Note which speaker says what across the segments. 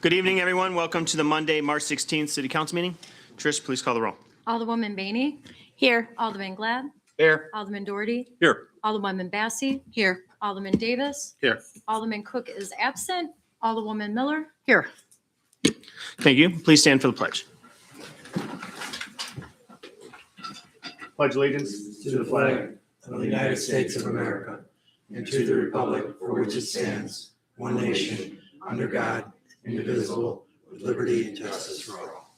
Speaker 1: Good evening, everyone. Welcome to the Monday, March 16th City Council meeting. Trish, please call the roll.
Speaker 2: Alderwoman Bainey.
Speaker 3: Here.
Speaker 2: Alderman Glad.
Speaker 4: Here.
Speaker 2: Alderman Doherty.
Speaker 4: Here.
Speaker 2: Alderwoman Bassey.
Speaker 3: Here.
Speaker 2: Alderman Davis.
Speaker 4: Here.
Speaker 2: Alderman Cook is absent. Alderwoman Miller.
Speaker 3: Here.
Speaker 1: Thank you. Please stand for the pledge. Pledge allegiance
Speaker 5: to the flag of the United States of America and to the republic for which it stands, one nation, under God, indivisible, with liberty and justice for all.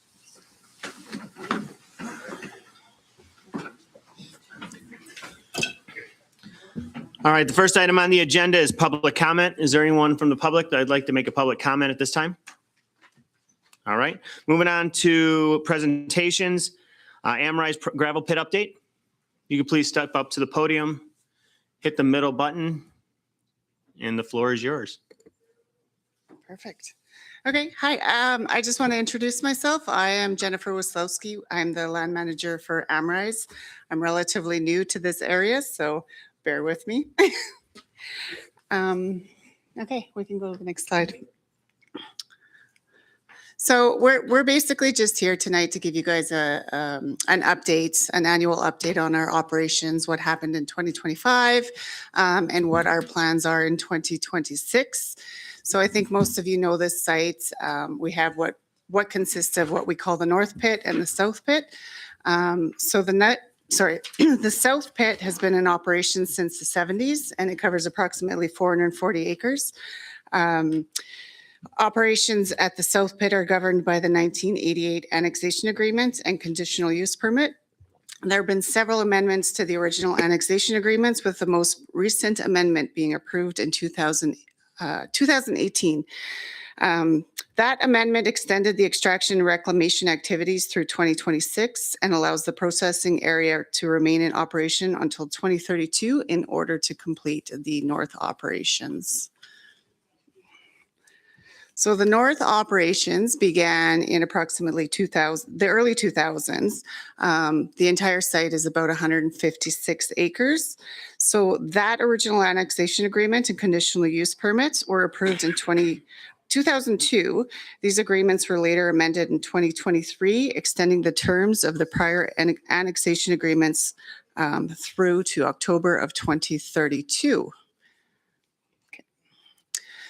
Speaker 1: All right, the first item on the agenda is public comment. Is there anyone from the public that would like to make a public comment at this time? All right, moving on to presentations. Amrize gravel pit update. You could please step up to the podium, hit the middle button, and the floor is yours.
Speaker 3: Perfect. Okay. Hi. I just want to introduce myself. I am Jennifer Wislowski. I'm the land manager for Amrize. I'm relatively new to this area, so bear with me. Okay, we can go to the next slide. So we're basically just here tonight to give you guys an update, an annual update on our operations, what happened in 2025, and what our plans are in 2026. So I think most of you know this site. We have what consists of what we call the North Pit and the South Pit. So the South Pit has been in operation since the 70s, and it covers approximately 440 acres. Operations at the South Pit are governed by the 1988 annexation agreement and conditional use permit. There have been several amendments to the original annexation agreements, with the most recent amendment being approved in 2018. That amendment extended the extraction and reclamation activities through 2026 and allows the processing area to remain in operation until 2032 in order to complete the north operations. So the north operations began in approximately the early 2000s. The entire site is about 156 acres. So that original annexation agreement and conditional use permits were approved in 2002. These agreements were later amended in 2023, extending the terms of the prior annexation agreements through to October of 2032.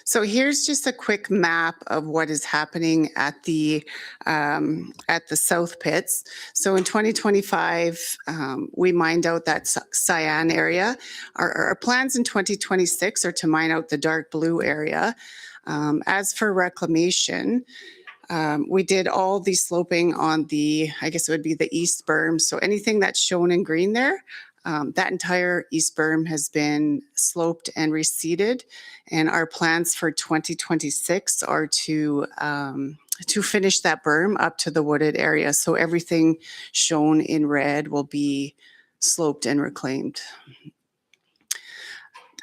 Speaker 3: So here's just a quick map of what is happening at the South Pits. So in 2025, we mined out that cyan area. Our plans in 2026 are to mine out the dark blue area. As for reclamation, we did all the sloping on the, I guess it would be the east berm. So anything that's shown in green there, that entire east berm has been sloped and reseeded. And our plans for 2026 are to finish that berm up to the wooded area. So everything shown in red will be sloped and reclaimed.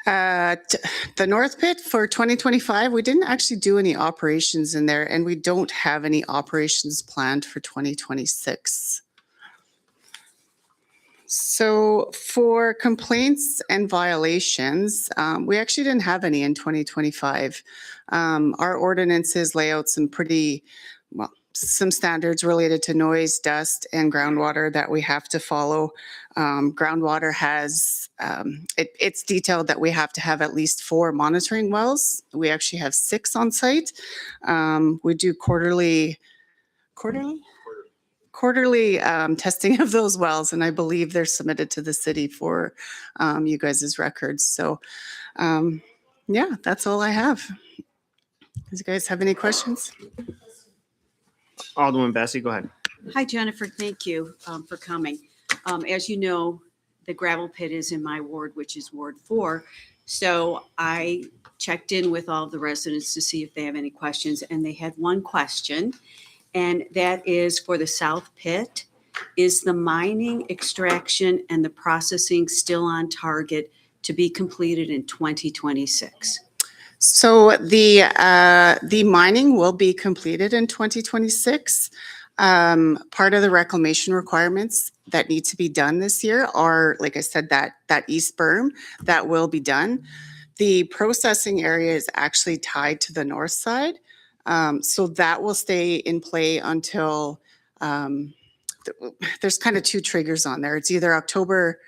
Speaker 3: The North Pit for 2025, we didn't actually do any operations in there, and we don't have any operations planned for 2026. So for complaints and violations, we actually didn't have any in 2025. Our ordinances lay out some pretty, well, some standards related to noise, dust, and groundwater that we have to follow. Groundwater has, it's detailed that we have to have at least 4 monitoring wells. We actually have 6 on site. We do quarterly testing of those wells, and I believe they're submitted to the city for you guys' records. So yeah, that's all I have. Does you guys have any questions?
Speaker 1: Alderman Bessie, go ahead.
Speaker 4: Hi, Jennifer. Thank you for coming. As you know, the gravel pit is in my ward, which is Ward 4. So I checked in with all the residents to see if they have any questions, and they had one question, and that is for the South Pit. Is the mining, extraction, and the processing still on target to be completed in 2026?
Speaker 3: So the mining will be completed in 2026. Part of the reclamation requirements that need to be done this year are, like I said, that east berm that will be done. The processing area is actually tied to the north side. So that will stay in play until there's kind of 2 triggers on there. It's either October,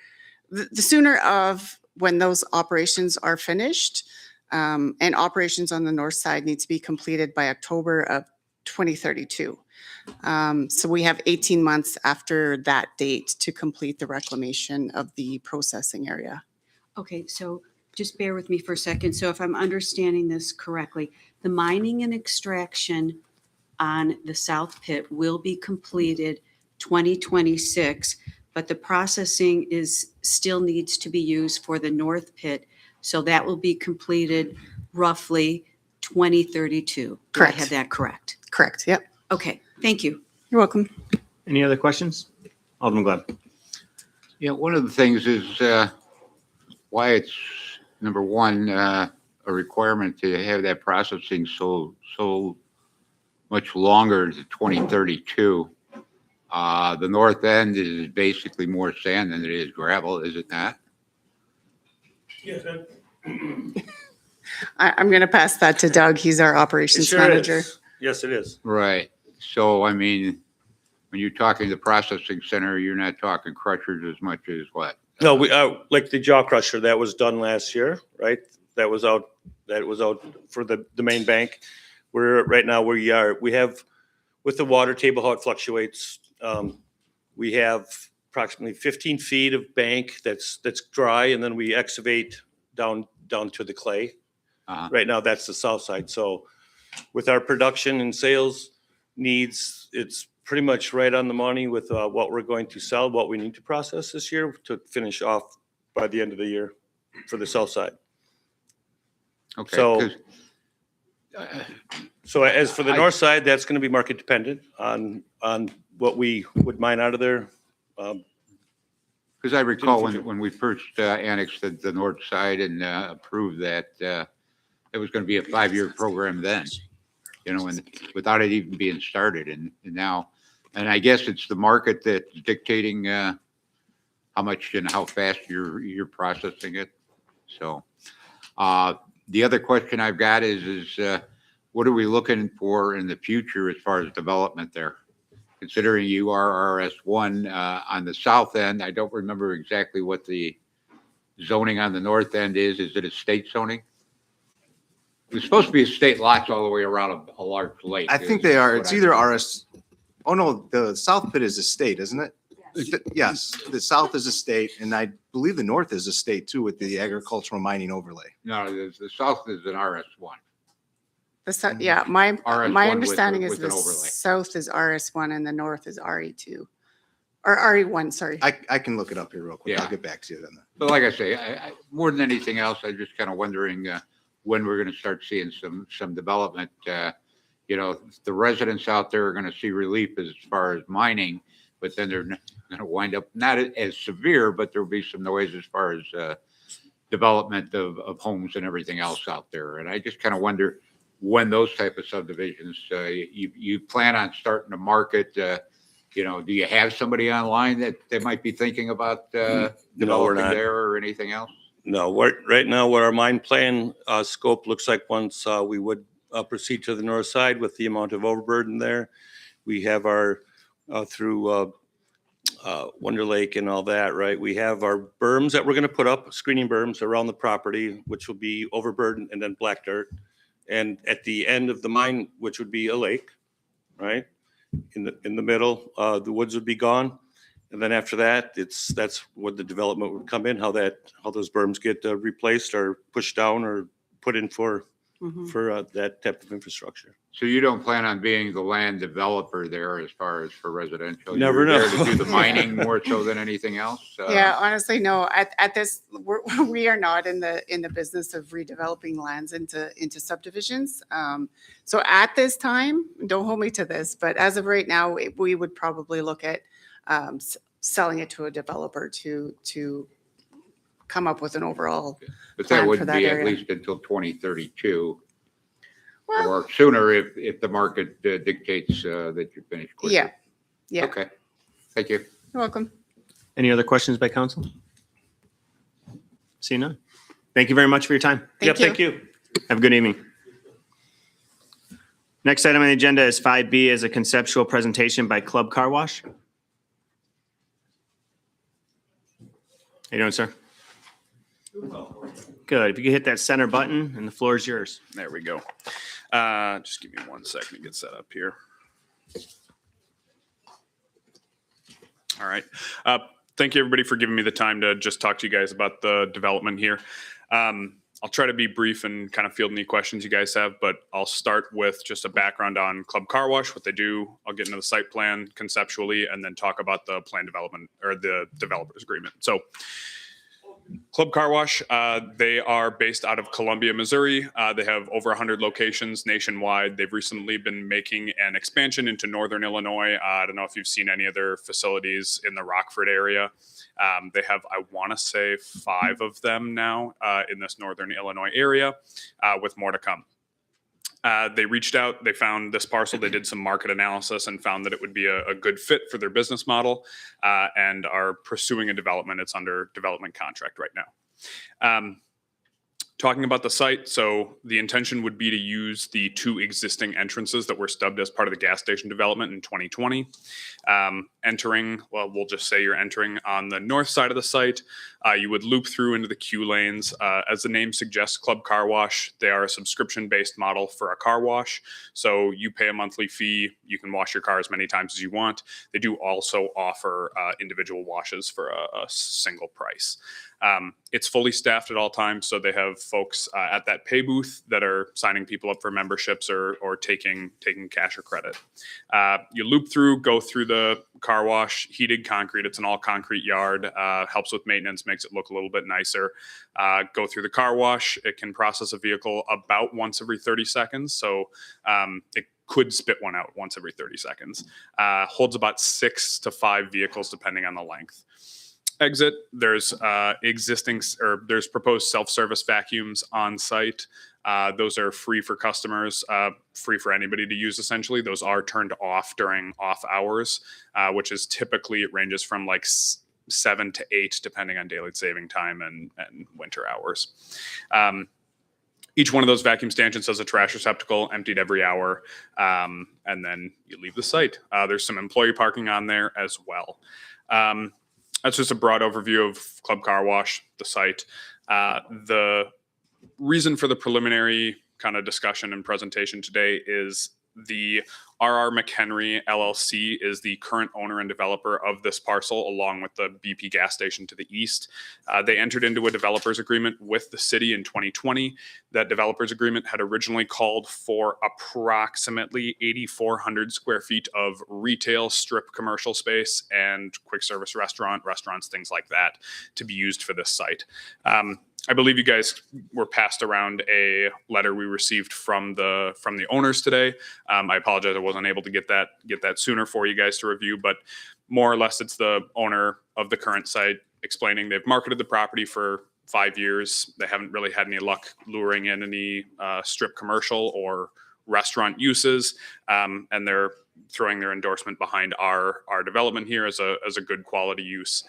Speaker 3: the sooner of when those operations are finished, and operations on the north side need to be completed by October of 2032. So we have 18 months after that date to complete the reclamation of the processing area.
Speaker 4: Okay, so just bear with me for a second. So if I'm understanding this correctly, the mining and extraction on the South Pit will be completed 2026, but the processing still needs to be used for the North Pit. So that will be completed roughly 2032. Do I
Speaker 3: Correct.
Speaker 4: have that correct?
Speaker 3: Correct, yep.
Speaker 4: Okay, thank you.
Speaker 3: You're welcome.
Speaker 1: Any other questions? Alderman Gleb.
Speaker 6: Yeah, one of the things is why it's, number one, a requirement to have that processing so much longer to 2032. The north end is basically more sand than it is gravel, is it not?
Speaker 5: Yes,
Speaker 3: I'm going to pass that to Doug. He's our operations manager.
Speaker 7: Yes, it is.
Speaker 6: Right. So, I mean, when you're talking the processing center, you're not talking crushers as much as what?
Speaker 7: No, we, like the jaw crusher, that was done last year, right? That was out for the main bank. Right now we have, with the water table, how it fluctuates, we have approximately 15 feet of bank that's dry, and then we excavate down to the clay.
Speaker 6: Uh-huh.
Speaker 7: Right now, that's the south side. So with our production and sales needs, it's pretty much right on the money with what we're going to sell, what we need to process this year to finish off by the end of the year for the south side.
Speaker 6: Okay.
Speaker 7: So-
Speaker 6: 'cause,
Speaker 7: So as for the north side, that's going to be market dependent on what we would mine out of there.
Speaker 6: Because I recall when we first annexed the north side and approved that, it was going to be a 5-year program then, you know, and without it even being started. And now, and I guess it's the market that's dictating how much and how fast you're processing it. So the other question I've got is what are we looking for in the future as far as development there? Considering you are RS1 on the south end, I don't remember exactly what the zoning on the north end is. Is it a state zoning? It's supposed to be a state lots all the way around a large lake.
Speaker 8: I think they are. It's either RS, oh no, the South Pit is a state, isn't it? Yes, the south is a state, and I believe the north is a state too with the agricultural mining overlay.
Speaker 6: No, the south is an RS1.
Speaker 3: Yeah, my
Speaker 6: RS1 with
Speaker 3: understanding
Speaker 6: a-
Speaker 3: is
Speaker 6: with
Speaker 3: the
Speaker 6: an overlay.
Speaker 3: south is RS1 and the north is RE2. Or RE1, sorry.
Speaker 8: I can look it up here real quick. I'll
Speaker 6: Yeah.
Speaker 8: get back to you on that.
Speaker 6: But like I say, more than anything else, I'm just kind of wondering when we're going to start seeing some development. You know, the residents out there are going to see relief as far as mining, but then they're going to wind up not as severe, but there'll be some noise as far as development of homes and everything else out there. And I just kind of wonder when those type of subdivisions, you plan on starting to market. You know, do you have somebody online that they might be thinking about developing
Speaker 7: not.
Speaker 6: there or anything else?
Speaker 7: No, right now, what our mine plan scope looks like once we would proceed to the north side with the amount of overburden there. We have our, through Wonder Lake and all that, right? We have our berms that we're going to put up, screening berms around the property, which will be overburden and then black dirt. And at the end of the mine, which would be a lake, right? In the middle, the woods would be gone. And then after that, that's where the development would come in, how those berms get replaced or pushed down or put in for that type of infrastructure.
Speaker 6: So you don't plan on being the land developer there as far as for residential?
Speaker 7: Never
Speaker 6: You're
Speaker 7: know.
Speaker 6: there to do the mining more so than anything else?
Speaker 3: Yeah, honestly, no. At this, we are not in the business of redeveloping lands into subdivisions. So at this time, don't hold me to this, but as of right now, we would probably look at selling it to a developer to come up with an overall.
Speaker 6: But
Speaker 3: plan
Speaker 6: that
Speaker 3: for
Speaker 6: wouldn't
Speaker 3: that
Speaker 6: be at
Speaker 3: area.
Speaker 6: least until 2032
Speaker 3: Well,
Speaker 6: or sooner if the market dictates that you finish quickly.
Speaker 3: yeah, yeah.
Speaker 6: Okay. Thank you.
Speaker 3: You're welcome.
Speaker 1: Any other questions by council? See none. Thank you very much for your time.
Speaker 7: Yep, thank you.
Speaker 1: Have a good evening. Next item on the agenda is 5B as a conceptual presentation by Club Car Wash. How you doing, sir? Good. If you could hit that center button and the floor is yours.
Speaker 9: There we go. Just give me 1 second to get set up here. All right. Thank you, everybody, for giving me the time to just talk to you guys about the development here. I'll try to be brief and kind of field any questions you guys have, but I'll start with just a background on Club Car Wash, what they do. I'll get into the site plan conceptually and then talk about the plan development or the developer's agreement. So Club Car Wash, they are based out of Columbia, Missouri. They have over 100 locations nationwide. They've recently been making an expansion into Northern Illinois. I don't know if you've seen any of their facilities in the Rockford area. They have, I want to say, 5 of them now in this Northern Illinois area, with more to come. They reached out, they found this parcel, they did some market analysis and found that it would be a good fit for their business model, and are pursuing a development. It's under development contract right now. Talking about the site, so the intention would be to use the 2 existing entrances that were stubbed as part of the gas station development in 2020. Entering, well, we'll just say you're entering on the north side of the site. You would loop through into the queue lanes. As the name suggests, Club Car Wash, they are a subscription-based model for a car wash. So you pay a monthly fee. You can wash your car as many times as you want. They do also offer individual washes for a single price. It's fully staffed at all times, so they have folks at that pay booth that are signing people up for memberships or taking cash or credit. You loop through, go through the car wash, heated concrete. It's an all concrete yard. Helps with maintenance, makes it look a little bit nicer. Go through the car wash. It can process a vehicle about once every 30 seconds, so it could spit one out once every 30 seconds. Holds about 6 to 5 vehicles depending on the length. Exit, there's there's proposed self-service vacuums on site. Those are free for customers, free for anybody to use essentially. Those are turned off during off hours, which is typically, it ranges from like 7 to 8 depending on daylight saving time and winter hours. Each one of those vacuum stanchions has a trash receptacle emptied every hour, and then you leave the site. There's some employee parking on there as well. That's just a broad overview of Club Car Wash, the site. The reason for the preliminary kind of discussion and presentation today is the RR McHenry LLC is the current owner and developer of this parcel, along with the BP gas station to the east. They entered into a developer's agreement with the city in 2020. That developer's agreement had originally called for approximately 8,400 square feet of retail strip commercial space and quick service restaurants, things like that, to be used for this site. I believe you guys were passed around a letter we received from the owners today. I apologize, I wasn't able to get that sooner for you guys to review, but more or less it's the owner of the current site explaining they've marketed the property for 5 years. They haven't really had any luck luring in any strip commercial or restaurant uses, and they're throwing their endorsement behind our development here as a good quality use.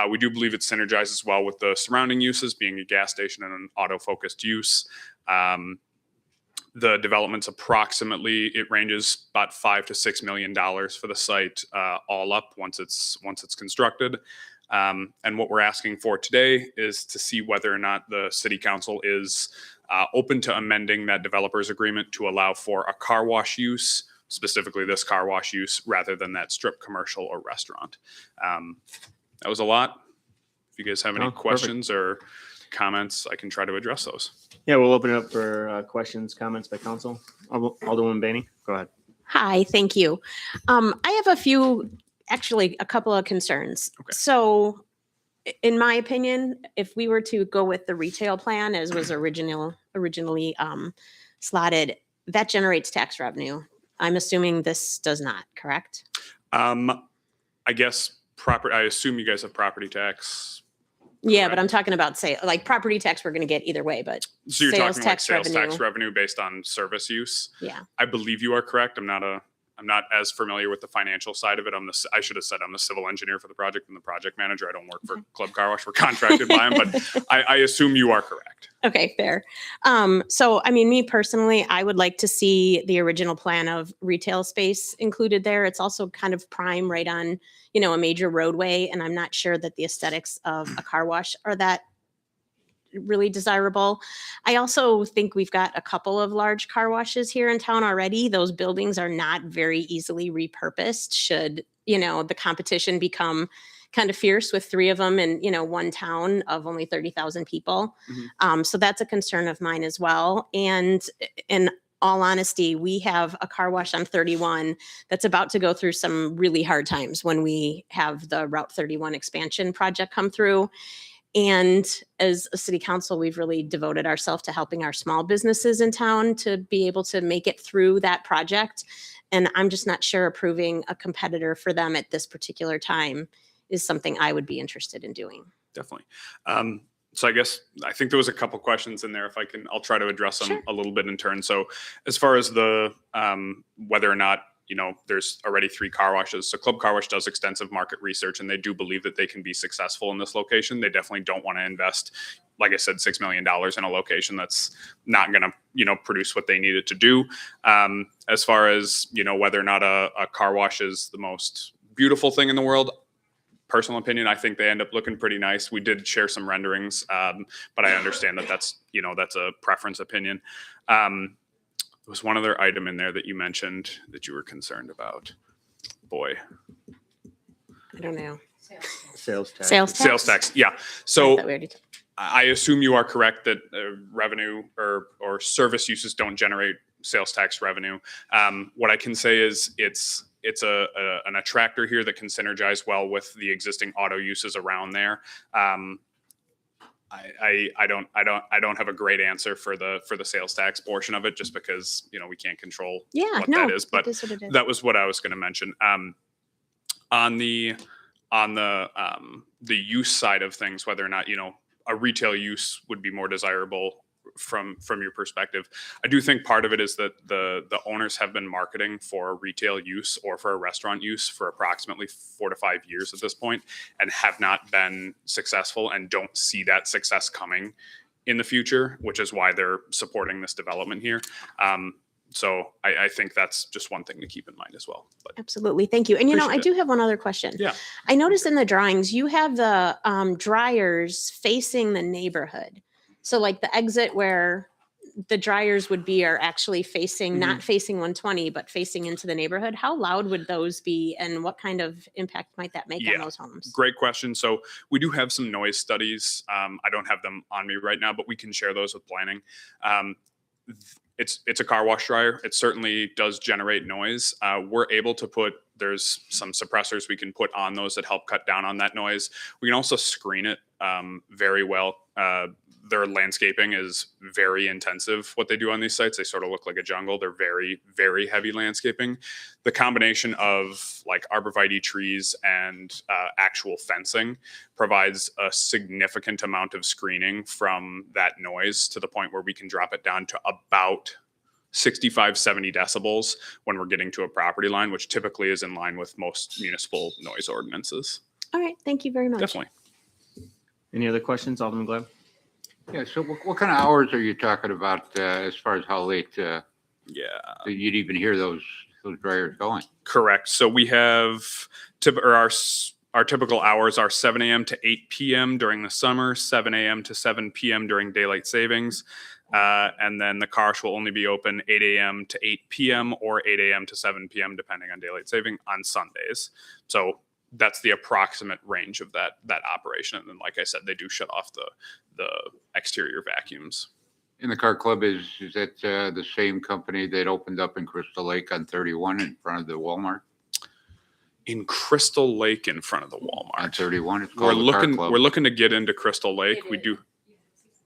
Speaker 9: We do believe it synergizes well with the surrounding uses, being a gas station and an auto-focused use. The development's approximately, it ranges about $5 to $6 million for the site, all up once it's constructed. And what we're asking for today is to see whether or not the city council is open to amending that developer's agreement to allow for a car wash use, specifically this car wash use, rather than that strip commercial or restaurant. That was a lot. If you guys have any
Speaker 1: Oh, perfect.
Speaker 9: questions or comments, I can try to address those.
Speaker 1: Yeah, we'll open it up for questions, comments by council. Alderwoman Bainey, go ahead.
Speaker 10: Hi, thank you. I have a couple of concerns.
Speaker 9: Okay.
Speaker 10: So in my opinion, if we were to go with the retail plan as was originally slotted, that generates tax revenue. I'm assuming this does not, correct?
Speaker 9: I guess I assume you guys have property tax.
Speaker 10: Yeah, but I'm talking about like property tax we're going to get either way, but
Speaker 9: So you're
Speaker 10: sales
Speaker 9: talking like
Speaker 10: tax
Speaker 9: sales tax
Speaker 10: revenue.
Speaker 9: revenue based on service use.
Speaker 10: Yeah.
Speaker 9: I believe you are correct. I'm not as familiar with the financial side of it. I should have said I'm the civil engineer for the project and the project manager. I don't work for Club Car Wash. We're contracted by them, but I assume you are correct.
Speaker 10: Okay, fair. So, I mean, me personally, I would like to see the original plan of retail space included there. It's also kind of prime right on, a major roadway, and I'm not sure that the aesthetics of a car wash are that really desirable. I also think we've got a couple of large car washes here in town already. Those buildings are not very easily repurposed should, the competition become kind of fierce with 3 of them in, one town of only 30,000 people. So that's a concern of mine as well. And in all honesty, we have a car wash on 31 that's about to go through some really hard times when we have the Route 31 expansion project come through. And as a city council, we've really devoted ourselves to helping our small businesses in town to be able to make it through that project. And I'm just not sure approving a competitor for them at this particular time is something I would be interested in doing.
Speaker 9: Definitely. So I think there was a couple questions in there. I'll try to address them
Speaker 10: Sure.
Speaker 9: a little bit in turn. So as far as the whether or not there's already 3 car washes. So Club Car Wash does extensive market research, and they do believe that they can be successful in this location. They definitely don't want to invest, like I said, $6 million in a location that's not going to, produce what they need it to do. As far as, whether or not a car wash is the most beautiful thing in the world, personal opinion, I think they end up looking pretty nice. We did share some renderings, but I understand that that's a preference opinion. There was one other item in there that you mentioned that you were concerned about. Boy.
Speaker 10: I don't know.
Speaker 1: Sales tax.
Speaker 10: Sales tax?
Speaker 9: Sales tax. Yeah.
Speaker 10: I
Speaker 9: So
Speaker 10: thought we already t-
Speaker 9: I assume you are correct that revenue or service uses don't generate sales tax revenue. What I can say is it's an attractor here that can synergize well with the existing auto uses around there. I don't have a great answer for the sales tax portion of it, just because we can't control
Speaker 10: Yeah,
Speaker 9: what
Speaker 10: no,
Speaker 9: that is. But
Speaker 10: it is what it is.
Speaker 9: that was what I was going to mention. On the use side of things, whether or not a retail use would be more desirable from your perspective, I do think part of it is that the owners have been marketing for retail use or for a restaurant use for approximately 4 to 5 years at this point, and have not been successful and don't see that success coming in the future, which is why they're supporting this development here. So I think that's just one thing to keep in mind as well. But
Speaker 10: Absolutely. Thank you. And, I
Speaker 9: Appreciate it.
Speaker 10: do have one other question.
Speaker 9: Yeah.
Speaker 10: I noticed in the drawings, you have the dryers facing the neighborhood. So like the exit where the dryers would be are actually facing, not facing 120, but facing into the neighborhood, how loud would those be and what kind of impact might that make on
Speaker 9: Yeah.
Speaker 10: those homes?
Speaker 9: Great question. So we do have some noise studies. I don't have them on me right now, but we can share those with planning. It's a car wash dryer. It certainly does generate noise. We're able to there's some suppressors we can put on those that help cut down on that noise. We can also screen it very well. Their landscaping is very intensive. What they do on these sites, they sort of look like a jungle. They're very, very heavy landscaping. The combination of like arborvitae trees and actual fencing provides a significant amount of screening from that noise to the point where we can drop it down to about 65, 70 decibels when we're getting to a property line, which typically is in line with most municipal noise ordinances.
Speaker 10: All right, thank you very much.
Speaker 9: Definitely.
Speaker 1: Any other questions, Alderman Gleb?
Speaker 6: Yeah, so what kind of hours are you talking about as far as how late
Speaker 9: Yeah.
Speaker 6: you'd even hear those dryers going?
Speaker 9: Correct. So we have our typical hours are 7 a.m. to 8 p.m. during the summer, 7 a.m. to 7 p.m. during daylight savings. And then the car wash will only be open 8 a.m. to 8 p.m. or 8 a.m. to 7 p.m. depending on daylight saving on Sundays. So that's the approximate range of that operation. And then, like I said, they do shut off the exterior vacuums.
Speaker 6: And the car club is that the same company that opened up in Crystal Lake on 31 in front of the Walmart?
Speaker 9: In Crystal Lake in front of the Walmart.
Speaker 6: On 31, it's
Speaker 9: We're
Speaker 6: called the Car
Speaker 9: looking
Speaker 6: Club.
Speaker 9: we're looking to get into Crystal Lake. We do.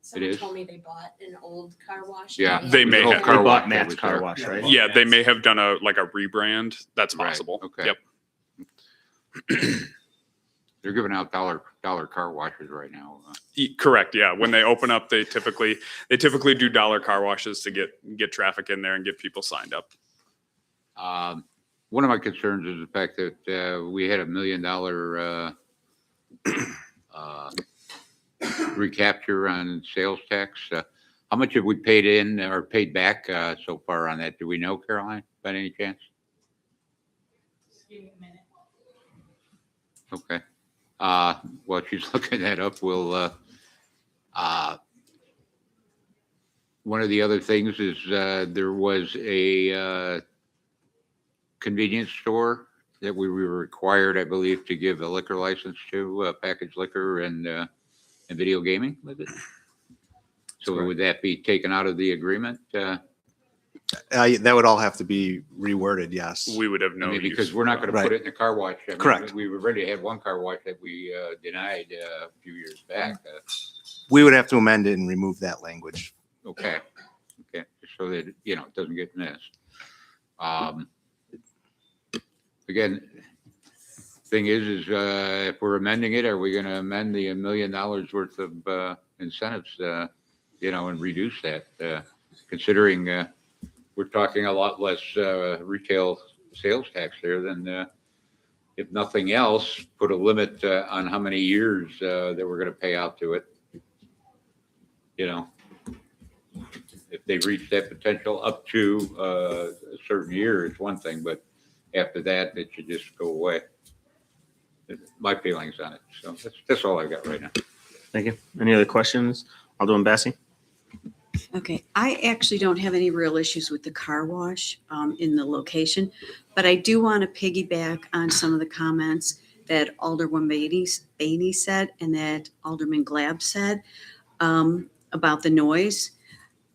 Speaker 6: Someone is?
Speaker 10: told me they bought an old car wash.
Speaker 6: Yeah.
Speaker 9: They may
Speaker 6: The
Speaker 9: have.
Speaker 6: car
Speaker 1: We
Speaker 6: wash
Speaker 1: bought
Speaker 6: that
Speaker 1: Matt's
Speaker 6: was
Speaker 1: car
Speaker 6: there.
Speaker 1: wash, right?
Speaker 9: Yeah, they may have done a rebrand. That's
Speaker 6: Right,
Speaker 9: possible.
Speaker 6: okay.
Speaker 9: Yep.
Speaker 6: They're giving out dollar car washes right now.
Speaker 9: Correct. Yeah. When they open up, they typically do dollar car washes to get traffic in there and get people signed up.
Speaker 6: One of my concerns is the fact that we had $1 million recapture on sales tax. How much have we paid in or paid back so far on that? Do we know, Caroline, by any chance? Okay. While she's looking that up, we'll, one of the other things is there was a convenience store that we were required, I believe, to give a liquor license to, packaged liquor and video gaming with it. So
Speaker 1: Correct.
Speaker 6: would that be taken out of the agreement?
Speaker 8: That would all have to be reworded, yes.
Speaker 9: We would have
Speaker 6: I
Speaker 9: no
Speaker 6: mean,
Speaker 9: use
Speaker 6: because we're not going to put
Speaker 8: Right.
Speaker 6: it in the car wash. I mean,
Speaker 8: Correct.
Speaker 6: We already had one car wash that we denied a few years back.
Speaker 8: We would have to amend it and remove that language.
Speaker 6: Okay. Okay. So that, it doesn't get missed. Again, thing is if we're amending it, are we going to amend the $1 million worth of incentives, and reduce that, considering we're talking a lot less retail sales tax there than, if nothing else, put a limit on how many years that we're going to pay out to it. If they reach that potential up to a certain year, it's one thing, but after that, it should just go away. My feelings on it. So that's all I got right now.
Speaker 1: Thank you. Any other questions? Alderman Bassi?
Speaker 4: Okay, I actually don't have any real issues with the car wash in the location, but I do want to piggyback on some of the comments that Alderwoman Bainey said and that Alderman Glab said about the noise.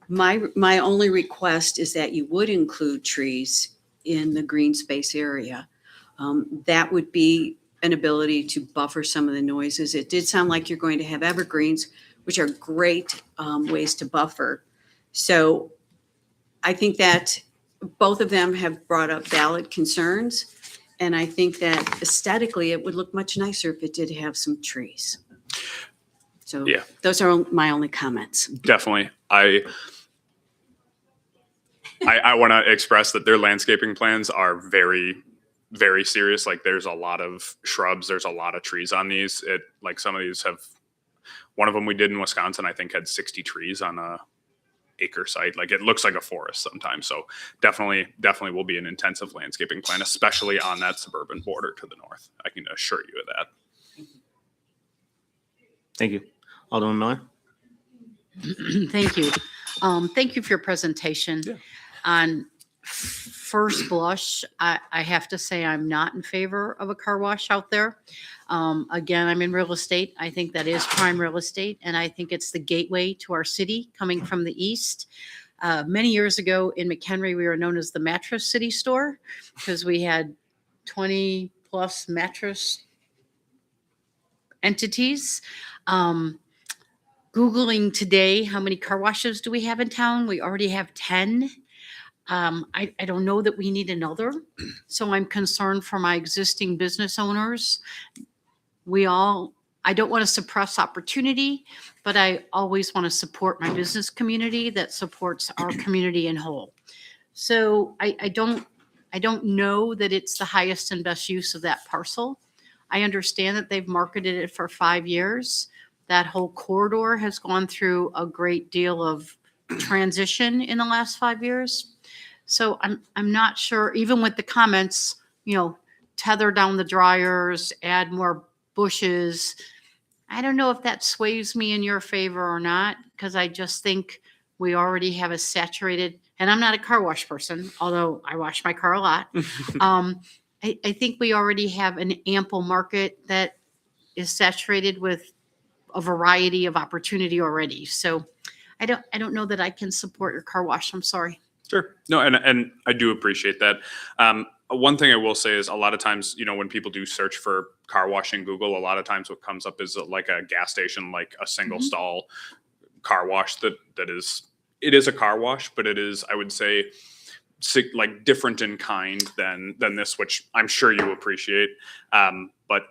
Speaker 4: My only request is that you would include trees in the green space area. That would be an ability to buffer some of the noises. It did sound like you're going to have evergreens, which are great ways to buffer. So I think that both of them have brought up valid concerns. And I think that aesthetically, it would look much nicer if it did have some trees. So
Speaker 9: Yeah.
Speaker 4: those are my only comments.
Speaker 9: Definitely. I want to express that their landscaping plans are very, very serious. Like there's a lot of shrubs, there's a lot of trees on these. Like some of these one of them we did in Wisconsin, I think had 60 trees on a acre site. Like it looks like a forest sometimes. So definitely will be an intensive landscaping plan, especially on that suburban border to the north. I can assure you of that.
Speaker 1: Thank you. Alderman Miller?
Speaker 11: Thank you. Thank you for your presentation.
Speaker 9: Yeah.
Speaker 11: On first blush, I have to say I'm not in favor of a car wash out there. Again, I'm in real estate. I think that is prime real estate, and I think it's the gateway to our city coming from the east. Many years ago in McHenry, we were known as the Mattress City Store because we had 20 plus mattress entities. Googling today, how many car washes do we have in town? We already have 10. I don't know that we need another. So I'm concerned for my existing business owners. I don't want to suppress opportunity, but I always want to support my business community that supports our community in whole. So I don't know that it's the highest and best use of that parcel. I understand that they've marketed it for 5 years. That whole corridor has gone through a great deal of transition in the last 5 years. So I'm not sure, even with the comments, tether down the dryers, add more bushes. I don't know if that sways me in your favor or not, because I just think we already have a saturated, and I'm not a car wash person, although I wash my car a lot. I think we already have an ample market that is saturated with a variety of opportunity already. So I don't know that I can support your car wash. I'm sorry.
Speaker 9: Sure. No, and I do appreciate that. One thing I will say is a lot of times, when people do search for car wash in Google, a lot of times what comes up is like a gas station, like a single stall car wash it is a car wash, but it is, I would say, like different in kind than this, which I'm sure you appreciate. But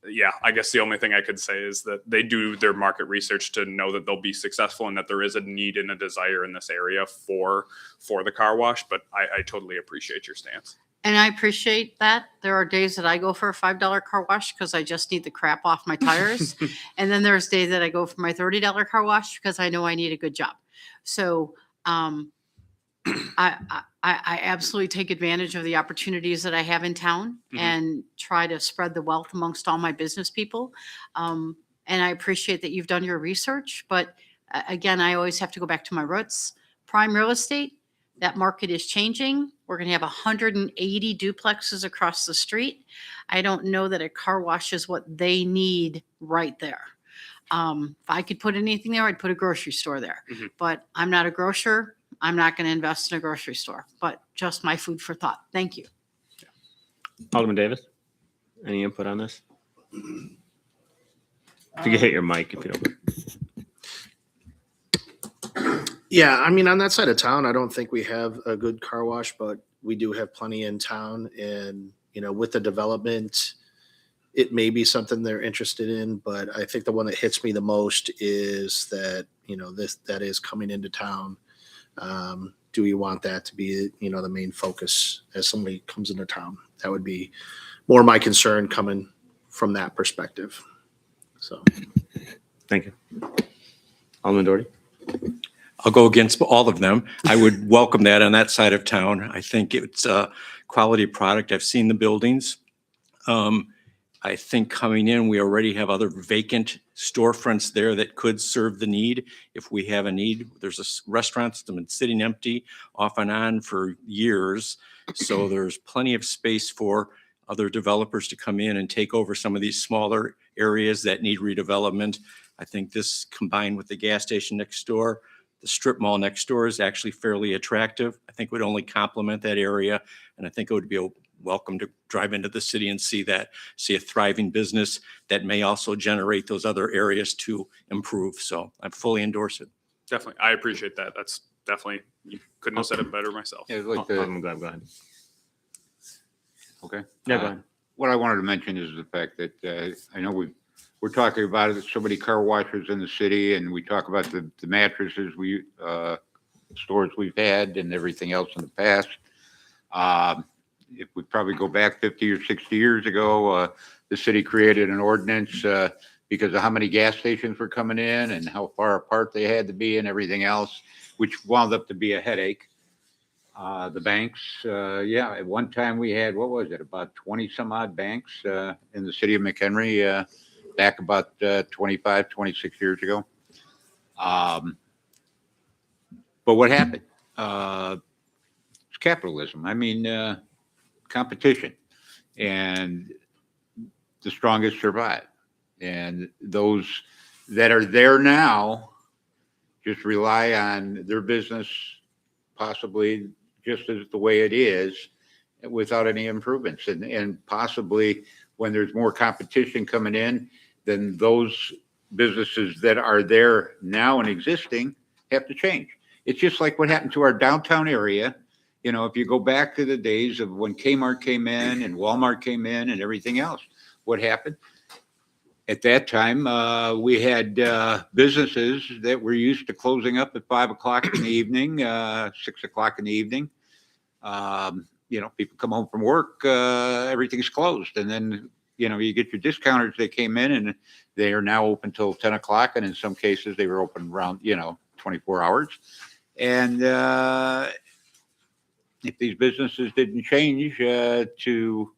Speaker 9: yeah, I guess the only thing I could say is that they do their market research to know that they'll be successful and that there is a need and a desire in this area for the car wash. But I totally appreciate your stance.
Speaker 11: And I appreciate that. There are days that I go for a $5 car wash because I just need the crap off my tires. And then there's days that I go for my $30 car wash because I know I need a good job. So I absolutely take advantage of the opportunities that I have in town and try to spread the wealth amongst all my business people. And I appreciate that you've done your research. But again, I always have to go back to my roots. Prime real estate, that market is changing. We're going to have 180 duplexes across the street. I don't know that a car wash is what they need right there. If I could put anything there, I'd put a grocery store there. But I'm not a grocer. I'm not going to invest in a grocery store, but just my food for thought. Thank you.
Speaker 1: Alderman Davis, any input on this? If you could hit your mic, if you don't mind.
Speaker 12: Yeah, I mean, on that side of town, I don't think we have a good car wash, but we do have plenty in town. And, with the development, it may be something they're interested in, but I think the one that hits me the most is that, that is coming into town. Do we want that to be, the main focus as somebody comes into town? That would be more my concern coming from that perspective. So.
Speaker 1: Thank you. Alderman Doherty.
Speaker 13: I'll go against all of them. I would welcome that on that side of town. I think it's a quality product. I've seen the buildings. I think coming in, we already have other vacant storefronts there that could serve the need if we have a need. There's a restaurant that's been sitting empty off and on for years. So there's plenty of space for other developers to come in and take over some of these smaller areas that need redevelopment. I think this combined with the gas station next door, the strip mall next door is actually fairly attractive. I think would only complement that area. And I think it would be welcome to drive into the city and see a thriving business that may also generate those other areas to improve. So I fully endorse it.
Speaker 9: Definitely. I appreciate that. That's definitely, you couldn't have said it better myself.
Speaker 6: Yeah, I'd like to,
Speaker 1: Alderman Glad, go ahead.
Speaker 6: okay.
Speaker 1: Yeah, go ahead.
Speaker 6: What I wanted to mention is the fact that I know we're talking about it, so many car washers in the city, and we talk about the mattresses stores we've had and everything else in the past. If we probably go back 50 or 60 years ago, the city created an ordinance because of how many gas stations were coming in and how far apart they had to be and everything else, which wound up to be a headache. The banks, at one time we had, about 20 some odd banks in the city of McHenry back about 25, 26 years ago. But what happened? It's capitalism. I mean, competition, and the strongest survive. And those that are there now just rely on their business, possibly just as the way it is, without any improvements. And possibly when there's more competition coming in, then those businesses that are there now and existing have to change. It's just like what happened to our downtown area. You know, if you go back to the days of when Kmart came in and Walmart came in and everything else, what happened? At that time, we had businesses that were used to closing up at 5 o'clock in the evening, 6 o'clock in the evening. You know, people come home from work, everything's closed. And then, you know, you get your discounters, they came in and they are now open till 10 o'clock. And in some cases, they were open around, 24 hours. And if these businesses didn't change to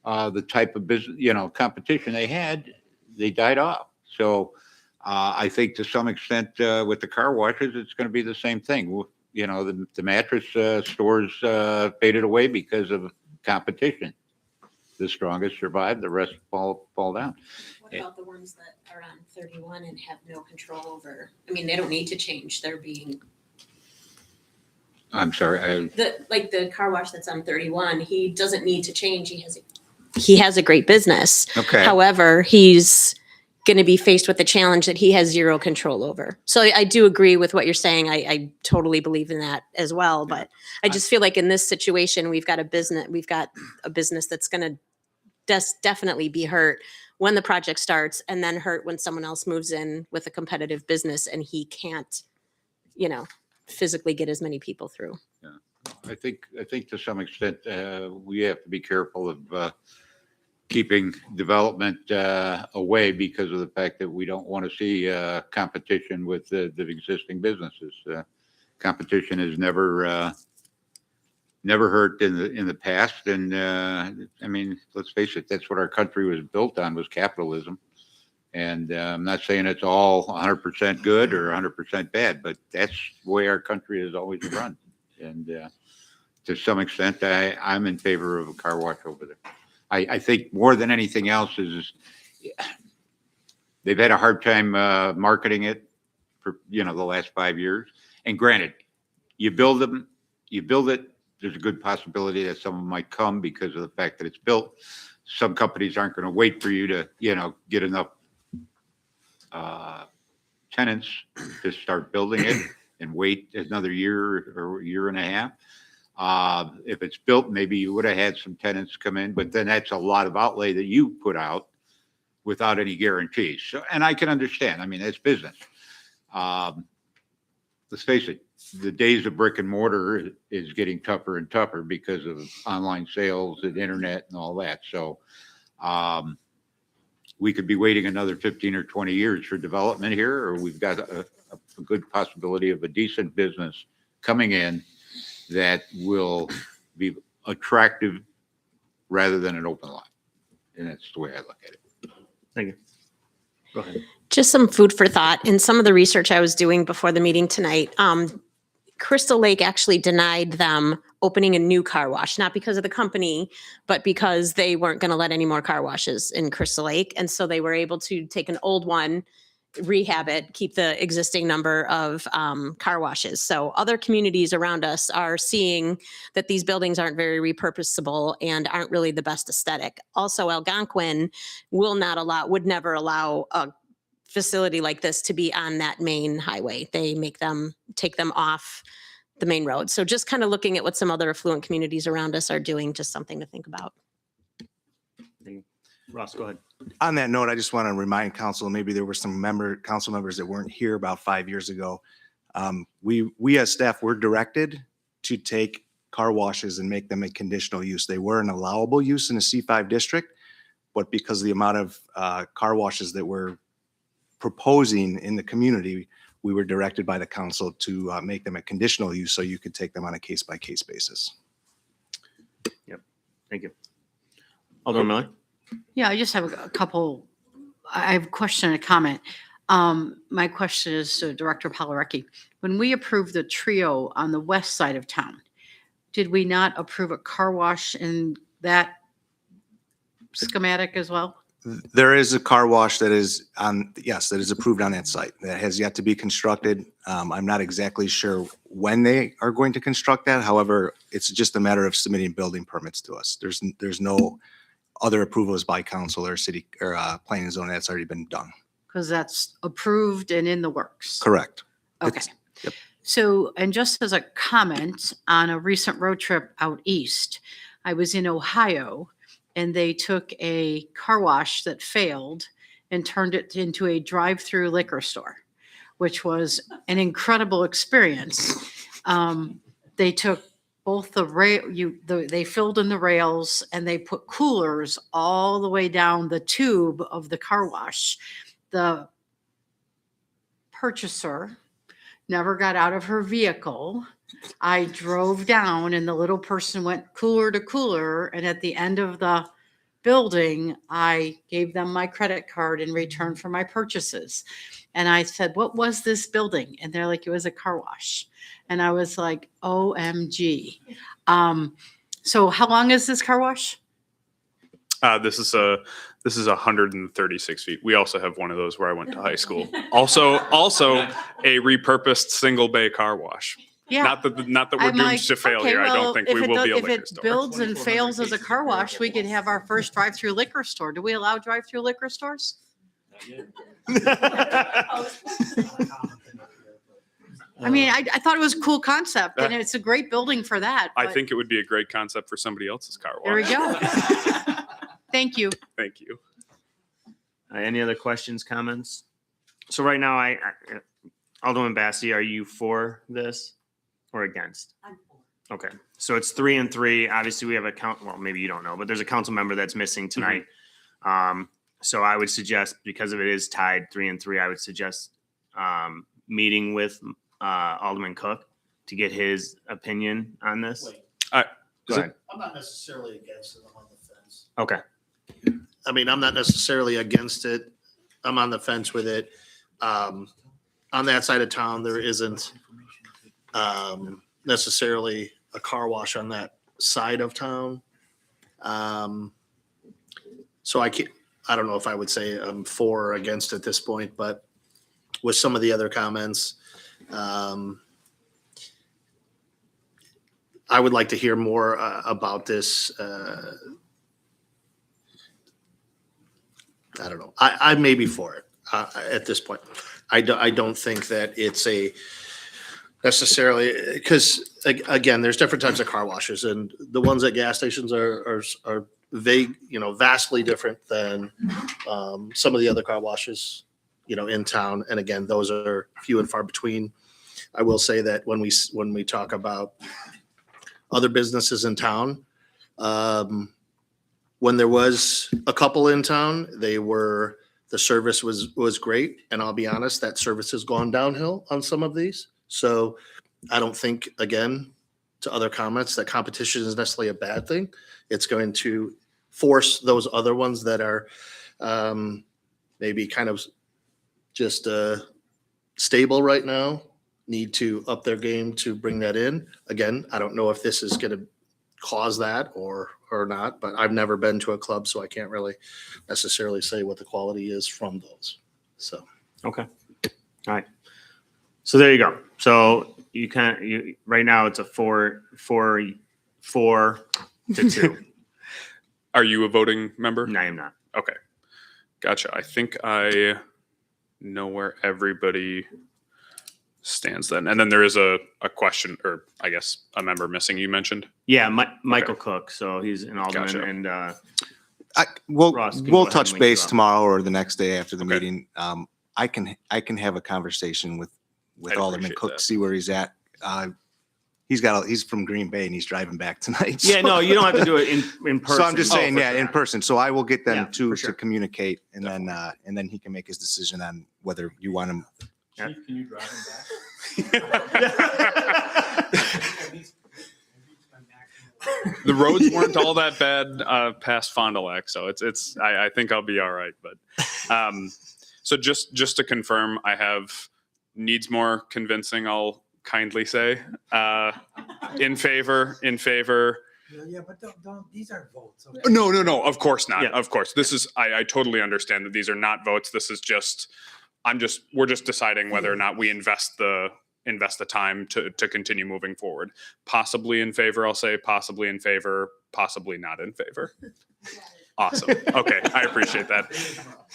Speaker 6: the type of business, competition they had, they died off. So I think to some extent with the car washes, it's going to be the same thing. The mattress stores faded away because of competition. The strongest survive, the rest fall down.
Speaker 10: What about the ones that are on 31 and have no control over? I mean, they don't need to change. They're being
Speaker 6: I'm sorry.
Speaker 10: the car wash that's on 31. He doesn't need to change. He has a great business.
Speaker 6: Okay.
Speaker 10: However, he's going to be faced with a challenge that he has zero control over. So I do agree with what you're saying. I totally believe in that as well. But I just feel like in this situation, we've got a business that's going to definitely be hurt when the project starts, and then hurt when someone else moves in with a competitive business and he can't, physically get as many people through.
Speaker 6: I think to some extent we have to be careful of keeping development away because of the fact that we don't want to see competition with the existing businesses. Competition has never hurt in the past, and I mean, let's face it, that's what our country was built on, was capitalism. And I'm not saying it's all 100% good or 100% bad, but that's the way our country has always run. And to some extent, I'm in favor of a car wash over there. I think more than anything else is they've had a hard time marketing it for the last 5 years. And granted, you build it. There's a good possibility that someone might come because of the fact that it's built. Some companies aren't going to wait for you to get enough tenants to start building it and wait another year or year and a half. If it's built, maybe you would have had some tenants come in, but then that's a lot of outlay that you put out without any guarantees. So, and I can understand. I mean, that's business. Let's face it, the days of brick and mortar is getting tougher and tougher because of online sales and internet and all that. So we could be waiting another 15 or 20 years for development here, or we've got a good possibility of a decent business coming in that will be attractive rather than an open lot. And that's the way I look at it.
Speaker 1: Thank you. Go ahead.
Speaker 10: Just some food for thought. In some of the research I was doing before the meeting tonight, Crystal Lake actually denied them opening a new car wash, not because of the company, but because they weren't going to let any more car washes in Crystal Lake. And so they were able to take an old one, rehab it, keep the existing number of car washes. So other communities around us are seeing that these buildings aren't very repurposable and aren't really the best aesthetic. Also, Algonquin would never allow a facility like this to be on that main highway. They take them off the main road. So just kind of looking at what some other affluent communities around us are doing, just something to think about.
Speaker 1: Thank you. Ross, go ahead.
Speaker 8: On that note, I just want to remind council, maybe there were some council members that weren't here about 5 years ago. We as staff were directed to take car washes and make them a conditional use. They were an allowable use in a C5 district, but because of the amount of car washes that we're proposing in the community, we were directed by the council to make them a conditional use so you could take them on a case-by-case basis.
Speaker 1: Yep. Thank you. Alderman Miller?
Speaker 11: Yeah, I just have a couple, I have a question and a comment. My question is to Director Polarecki. When we approved the trio on the west side of town, did we not approve a car wash in that schematic as well?
Speaker 8: There is a car wash that is on, yes, that is approved on that site. That has yet to be constructed. I'm not exactly sure when they are going to construct that. However, it's just a matter of submitting building permits to us. There's no other approvals by council or city or planning and zoning that's already been done.
Speaker 11: Because that's approved and in the works.
Speaker 8: Correct.
Speaker 11: Okay.
Speaker 8: Yep.
Speaker 11: So, and just as a comment on a recent road trip out east, I was in Ohio and they took a car wash that failed and turned it into a drive-through liquor store, which was an incredible experience. They took both they filled in the rails and they put coolers all the way down the tube of the car wash. The purchaser never got out of her vehicle. I drove down and the little person went cooler to cooler. And at the end of the building, I gave them my credit card in return for my purchases. And I said, what was this building? And they're like, it was a car wash. And I was like, OMG. So how long is this car wash?
Speaker 9: This is 136 feet. We also have one of those where I went to high school. Also a repurposed single bay car wash.
Speaker 11: Yeah.
Speaker 9: Not that we're
Speaker 11: I'm
Speaker 9: doomed
Speaker 11: like,
Speaker 9: to failure.
Speaker 11: okay,
Speaker 9: I
Speaker 11: well,
Speaker 9: don't think
Speaker 11: if
Speaker 9: we
Speaker 11: it
Speaker 9: will be a
Speaker 11: if
Speaker 9: liquor
Speaker 11: it
Speaker 9: store.
Speaker 11: builds and fails as a car wash, we could have our first drive-through liquor store. Do we allow drive-through liquor stores? I mean, I thought it was a cool concept and it's a great building for that.
Speaker 9: I
Speaker 11: but
Speaker 9: think it would be a great concept for somebody else's car wash.
Speaker 11: There we go. Thank you.
Speaker 9: Thank you.
Speaker 1: Any other questions, comments? So right now, Alderman Bassi, are you for this or against? I'm for. Okay, so it's 3 and 3. Obviously, we have well, maybe you don't know, but there's a council member that's missing tonight. So I would suggest, because if it is tied 3 and 3, I would suggest meeting with Alderman Cook to get his opinion on this.
Speaker 12: Wait.
Speaker 1: Go ahead.
Speaker 12: I'm not necessarily against it. I'm on the fence.
Speaker 1: Okay.
Speaker 12: I mean, I'm not necessarily against it. I'm on the fence with it. On that side of town, there isn't necessarily a car wash on that side of town. So I don't know if I would say I'm for or against at this point, but with some of the other comments, I would like to hear more about this. I don't know. I may be for it at this point. I don't think that it's a necessarily, because again, there's different types of car washes, and the ones at gas stations are vague, vastly different than some of the other car washes, in town. And again, those are few and far between. I will say that when we talk about other businesses in town, when there was a couple in town, the service was great. And I'll be honest, that service has gone downhill on some of these. So I don't think, again, to other comments, that competition is necessarily a bad thing. It's going to force those other ones that are maybe kind of just stable right now, need to up their game to bring that in. Again, I don't know if this is going to cause that or not, but I've never been to a club, so I can't really necessarily say what the quality is from those. So.
Speaker 1: Okay. All right. So there you go. So right now it's a 4 to 2.
Speaker 9: Are you a voting member?
Speaker 1: No, I am not.
Speaker 9: Okay. Gotcha. I think I know where everybody stands then. And then there is a question, or I guess a member missing you mentioned.
Speaker 1: Yeah, Michael Cook. So he's an alderman.
Speaker 9: Gotcha.
Speaker 1: And Ross can go
Speaker 8: we'll
Speaker 1: ahead and
Speaker 8: touch
Speaker 1: link you
Speaker 8: base
Speaker 1: up.
Speaker 8: tomorrow or the next day after the
Speaker 9: Okay.
Speaker 8: meeting. I can have a conversation with
Speaker 9: I'd
Speaker 8: Alderman
Speaker 9: appreciate
Speaker 8: Cook,
Speaker 9: that.
Speaker 8: see where he's at. He's from Green Bay and he's driving back tonight.
Speaker 1: yeah, no, you don't have to do it in person.
Speaker 8: So I'm just saying,
Speaker 1: for
Speaker 8: yeah,
Speaker 1: sure.
Speaker 8: in person. So I will get them
Speaker 1: Yeah,
Speaker 8: to
Speaker 1: for sure.
Speaker 8: communicate, and then he can make his decision on whether you want him.
Speaker 1: Yeah.
Speaker 13: Chief, can you drive him back?
Speaker 9: The roads weren't all that bad past Fond du Lac, so I think I'll be all right. But So just to confirm, I have needs more convincing, I'll kindly say. In favor.
Speaker 5: Yeah, but these aren't votes. okay?
Speaker 9: No, of course not.
Speaker 1: Yeah.
Speaker 9: Of course. This is, I totally understand that these are not votes. This is just, we're just deciding whether or not we invest the time to continue moving forward. Possibly in favor, I'll say, possibly in favor, possibly not in favor. Awesome. Okay, I appreciate that.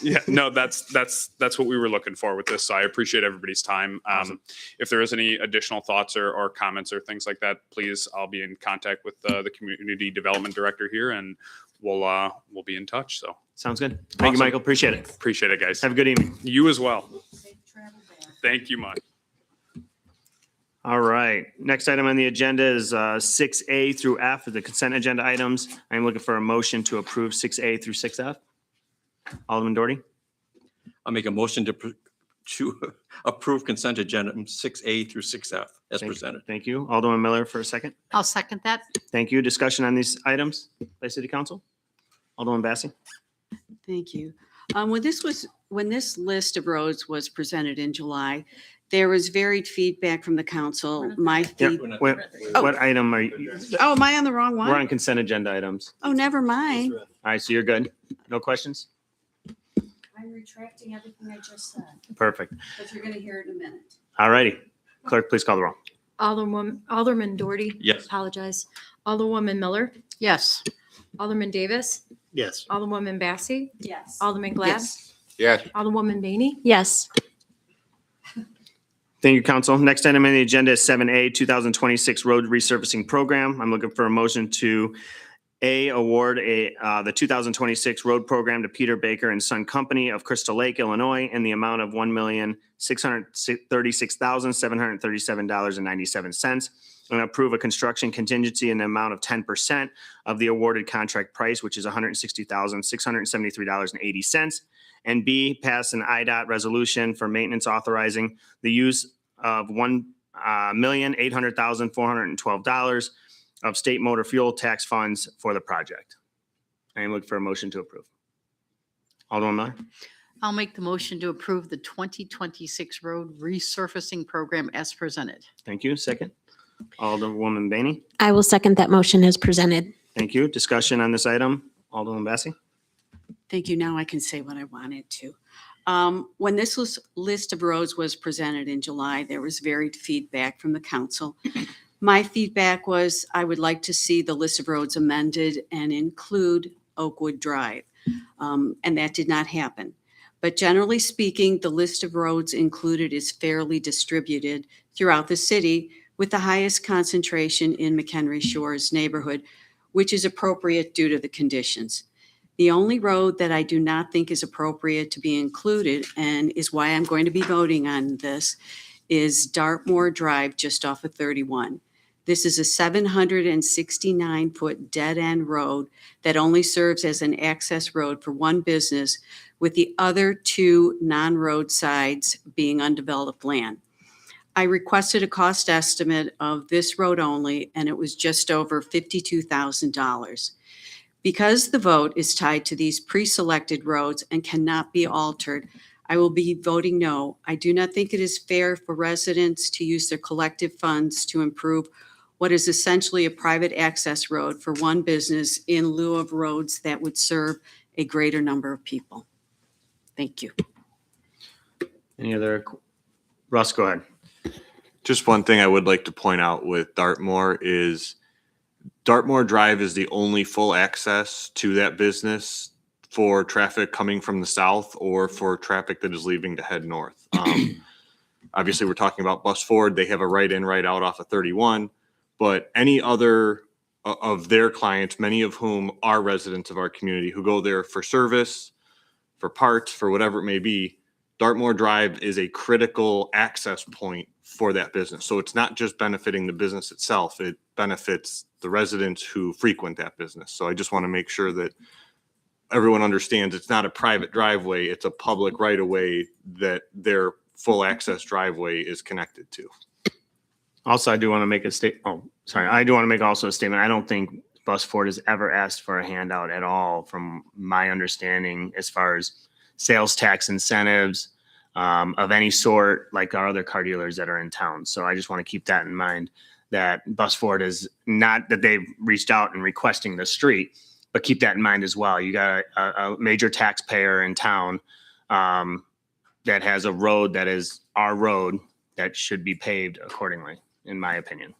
Speaker 9: Yeah, no, that's what we were looking for with this. So I appreciate everybody's time. If there is any additional thoughts or comments or things like that, please, I'll be in contact with the community development director here, and we'll be in touch. So
Speaker 1: Sounds good. Thank you,
Speaker 9: Awesome.
Speaker 1: Michael. Appreciate it.
Speaker 9: appreciate it, guys.
Speaker 1: Have a good evening.
Speaker 9: You as well. Thank you much.
Speaker 1: All right. Next item on the agenda is 6A through F, the consent agenda items. I'm looking for a motion to approve 6A through 6F. Alderman Doherty?
Speaker 13: I'll make a motion to approve consent agenda 6A through 6F as presented.
Speaker 1: Thank you. Alderman Miller for a second.
Speaker 11: I'll second that.
Speaker 1: Thank you. Discussion on these items by City Council? Alderman Bassi?
Speaker 4: Thank you. When this list of roads was presented in July, there was varied feedback from the council. My
Speaker 1: Yep.
Speaker 4: feed,
Speaker 1: What item are you?
Speaker 4: oh, am I on the wrong
Speaker 1: We're
Speaker 4: one?
Speaker 1: on consent agenda items.
Speaker 4: Oh, never mind.
Speaker 1: All right, so you're good. No questions?
Speaker 4: I'm retracting everything I just said,
Speaker 1: Perfect.
Speaker 4: but you're going to hear it in a minute.
Speaker 1: All righty. Clerk, please call the roll.
Speaker 2: Alderman Doherty.
Speaker 13: Yes.
Speaker 2: Apologize. Alderwoman Miller.
Speaker 11: Yes.
Speaker 2: Alderman Davis.
Speaker 12: Yes.
Speaker 2: Alderwoman Bassi.
Speaker 4: Yes.
Speaker 2: Alderman Glad.
Speaker 4: Yes.
Speaker 6: Yes,
Speaker 2: Alderwoman Bainey.
Speaker 10: Yes.
Speaker 1: Thank you, Council. Next item on the agenda is 7A, 2026 Road Resurfacing Program. I'm looking for a motion to award the 2026 road program to Peter Baker and Son Company of Crystal Lake, Illinois, in the amount of $1,636,737.97, and approve a construction contingency in the amount of 10% of the awarded contract price, which is $160,673.80. And B, pass an IDOT resolution for maintenance authorizing the use of $1,800,412 of state motor fuel tax funds for the project. I am looking for a motion to approve. Alderman Miller?
Speaker 11: I'll make the motion to approve the 2026 road resurfacing program as presented.
Speaker 1: Thank you. Second. Alderwoman Bainey?
Speaker 10: I will second that motion as presented.
Speaker 1: Thank you. Discussion on this item? Alderman Bassi?
Speaker 4: Thank you. Now I can say what I wanted to. When this list of roads was presented in July, there was varied feedback from the council. My feedback was I would like to see the list of roads amended and include Oakwood Drive. And that did not happen. But generally speaking, the list of roads included is fairly distributed throughout the city, with the highest concentration in McHenry Shores neighborhood, which is appropriate due to the conditions. The only road that I do not think is appropriate to be included, and is why I'm going to be voting on this, is Dartmoor Drive just off of 31. This is a 769-foot dead-end road that only serves as an access road for one business, with the other two non-road sides being undeveloped land. I requested a cost estimate of this road only, and it was just over $52,000. Because the vote is tied to these pre-selected roads and cannot be altered, I will be voting no. I do not think it is fair for residents to use their collective funds to improve what is essentially a private access road for one business in lieu of roads that would serve a greater number of people. Thank you.
Speaker 1: Any other? Russ, go ahead.
Speaker 14: Just one thing I would like to point out with Dartmoor is Dartmoor Drive is the only full access to that business for traffic coming from the south or for traffic that is leaving to head north. Obviously, we're talking about Bus Ford. They have a right in, right out off of 31. But any other of their clients, many of whom are residents of our community who go there for service, for parts, for whatever it may be, Dartmoor Drive is a critical access point for that business. So it's not just benefiting the business itself, it benefits the residents who frequent that business. So I just want to make sure that everyone understands it's not a private driveway, it's a public right-of-way that their full access driveway is connected to.
Speaker 1: Also, I do want to make a I do want to make also a statement. I don't think Bus Ford has ever asked for a handout at all, from my understanding, as far as sales tax incentives of any sort, like our other car dealers that are in town. So I just want to keep that in mind, that Bus Ford is not that they've reached out and requesting the street, but keep that in mind as well. You got a major taxpayer in town that has a road that is our road that should be paved accordingly, in my opinion.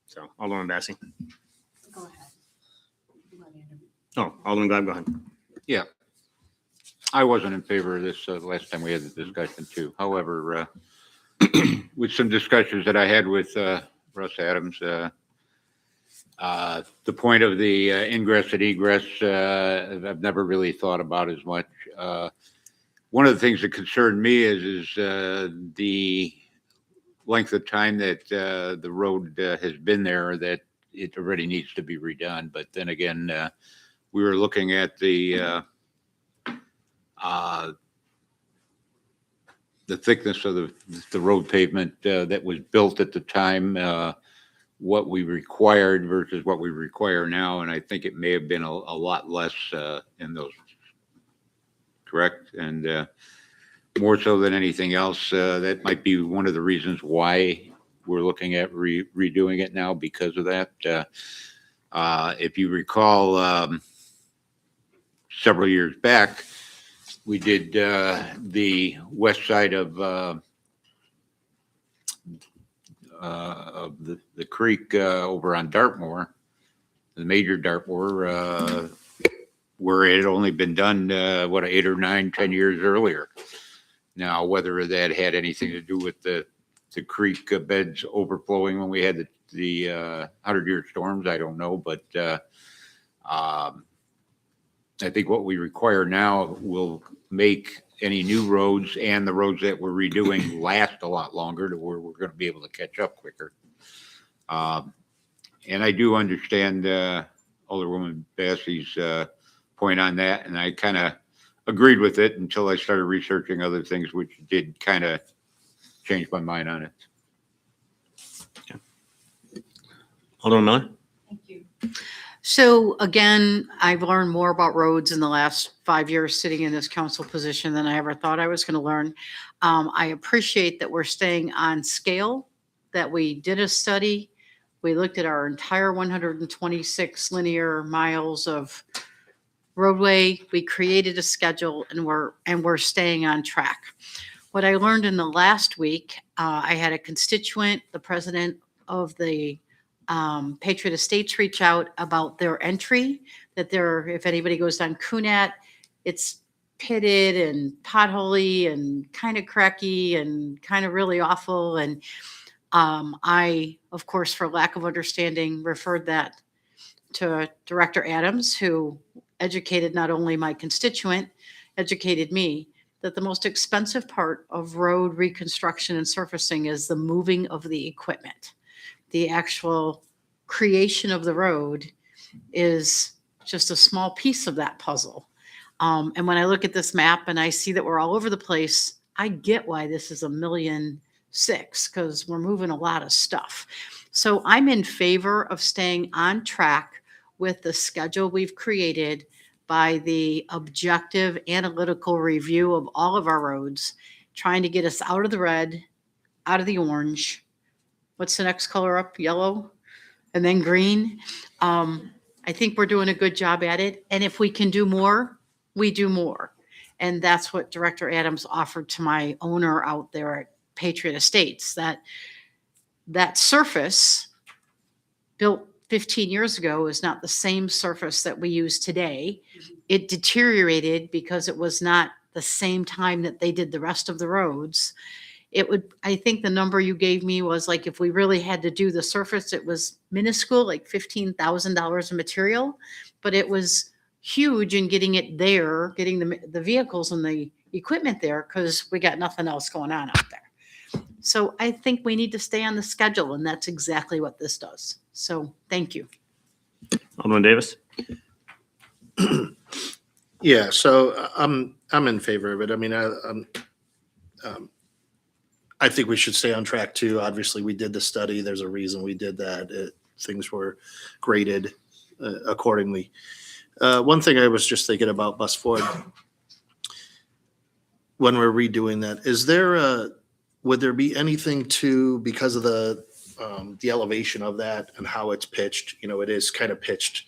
Speaker 1: So, Alderman Massey.
Speaker 11: Go ahead.
Speaker 1: Oh, Alderman Glad, go ahead.
Speaker 6: Yeah. I wasn't in favor of this the last time we had the discussion too. However, with some discussions that I had with Russ Adams, the point of the ingress and egress, I've never really thought about as much. One of the things that concerned me is the length of time that the road has been there, that it already needs to be redone. But then again, we were looking at the thickness of the road pavement that was built at the time, what we required versus what we require now, and I think it may have been a lot less in those. Correct, and more so than anything else, that might be one of the reasons why we're looking at redoing it now, because of that. If you recall, several years back, we did the west side of the creek over on Dartmoor, the major Dartmoor, where it had only been done, 8 or 9, 10 years earlier. Now, whether that had anything to do with the creek beds overflowing when we had the 100-year storms, I don't know. But I think what we require now will make any new roads and the roads that we're redoing last a lot longer, to where we're going to be able to catch up quicker. And I do understand Alderwoman Bassey's point on that, and I kind of agreed with it until I started researching other things, which did kind of change my mind on it.
Speaker 1: Alderman Miller.
Speaker 11: Thank you. So again, I've learned more about roads in the last 5 years sitting in this council position than I ever thought I was going to learn. I appreciate that we're staying on scale, that we did a study. We looked at our entire 126 linear miles of roadway. We created a schedule, and we're staying on track. What I learned in the last week, I had a constituent, the president of the Patriot Estates, reach out about their entry, that if anybody goes down Kunat, it's pitted and potholy and kind of cracky and kind of really awful. And I, of course, for lack of understanding, referred that to Director Adams, who educated not only my constituent, educated me, that the most expensive part of road reconstruction and surfacing is the moving of the equipment. The actual creation of the road is just a small piece of that puzzle. And when I look at this map and I see that we're all over the place, I get why this is $1.6 million, because we're moving a lot of stuff. So I'm in favor of staying on track with the schedule we've created by the objective analytical review of all of our roads, trying to get us out of the red, out of the orange. What's the next color up? Yellow, and then green. I think we're doing a good job at it. And if we can do more, we do more. And that's what Director Adams offered to my owner out there at Patriot Estates, that surface built 15 years ago is not the same surface that we use today. It deteriorated because it was not the same time that they did the rest of the roads. I think the number you gave me was like, if we really had to do the surface, it was minuscule, like $15,000 of material, but it was huge in getting it there, getting the vehicles and the equipment there, because we got nothing else going on out there. So I think we need to stay on the schedule, and that's exactly what this does. So thank you.
Speaker 1: Alderman Davis.
Speaker 12: Yeah, so I'm in favor of it. I mean, I think we should stay on track too. Obviously, we did the study. There's a reason we did that. Things were graded accordingly. One thing I was just thinking about Bus Ford, when we're redoing that, is there would there be anything to, because of the elevation of that and how it's pitched, it is kind of pitched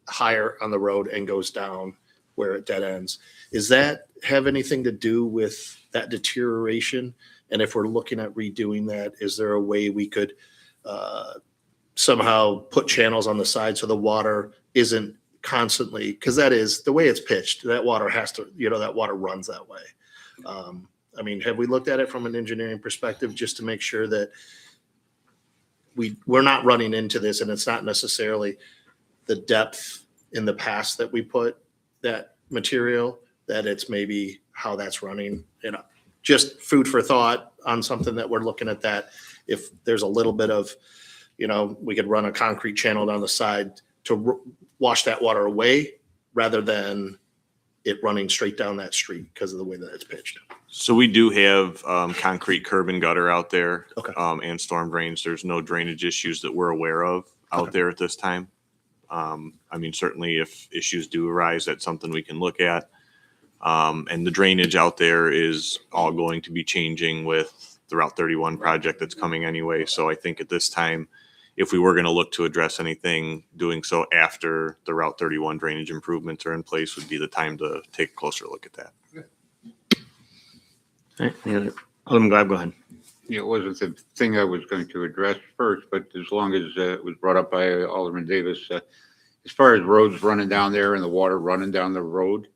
Speaker 12: higher on the road and goes down where it dead ends. Is that have anything to do with that deterioration? And if we're looking at redoing that, is there a way we could somehow put channels on the side so the water isn't constantly, because that is the way it's pitched, that water has to, that water runs that way. Have we looked at it from an engineering perspective just to make sure that we're not running into this, and it's not necessarily the depth in the past that we put that material, that it's maybe how that's running, just food for thought on something that we're looking at, that if there's a little bit of, we could run a concrete channel down the side to wash that water away rather than it running straight down that street because of the way that it's pitched.
Speaker 14: So we do have concrete curb and gutter out there.
Speaker 12: Okay.
Speaker 14: And storm drains. There's no drainage issues that we're aware of out there at this time. Certainly if issues do arise, that's something we can look at. And the drainage out there is all going to be changing with the Route 31 project that's coming anyway. So I think at this time, if we were going to look to address anything, doing so after the Route 31 drainage improvements are in place would be the time to take a closer look at that.
Speaker 1: All right, any other? Alderman Glab, go ahead.
Speaker 6: It wasn't the thing I was going to address first, but as long as it was brought up by Alderman Davis, as far as roads running down there and the water running down the road,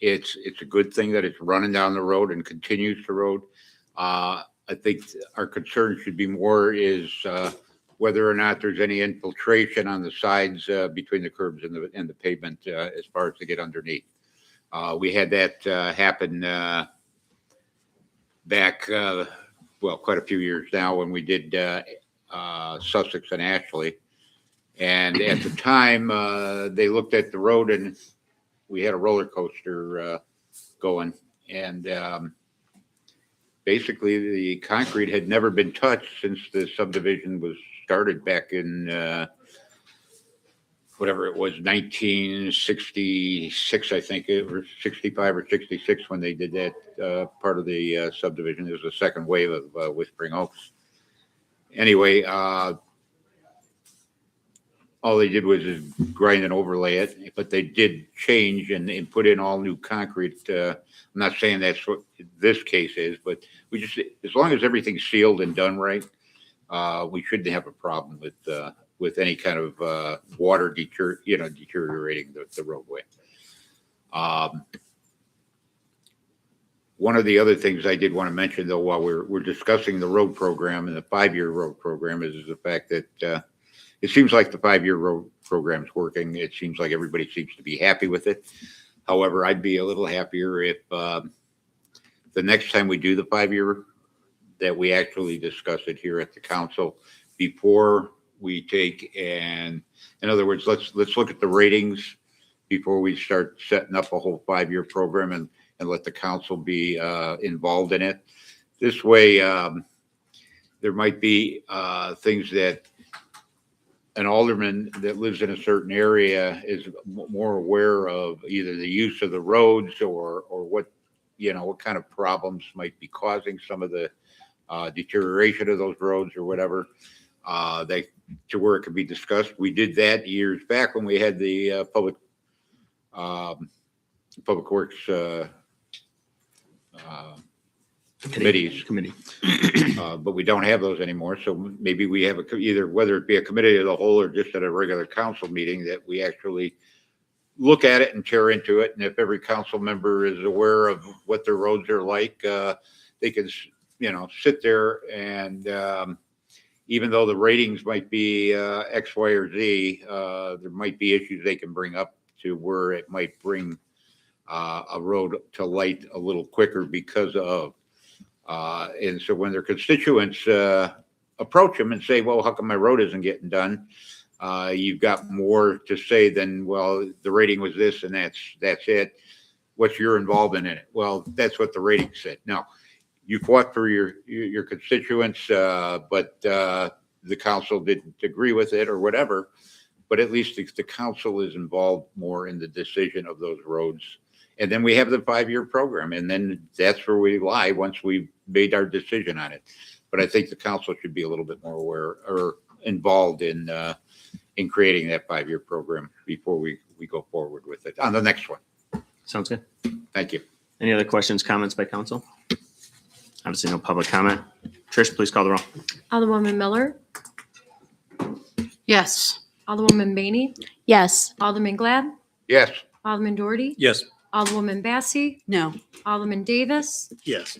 Speaker 6: it's a good thing that it's running down the road and continues the road. I think our concern should be more is whether or not there's any infiltration on the sides between the curbs and the pavement as far as to get underneath. We had that happen back, quite a few years now when we did Sussex and Ashley. And at the time, they looked at the road and we had a roller coaster going. And basically, the concrete had never been touched since the subdivision was started back in whatever it was, 1966, I think, or 65 or 66 when they did that part of the subdivision. There was a second wave of Whispering Oaks. Anyway, all they did was just grind and overlay it, but they did change and put in all new concrete. I'm not saying that's what this case is, but we just, as long as everything's sealed and done right, we shouldn't have a problem with any kind of water deteriorating the roadway. One of the other things I did want to mention, though, while we're discussing the road program and the 5-year road program, is the fact that it seems like the 5-year road program is working. It seems like everybody seems to be happy with it. However, I'd be a little happier if the next time we do the 5-year, that we actually discuss it here at the council before we take, and in other words, let's look at the ratings before we start setting up a whole 5-year program and let the council be involved in it. This way, there might be things that an alderman that lives in a certain area is more aware of, either the use of the roads or what kind of problems might be causing some of the deterioration of those roads or whatever, to where it could be discussed. We did that years back when we had the public works committees. But we don't have those anymore. So maybe we have either, whether it be a committee of the whole or just at a regular council meeting, that we actually look at it and tear into it. And if every council member is aware of what their roads are like, they can, sit there and even though the ratings might be X, Y, or Z, there might be issues they can bring up to where it might bring a road to light a little quicker because of. And so when their constituents approach them and say, well, how come my road isn't getting done? You've got more to say than, well, the rating was this and that's it. What's your involvement in it? Well, that's what the rating said. Now, you fought for your constituents, but the council didn't agree with it or whatever. But at least the council is involved more in the decision of those roads. And then we have the 5-year program, and then that's where we lie once we've made our decision on it. But I think the council should be a little bit more aware or involved in creating that 5-year program before we go forward with it on the next one.
Speaker 1: Sounds good.
Speaker 6: Thank you.
Speaker 1: Any other questions, comments by council? Obviously, no public comment. Trish, please call the roll.
Speaker 2: Alderwoman Miller,
Speaker 11: Yes.
Speaker 2: Alderwoman Bainey,
Speaker 10: Yes.
Speaker 2: Alderman Glad,
Speaker 6: Yes.
Speaker 2: Alderman Doherty,
Speaker 13: Yes.
Speaker 2: Alderwoman Massey,
Speaker 4: No.
Speaker 2: Alderman Davis,
Speaker 12: Yes.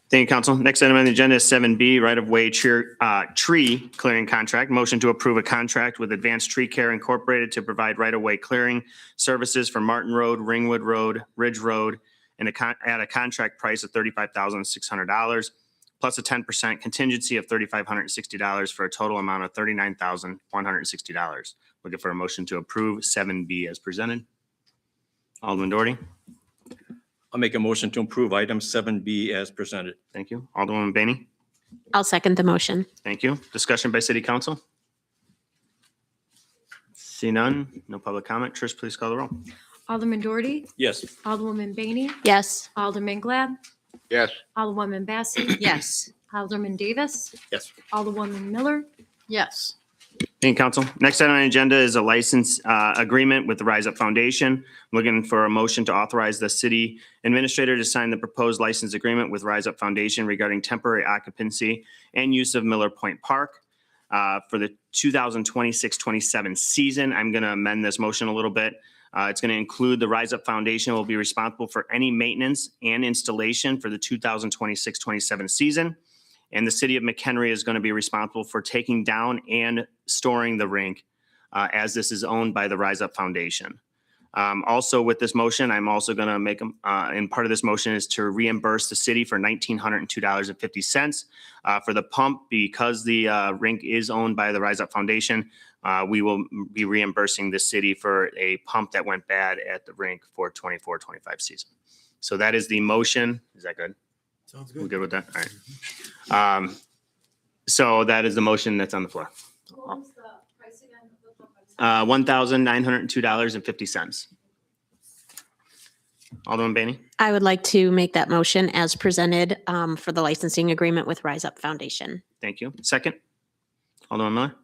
Speaker 1: Thank you, council. Next item on the agenda is 7B, right-of-way tree clearing contract. Motion to approve a contract with Advanced Tree Care Incorporated to provide right-of-way clearing services for Martin Road, Ringwood Road, Ridge Road, and at a contract price of $35,600, plus a 10% contingency of $3,560 for a total amount of $39,160. Looking for a motion to approve 7B as presented. Alderman Doherty,
Speaker 13: I'll make a motion to approve item 7B as presented.
Speaker 1: thank you. Alderwoman Bainey,
Speaker 10: I'll second the motion.
Speaker 1: thank you. Discussion by city council? See none, no public comment. Trish, please call the roll.
Speaker 2: Alderman Doherty,
Speaker 13: Yes.
Speaker 2: Alderwoman Bainey,
Speaker 10: Yes.
Speaker 2: Alderman Glad,
Speaker 6: Yes.
Speaker 2: Alderwoman Massey,
Speaker 4: Yes.
Speaker 2: Alderman Davis,
Speaker 12: Yes.
Speaker 2: Alderwoman Miller,
Speaker 11: Yes.
Speaker 1: Thank you, council. Next item on the agenda is a license agreement with the Rise Up Foundation. Looking for a motion to authorize the city administrator to sign the proposed license agreement with Rise Up Foundation regarding temporary occupancy and use of Miller Point Park for the 2026-27 season. I'm going to amend this motion a little bit. It's going to include the Rise Up Foundation will be responsible for any maintenance and installation for the 2026-27 season. And the city of McHenry is going to be responsible for taking down and storing the rink as this is owned by the Rise Up Foundation. Also with this motion, I'm also going to make, and part of this motion is to reimburse the city for $1,902.50 for the pump. Because the rink is owned by the Rise Up Foundation, we will be reimbursing the city for a pump that went bad at the rink for 24-25 season. So that is the motion. Is that good?
Speaker 5: Sounds
Speaker 1: We're good with that? All right. So that is the motion that's on the floor. $1,902.50. Alderman Bainey,
Speaker 10: I would like to make that motion as presented for the licensing agreement with Rise Up Foundation.
Speaker 1: thank you. Second. Alderman Miller,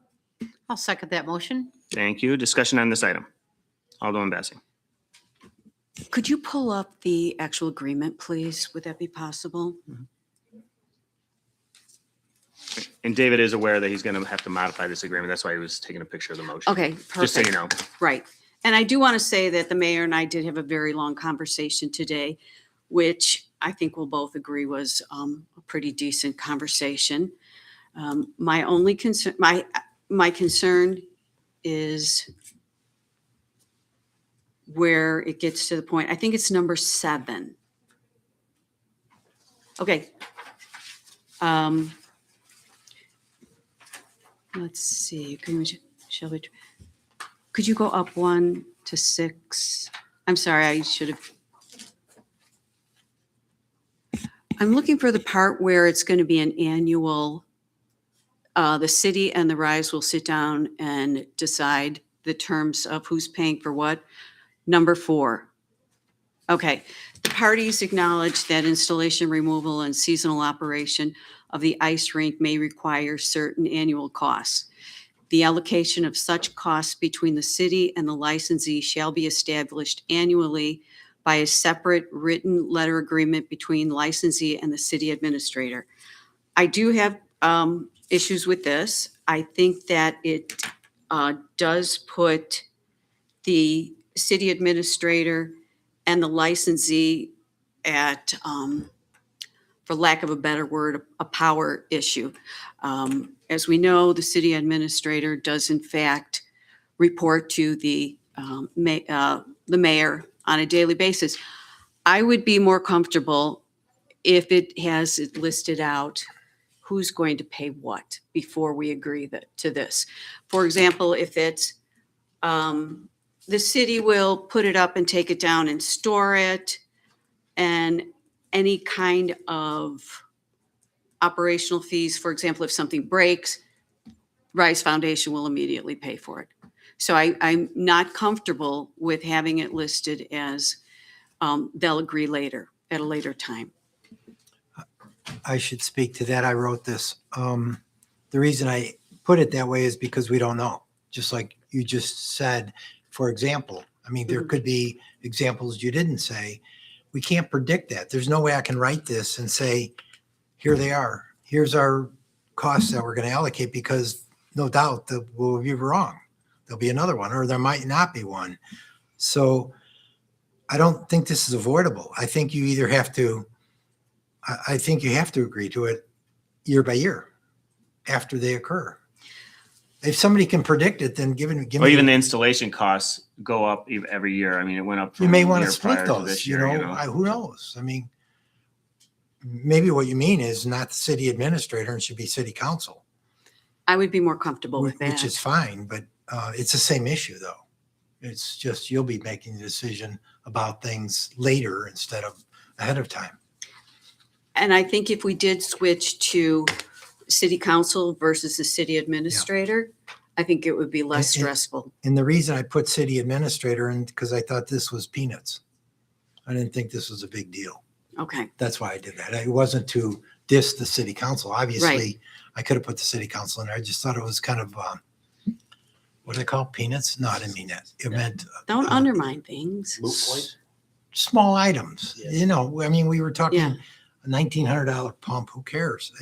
Speaker 11: I'll second that motion.
Speaker 1: thank you. Discussion on this item. Alderman Massey.
Speaker 4: Could you pull up the actual agreement, please? Would that be possible?
Speaker 1: And David is aware that he's going to have to modify this agreement. That's why he was taking a picture of the motion.
Speaker 4: Okay, perfect.
Speaker 1: Just so you know.
Speaker 4: Right. And I do want to say that the mayor and I did have a very long conversation today, which I think we'll both agree was a pretty decent conversation. My only concern, my concern is where it gets to the point, I think it's number 7. Okay. Let's see, shall we? Could you go up 1 to 6? I'm sorry, I should have. I'm looking for the part where it's going to be an annual, the city and the Rise will sit down and decide the terms of who's paying for what. Number 4. Okay, the parties acknowledge that installation, removal, and seasonal operation of the ice rink may require certain annual costs. The allocation of such costs between the city and the licensee shall be established annually by a separate written letter agreement between licensee and the city administrator. I do have issues with this. I think that it does put the city administrator and the licensee at, for lack of a better word, a power issue. As we know, the city administrator does in fact report to the mayor on a daily basis. I would be more comfortable if it has it listed out who's going to pay what before we agree to this. For example, if it's the city will put it up and take it down and store it, and any kind of operational fees, for example, if something breaks, Rise Foundation will immediately pay for it. So I'm not comfortable with having it listed as they'll agree later, at a later time.
Speaker 5: I should speak to that. I wrote this. The reason I put it that way is because we don't know. Just like you just said, for example, I mean, there could be examples you didn't say. We can't predict that. There's no way I can write this and say, here they are. Here's our costs that we're going to allocate, because no doubt that we'll be wrong. There'll be another one, or there might not be one. So I don't think this is avoidable. I think you either have to, I think you have to agree to it year by year after they occur. If somebody can predict it, then give
Speaker 1: Well, even the
Speaker 5: me,
Speaker 1: installation costs go up every year. I mean, it went up.
Speaker 5: you
Speaker 1: from
Speaker 5: may
Speaker 1: the
Speaker 5: want to
Speaker 1: year
Speaker 5: split
Speaker 1: prior to
Speaker 5: those,
Speaker 1: this
Speaker 5: you
Speaker 1: year,
Speaker 5: know, who knows? I mean, maybe what you mean is not the city administrator, and should be city council,
Speaker 4: I would be more comfortable with that.
Speaker 5: which is fine, but it's the same issue though. It's just you'll be making the decision about things later instead of ahead of time.
Speaker 4: And I think if we did switch to city council versus the city administrator, I think it would be less
Speaker 5: And-
Speaker 4: stressful.
Speaker 5: And the reason I put city administrator in, because I thought this was peanuts. I didn't think this was a big deal.
Speaker 4: Okay.
Speaker 5: That's why I did that. It wasn't to diss the city council. Obviously, I could have put the city council in there. I just thought it was kind of, what do they call peanuts? No, I didn't mean that. It meant
Speaker 4: Don't undermine things.
Speaker 5: small items. You know, I mean, we were talking
Speaker 4: Yeah.
Speaker 5: a $1,900 pump. Who cares?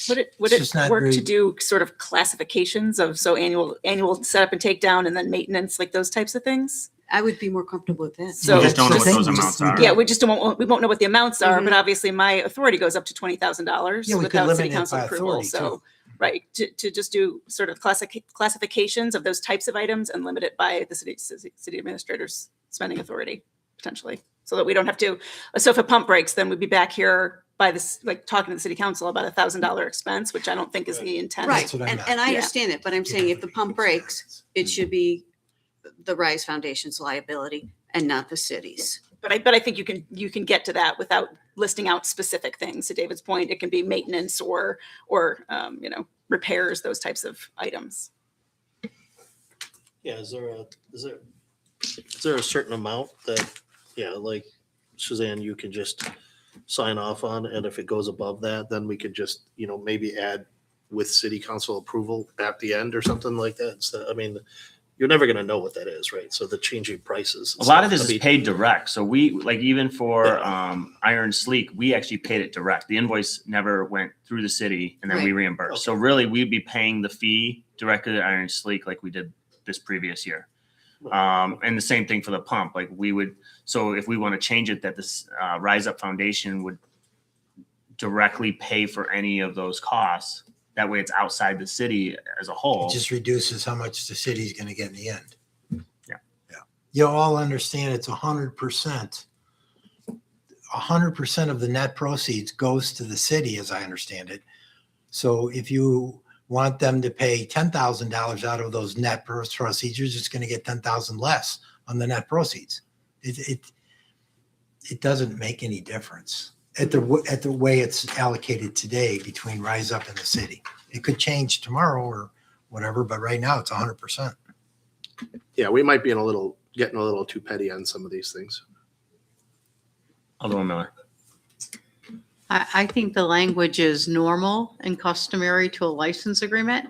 Speaker 15: Would it
Speaker 5: It's just not
Speaker 15: work
Speaker 5: very-
Speaker 15: to do sort of classifications of annual setup and takedown and then maintenance, like those types of things?
Speaker 4: I would be more comfortable with that.
Speaker 15: So
Speaker 1: We just don't know
Speaker 5: the
Speaker 1: what
Speaker 5: thing,
Speaker 1: those
Speaker 5: we
Speaker 1: amounts
Speaker 5: just- we
Speaker 1: are.
Speaker 15: yeah, we won't know what the amounts are,
Speaker 4: Mhm.
Speaker 15: but obviously my authority goes up to $20,000
Speaker 5: Yeah, we could
Speaker 15: without
Speaker 5: limit
Speaker 15: city
Speaker 5: it
Speaker 15: council
Speaker 5: by
Speaker 15: approval.
Speaker 5: authority,
Speaker 15: So,
Speaker 5: too.
Speaker 15: right, to just do sort of classifications of those types of items and limit it by the city administrator's spending authority potentially, so that we don't have to. So if a pump breaks, then we'd be back here by this, like talking to the city council about $1,000 expense, which I don't think is the intent.
Speaker 4: Right.
Speaker 5: That's what I
Speaker 4: And,
Speaker 5: meant.
Speaker 4: and I
Speaker 15: Yeah.
Speaker 4: understand it, but I'm saying if the pump breaks, it should be the Rise Foundation's liability and not the city's.
Speaker 15: But I think you can get to that without listing out specific things. To David's point, it can be maintenance or repairs, those types of items.
Speaker 12: Yeah, is there a certain amount that, yeah, like Suzanne, you can just sign off on, and if it goes above that, then we could just, maybe add with city council approval at the end or something like that? So, I mean, you're never gonna know what that is, right? So the changing prices. and
Speaker 1: A lot of
Speaker 12: stuff,
Speaker 1: this
Speaker 12: I
Speaker 1: is
Speaker 12: mean,
Speaker 1: paid direct. So we, like even for Iron Sleek, we actually paid it direct. The invoice never went through the city and then we
Speaker 4: Right.
Speaker 1: reimbursed. So really we'd be paying the fee directly to Iron Sleek like we did this previous year. And the same thing for the pump. Like we would, so if we want to change it, that this Rise Up Foundation would directly pay for any of those costs. That way it's outside the city as a whole.
Speaker 5: It just reduces how much the city's gonna get in the end.
Speaker 1: Yeah.
Speaker 5: Yeah. You all understand it's 100%. 100% of the net proceeds goes to the city, as I understand it. So if you want them to pay $10,000 out of those net proceeds, you're just gonna get 10,000 less on the net proceeds. It doesn't make any difference at the way it's allocated today between Rise Up and the city. It could change tomorrow or whatever, but right now it's 100%.
Speaker 12: Yeah, we might be getting a little too petty on some of these things.
Speaker 1: Alderman Miller.
Speaker 11: I think the language is normal and customary to a license agreement.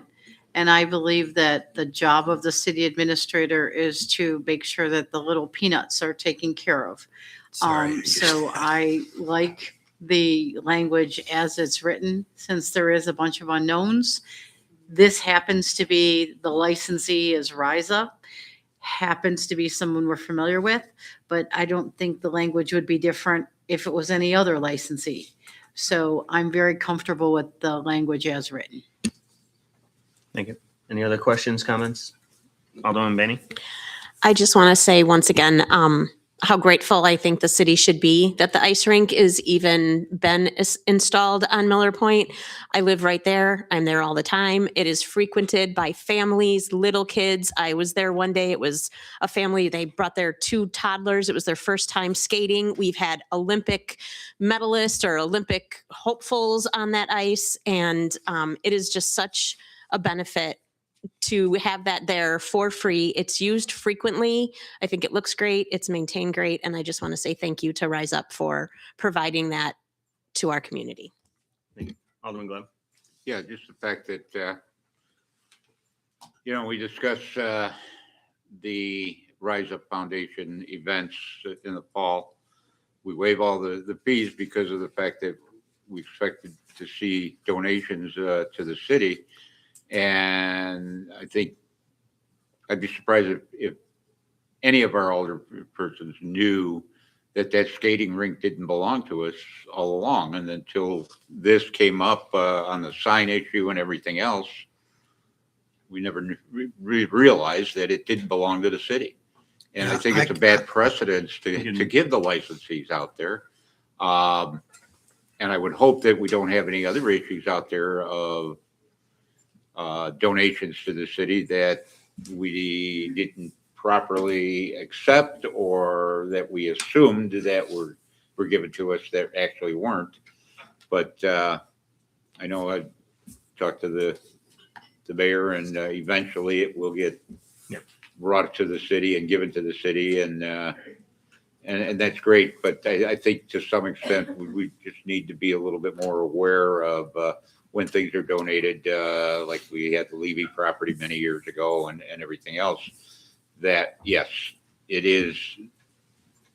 Speaker 11: And I believe that the job of the city administrator is to make sure that the little peanuts are taken care of.
Speaker 5: Sorry.
Speaker 11: So I like the language as it's written, since there is a bunch of unknowns. This happens to be the licensee is Rise Up, happens to be someone we're familiar with, but I don't think the language would be different if it was any other licensee. So I'm very comfortable with the language as written.
Speaker 1: Thank you. Any other questions, comments? Alderman Benny?
Speaker 10: I just want to say once again, how grateful I think the city should be that the ice rink is even been installed on Miller Point. I live right there. I'm there all the time. It is frequented by families, little kids. I was there one day. It was a family. They brought their 2 toddlers. It was their first time skating. We've had Olympic medalists or Olympic hopefuls on that ice. And it is just such a benefit to have that there for free. It's used frequently. I think it looks great. It's maintained great. And I just want to say thank you to Rise Up for providing that to our community.
Speaker 1: Alderman Gleb.
Speaker 6: Yeah, just the fact that, we discuss the Rise Up Foundation events in the fall. We waive all the fees because of the fact that we expected to see donations to the city. And I think I'd be surprised if any of our older persons knew that skating rink didn't belong to us all along. And until this came up on the sign issue and everything else, we never realized that it didn't belong to the city. And I think it's a bad precedence to give the licensees out there. And I would hope that we don't have any other issues out there of donations to the city that we didn't properly accept, or that we assumed that were given to us that actually weren't. But I know I talked to the mayor, and eventually it will get brought to the city and given to the city, and that's great. But I think to some extent we just need to be a little bit more aware of when things are donated, like we had the Levy property many years ago and everything else, that yes, it is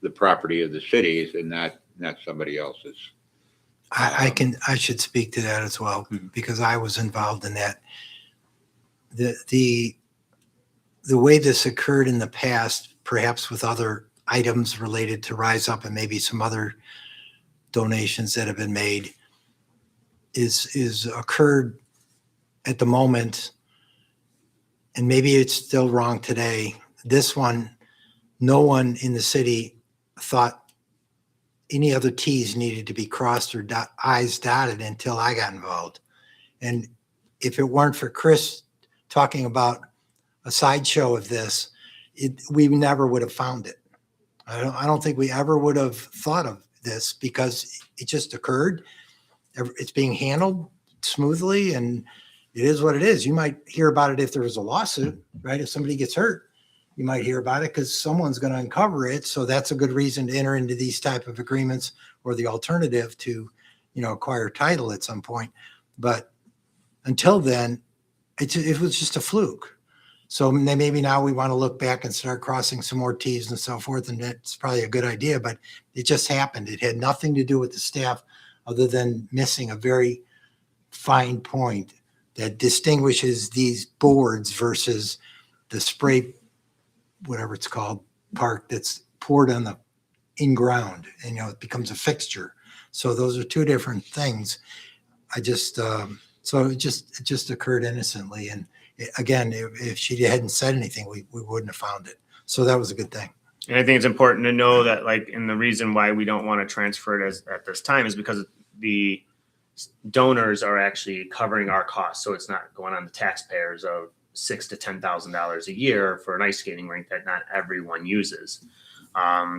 Speaker 6: the property of the cities and not somebody else's.
Speaker 5: I should speak to that as well, because I was involved in that. The way this occurred in the past, perhaps with other items related to Rise Up and maybe some other donations that have been made, is occurred at the moment, and maybe it's still wrong today. This one, no one in the city thought any other T's needed to be crossed or I's dotted until I got involved. And if it weren't for Chris talking about a sideshow of this, we never would have found it. I don't think we ever would have thought of this, because it just occurred. It's being handled smoothly, and it is what it is. You might hear about it if there was a lawsuit, right? If somebody gets hurt, you might hear about it because someone's going to uncover it. So that's a good reason to enter into these type of agreements, or the alternative to, acquire title at some point. But until then, it was just a fluke. So maybe now we want to look back and start crossing some more T's and so forth. And that's probably a good idea, but it just happened. It had nothing to do with the staff other than missing a very fine point that distinguishes these boards versus the spray, whatever it's called, park that's poured on the in-ground, and it becomes a fixture. So those are two different things. So it just occurred innocently. And again, if she hadn't said anything, we wouldn't have found it. So that was a good thing.
Speaker 1: And I think it's important to know that, and the reason why we don't want to transfer it at this time is because the donors are actually covering our costs. So it's not going on the taxpayers of $6,000 to $10,000 a year for an ice skating rink that not everyone uses.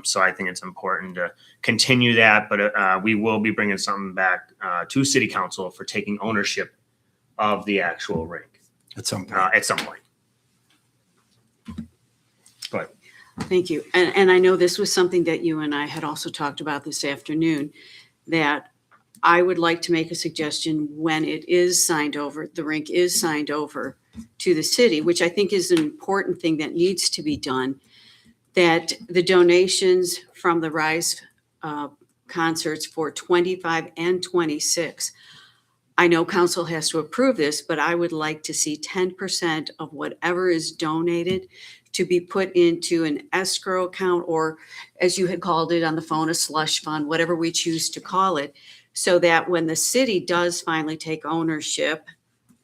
Speaker 1: So I think it's important to continue that, but we will be bringing something back to City Council for taking ownership of the actual rink
Speaker 5: at some point.
Speaker 1: Go ahead.
Speaker 4: Thank you. And I know this was something that you and I had also talked about this afternoon, that I would like to make a suggestion when it is signed over, the rink is signed over to the city, which I think is an important thing that needs to be done, that the donations from the Rise concerts for 25 and 26, I know council has to approve this, but I would like to see 10% of whatever is donated to be put into an escrow account, or as you had called it on the phone, a slush fund, whatever we choose to call it, so that when the city does finally take ownership,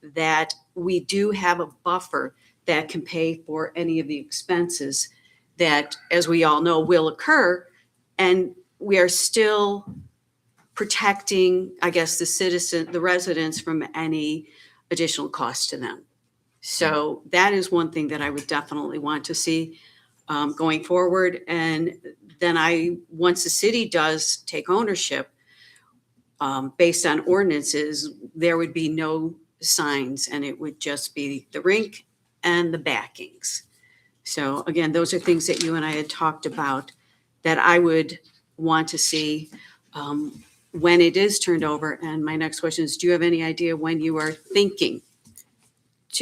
Speaker 4: that we do have a buffer that can pay for any of the expenses that, as we all know, will occur. And we are still protecting, I guess, the residents from any additional cost to them. So that is one thing that I would definitely want to see going forward. And then once the city does take ownership, based on ordinances, there would be no signs, and it would just be the rink and the backings. So again, those are things that you and I had talked about that I would want to see when it is turned over. And my next question is, do you have any idea when you are thinking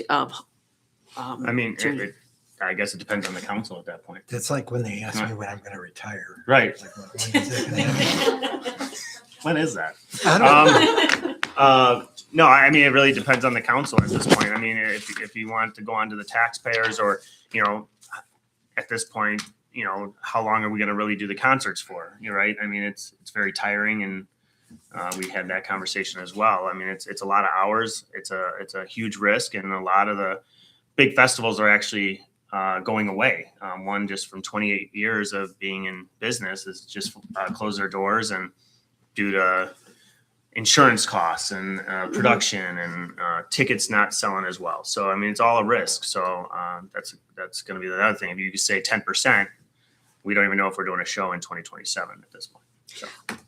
Speaker 4: of?
Speaker 1: I mean, I guess it depends on the council at that point.
Speaker 5: That's like when they ask me when I'm going to retire.
Speaker 1: Right.
Speaker 5: Like, when is that gonna happen?
Speaker 1: When is that?
Speaker 5: I don't know.
Speaker 1: No, I mean, it really depends on the council at this point. I mean, if you want to go on to the taxpayers or, at this point, how long are we going to really do the concerts for? You're right. I mean, it's very tiring, and we had that conversation as well. I mean, it's a lot of hours. It's a huge risk, and a lot of the big festivals are actually going away. One just from 28 years of being in business is just closed their doors, and due to insurance costs and production and tickets not selling as well. So, I mean, it's all a risk. So that's going to be the other thing. If you could say 10%, we don't even know if we're doing a show in 2027 at this point. So.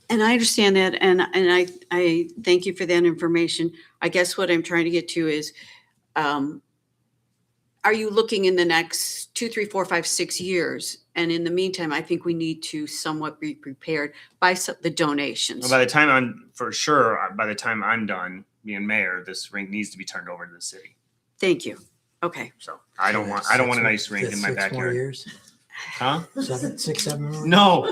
Speaker 4: And I understand that. And I thank you for that information. I guess what I'm trying to get to is, are you looking in the next 2, 3, 4, 5, 6 years? And in the meantime, I think we need to somewhat be prepared by the donations.
Speaker 1: Well, by the time I'm done being mayor, this rink needs to be turned over to the city.
Speaker 4: Thank you. Okay.
Speaker 1: So I don't want an ice rink in my
Speaker 5: 6 more
Speaker 1: backyard.
Speaker 5: years?
Speaker 1: Huh?
Speaker 5: 7 more?
Speaker 1: No,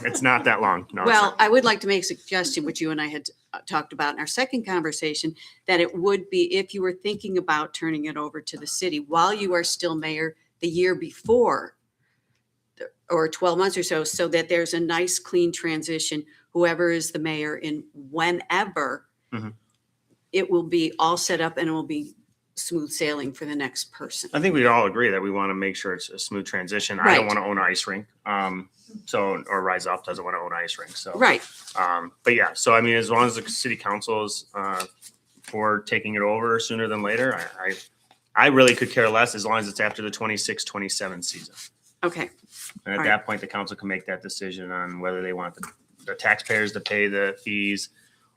Speaker 1: it's not that long. No, it's
Speaker 4: Well,
Speaker 1: not.
Speaker 4: I would like to make a suggestion, which you and I had talked about in our second conversation, that it would be if you were thinking about turning it over to the city while you are still mayor the year before, or 12 months or so that there's a nice, clean transition, whoever is the mayor in whenever
Speaker 1: Mhm.
Speaker 4: it will be all set up and it will be smooth sailing for the next person.
Speaker 1: I think we all agree that we want to make sure it's a smooth transition. I don't
Speaker 4: Right.
Speaker 1: want to own an ice rink. Or Rise Up doesn't want to own an ice rink. So,
Speaker 4: Right.
Speaker 1: But yeah, so I mean, as long as the city council is for taking it over sooner than later, I really could care less as long as it's after the 26-27 season.
Speaker 4: Okay.
Speaker 1: And at
Speaker 4: All
Speaker 1: that point, the council can make that decision on whether they want the taxpayers to pay the fees,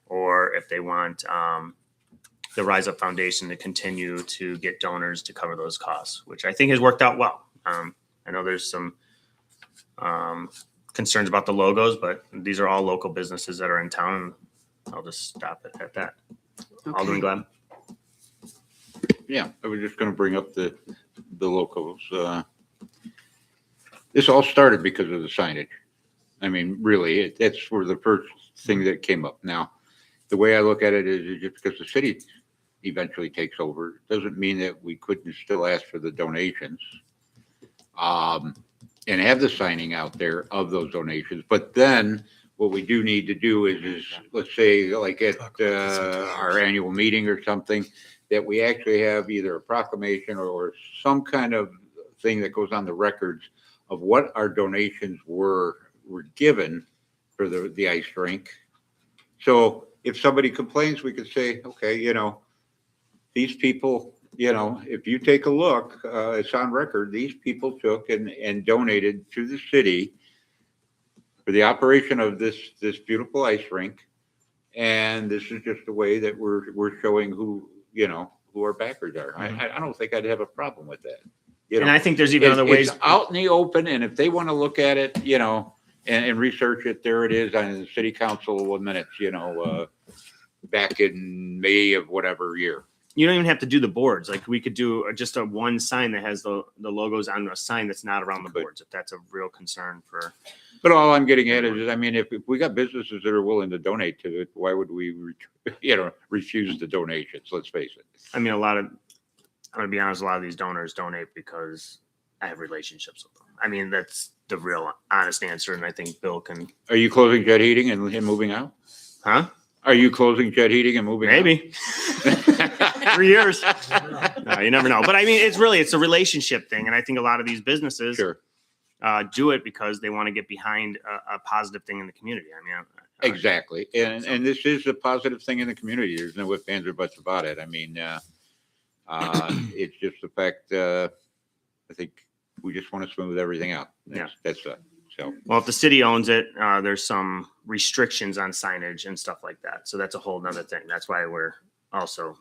Speaker 1: or if they want the Rise Up Foundation to continue to get donors to cover those costs, which I think has worked out well. I know there's some concerns about the logos, but these are all local businesses that are in town. I'll just stop it at that. Alderman Glenn?
Speaker 6: Yeah, I was just going to bring up the locals. This all started because of the signage. I mean, really, that's where the first thing that came up. Now, the way I look at it is just because the city eventually takes over, doesn't mean that we couldn't still ask for the donations and have the signing out there of those donations. But then what we do need to do is let's say like at our annual meeting or something, that we actually have either a proclamation or some kind of thing that goes on the records of what our donations were given for the ice rink. So if somebody complains, we could say, okay, these people, if you take a look, it's on record, these people took and donated to the city for the operation of this beautiful ice rink. And this is just a way that we're showing who our backers are. I don't think I'd have a problem with that.
Speaker 1: And I think there's even other ways.
Speaker 6: It's out in the open, and if they want to look at it, and research it, there it is on the city council minutes, back in May of whatever year.
Speaker 1: You don't even have to do the boards. Like we could do just a one sign that has the logos on a sign that's not around the boards, if that's a real concern for.
Speaker 6: But all I'm getting at is, I mean, if we got businesses that are willing to donate to it, why would we, refuse the donations? Let's face it.
Speaker 1: I mean, I'm gonna be honest, a lot of these donors donate because I have relationships with them. I mean, that's the real honest answer. And I think Bill can.
Speaker 6: Are you closing Jet Heating and him moving out?
Speaker 1: Huh?
Speaker 6: Are you closing Jet Heating and moving out?
Speaker 1: Maybe. 3 years. No, you never know. But I mean, it's a relationship thing. And I think a lot of these businesses do it because they want to get behind a positive thing in the community. I mean,
Speaker 6: exactly. And this is a positive thing in the community. There's no ifs, ands, or buts about it. I mean, it's just the fact, I think we just want to smooth everything out. That's so.
Speaker 1: Well, if the city owns it, there's some restrictions on signage and stuff like that. So that's a whole nother thing. That's why we're also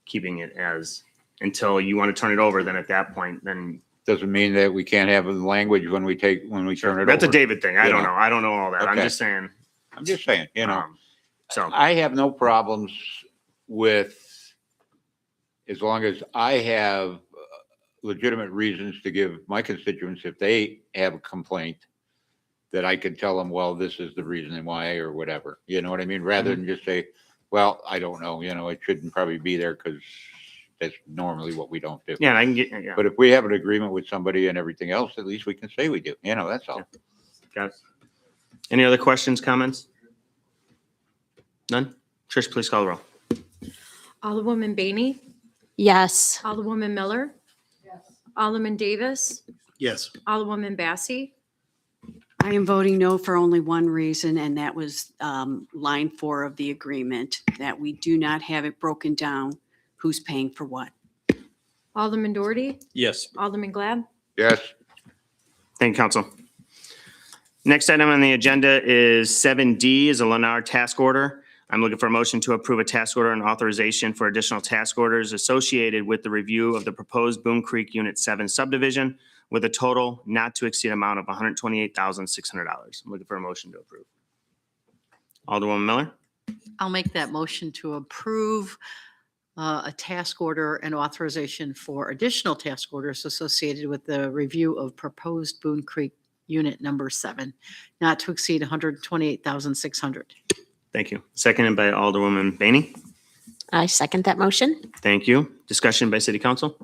Speaker 1: keeping it as until you want to turn it over, then at that point, then
Speaker 6: Doesn't mean that we can't have the language when we turn it over.
Speaker 1: that's a David thing. I
Speaker 6: You
Speaker 1: don't
Speaker 6: know.
Speaker 1: know. I don't know all that. I'm
Speaker 6: Okay.
Speaker 1: just saying.
Speaker 6: I'm just saying,
Speaker 1: So
Speaker 6: I have no problems with, as long as I have legitimate reasons to give my constituents, if they have a complaint, that I can tell them, well, this is the reason why, or whatever, you know what I mean? Rather than just say, well, I don't know, it shouldn't probably be there because that's normally what we don't do.
Speaker 1: yeah, I can get, yeah.
Speaker 6: But if we have an agreement with somebody and everything else, at least we can say we do, that's all.
Speaker 1: Got it. Any other questions, comments? None? Trish, please call the roll.
Speaker 2: Alderwoman Bainey,
Speaker 10: Yes.
Speaker 2: Alderwoman Miller. Alderman Davis,
Speaker 12: Yes.
Speaker 2: Alderwoman Bassi,
Speaker 4: I am voting no for only one reason, and that was line 4 of the agreement, that we do not have it broken down who's paying for what.
Speaker 2: Alderman Doherty,
Speaker 13: Yes.
Speaker 2: Alderman Glad,
Speaker 6: Yes,
Speaker 1: Thank you, Council. Next item on the agenda is 7D is a Lennar task order. I'm looking for a motion to approve a task order and authorization for additional task orders associated with the review of the proposed Boone Creek Unit 7 subdivision with a total not to exceed amount of $128,600. I'm looking for a motion to approve. Alderwoman Miller?
Speaker 11: I'll make that motion to approve a task order and authorization for additional task orders associated with the review of proposed Boone Creek Unit Number 7, not to exceed $128,600.
Speaker 1: Thank you. Seconded by Alderwoman Bainey.
Speaker 10: I second that motion.
Speaker 1: Thank you. Discussion by City Council?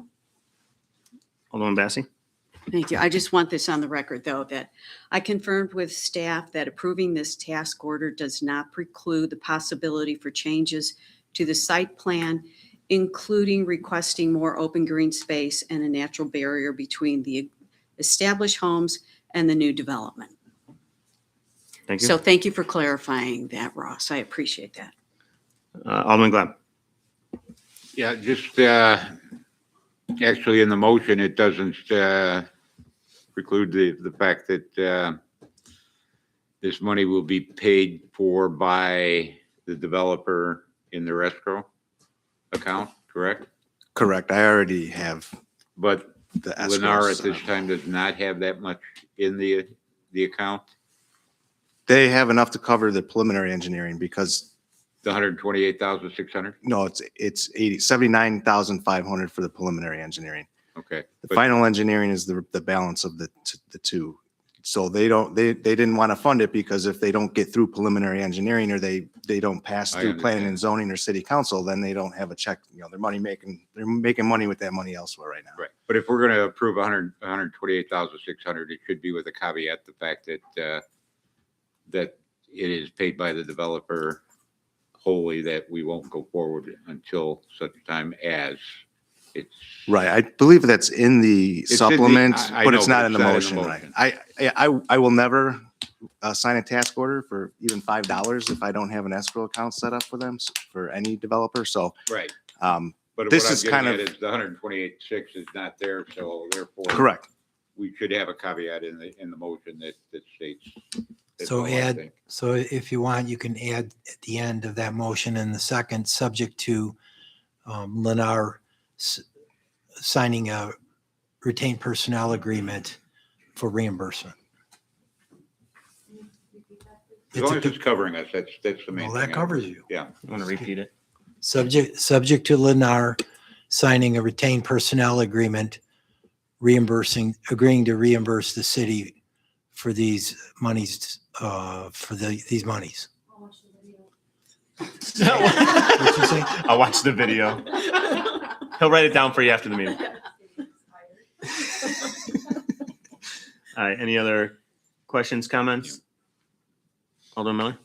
Speaker 1: Alderwoman Bassi?
Speaker 4: Thank you. I just want this on the record, though, that I confirmed with staff that approving this task order does not preclude the possibility for changes to the site plan, including requesting more open green space and a natural barrier between the established homes and the new development.
Speaker 1: Thank you.
Speaker 4: So thank you for clarifying that, Ross. I appreciate that.
Speaker 1: Alderman Glad?
Speaker 6: yeah, just, actually in the motion, it doesn't preclude the fact that this money will be paid for by the developer in their escrow account, correct?
Speaker 8: Correct. I already have
Speaker 6: But
Speaker 8: the escrow.
Speaker 6: Lennar at
Speaker 8: set
Speaker 6: this
Speaker 8: up.
Speaker 6: time does not have that much in the account,
Speaker 8: They have enough to cover the preliminary engineering because,
Speaker 6: the 128,600?
Speaker 8: no, it's 79,500 for the preliminary engineering.
Speaker 6: Okay.
Speaker 8: The
Speaker 6: But-
Speaker 8: final engineering is the balance of the two. So they didn't want to fund it because if they don't get through preliminary engineering or they don't pass
Speaker 6: I
Speaker 8: through planning
Speaker 6: understand.
Speaker 8: and zoning or city council, then they don't have a check, they're making money with that money elsewhere right now.
Speaker 6: Right, but if we're gonna approve 128,600, it should be with a caveat, the fact that, that it is paid by the developer wholly, that we won't go forward until such time as it's.
Speaker 8: Right. I believe that's in the
Speaker 6: It's in the-
Speaker 8: supplement,
Speaker 6: I
Speaker 8: but
Speaker 6: know,
Speaker 8: it's
Speaker 6: but
Speaker 8: not in
Speaker 6: it's
Speaker 8: the
Speaker 6: not in the
Speaker 8: motion, right?
Speaker 6: motion.
Speaker 8: I will never sign a task order for even $5 if I don't have an escrow account set up for them, for any developer. So,
Speaker 6: Right,
Speaker 8: um,
Speaker 6: but what
Speaker 8: This
Speaker 6: I'm
Speaker 8: is kind
Speaker 6: getting at
Speaker 8: of-
Speaker 6: is the 128,600 is not there, so therefore.
Speaker 8: correct.
Speaker 6: We should have a caveat in the motion that states. that's
Speaker 5: So
Speaker 6: all I
Speaker 5: add,
Speaker 6: think.
Speaker 5: so if you want, you can add at the end of that motion in the second, subject to Lennar signing a retained personnel agreement for reimbursement.
Speaker 6: As long as it's covering us, that's the main
Speaker 5: Well,
Speaker 6: thing.
Speaker 5: that covers you.
Speaker 6: Yeah.
Speaker 1: Want to repeat it?
Speaker 5: Subject to Lennar signing a retained personnel agreement, agreeing to reimburse the city for these monies, these monies. What'd you say?
Speaker 1: I'll watch the video. He'll write it down for you after the meeting. All right, any other questions, comments? Alderman Miller?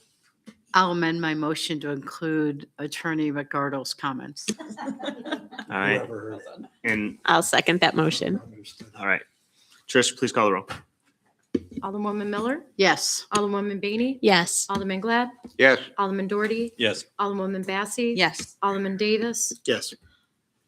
Speaker 11: I'll amend my motion to include Attorney McArdle's comments.
Speaker 1: All right,
Speaker 5: Whoever heard that.
Speaker 1: and,
Speaker 10: I'll second that motion.
Speaker 1: all right. Trish, please call the roll.
Speaker 2: Alderwoman Miller,
Speaker 11: Yes.
Speaker 2: Alderwoman Bainey,
Speaker 10: Yes.
Speaker 2: Alderman Glad,
Speaker 6: Yes,
Speaker 2: Alderman Doherty,
Speaker 13: Yes.
Speaker 2: Alderwoman Bassi.
Speaker 11: Yes.
Speaker 2: Alderman Davis,
Speaker 12: Yes.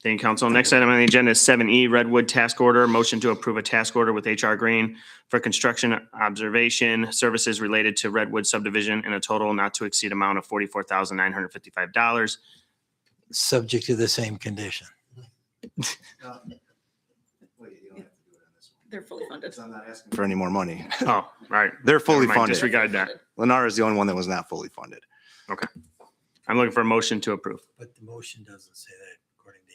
Speaker 1: Thank you, Council. Next item on the agenda is 7E, Redwood Task Order. Motion to approve a task order with HR Green for construction observation services related to Redwood subdivision in a total not to exceed amount of $44,955.
Speaker 5: Subject to the same condition.
Speaker 15: They're fully funded.
Speaker 8: I'm not asking for any more money.
Speaker 1: Oh, right.
Speaker 8: They're fully
Speaker 1: Never mind,
Speaker 8: funded.
Speaker 1: Disregard that.
Speaker 8: Lennar is the only one that was not fully funded.
Speaker 1: I'm looking for a motion to approve.
Speaker 5: But the motion doesn't say that, according to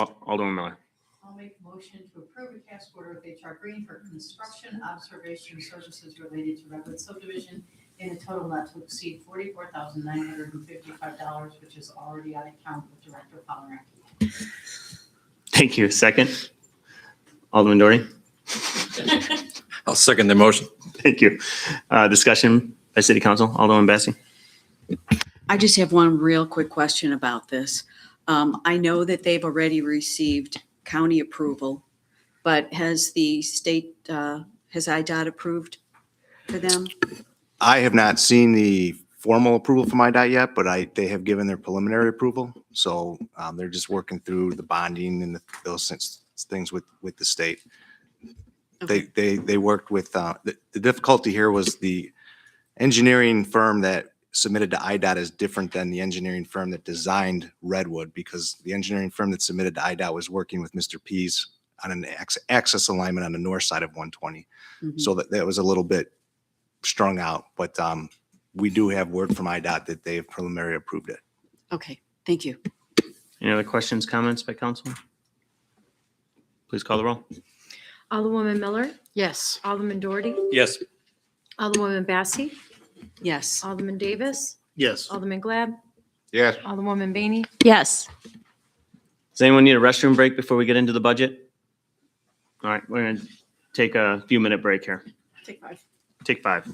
Speaker 5: Andy.
Speaker 1: Alderman Miller.
Speaker 11: I'll make a motion to approve a task order with HR Green for construction observation services related to Redwood subdivision in a total not to exceed $44,955, which is already on account with Director Polaraki.
Speaker 1: Thank you. Second. Alderman Doherty.
Speaker 13: I'll second the motion.
Speaker 1: Thank you. Discussion by City Council. Alderman Bessie.
Speaker 4: I just have one real quick question about this. I know that they've already received county approval, but has the state, has IDOT approved for them?
Speaker 8: I have not seen the formal approval from IDOT yet, but they have given their preliminary approval. So they're just working through the bonding and those things with the state.
Speaker 4: Okay.
Speaker 8: They worked with, the difficulty here was the engineering firm that submitted to IDOT is different than the engineering firm that designed Redwood, because the engineering firm that submitted to IDOT was working with Mr. Pease on an access alignment on the north side of 120.
Speaker 4: Mhm.
Speaker 8: So that was a little bit strung out, but we do have word from IDOT that they have preliminary approved it.
Speaker 4: Okay, thank you.
Speaker 1: Any other questions, comments by council? Please call the roll.
Speaker 2: Alderwoman Miller.
Speaker 11: Yes.
Speaker 2: Alderman Doherty.
Speaker 13: Yes.
Speaker 2: Alderwoman Bassie.
Speaker 4: Yes.
Speaker 2: Alderman Davis.
Speaker 12: Yes.
Speaker 2: Alderman Glad.
Speaker 6: Yes.
Speaker 2: Alderwoman Bainey.
Speaker 10: Yes.
Speaker 1: Does anyone need a restroom break before we get into the budget? All right, we're going to take a few minute break here.
Speaker 15: Take 5.
Speaker 1: Take 5.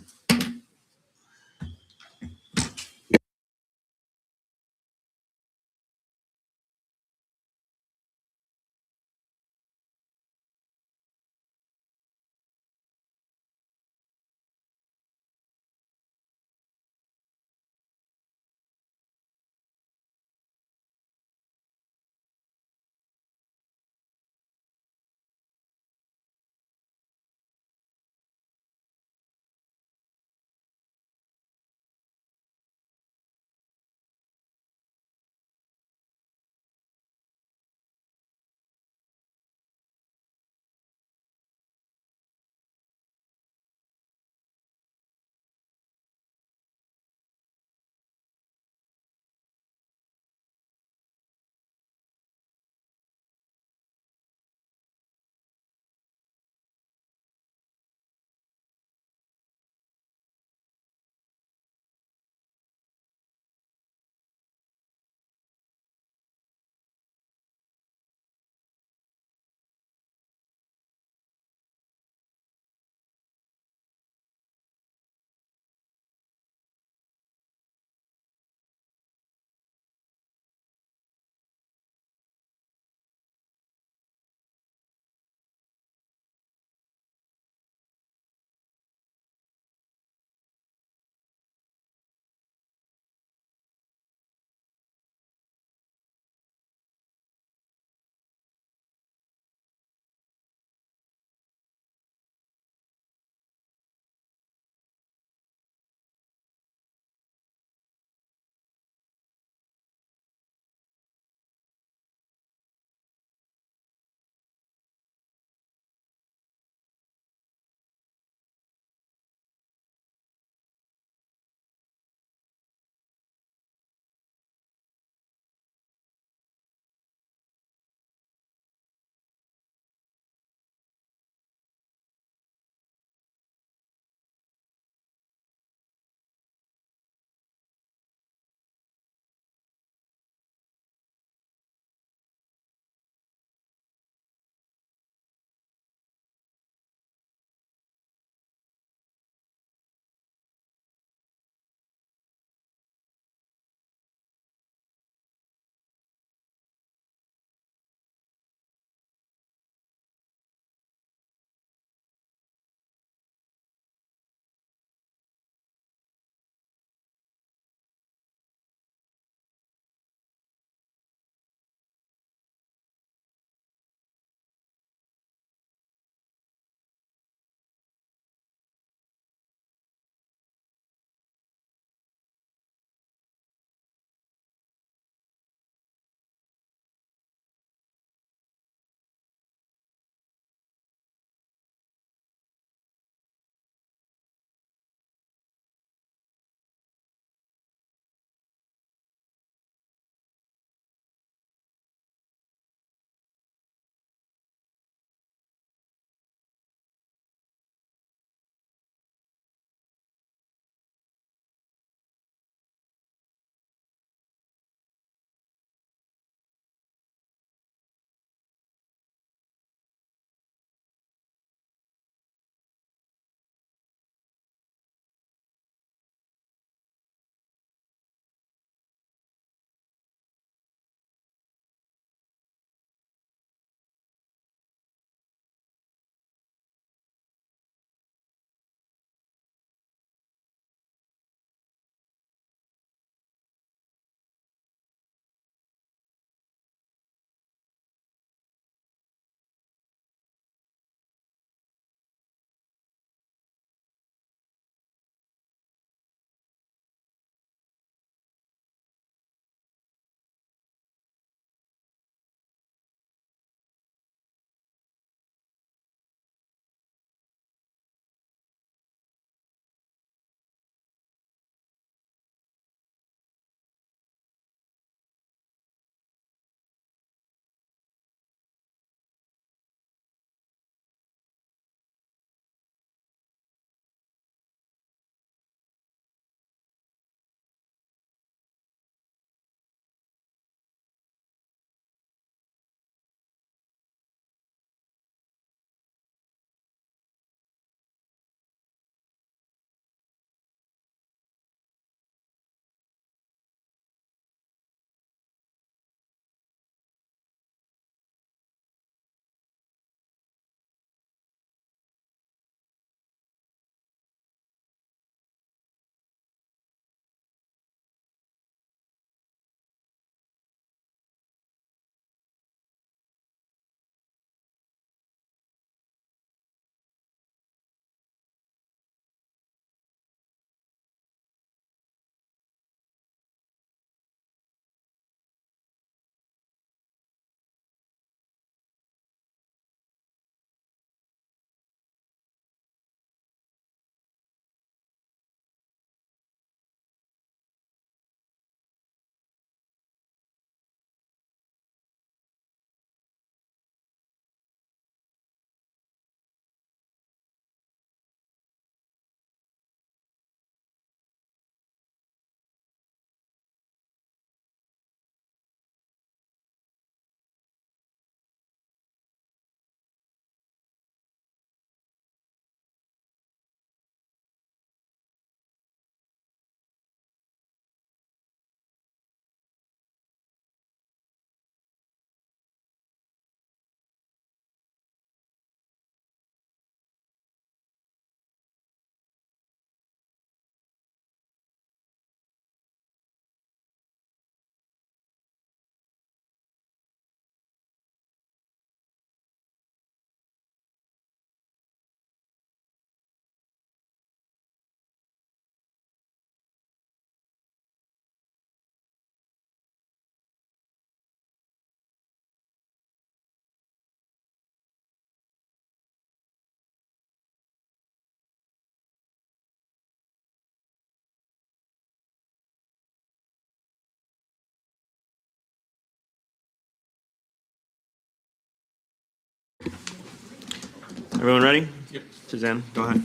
Speaker 1: Everyone ready? Yep. Suzanne, go ahead.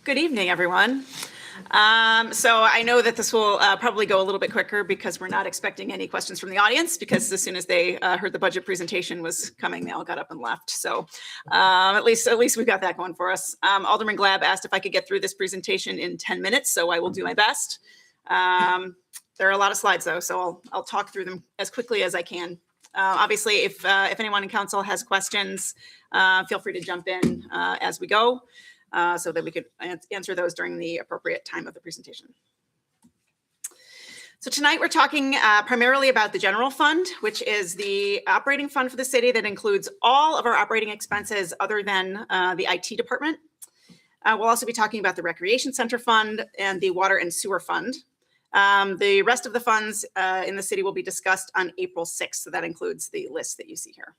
Speaker 15: Good evening, everyone. So I know that this will probably go a little bit quicker because we're not expecting any questions from the audience, because as soon as they heard the budget presentation was coming, they all got up and left. So at least we've got that going for us. Alderman Glab asked if I could get through this presentation in 10 minutes, so I will do my best. There are a lot of slides though, so I'll talk through them as quickly as I can. Obviously, if anyone in council has questions, feel free to jump in as we go. So that we could answer those during the appropriate time of the presentation. So tonight we're talking primarily about the general fund, which is the operating fund for the city that includes all of our operating expenses other than the IT department. We'll also be talking about the recreation center fund and the water and sewer fund. The rest of the funds in the city will be discussed on April 6th. So that includes the list that you see here.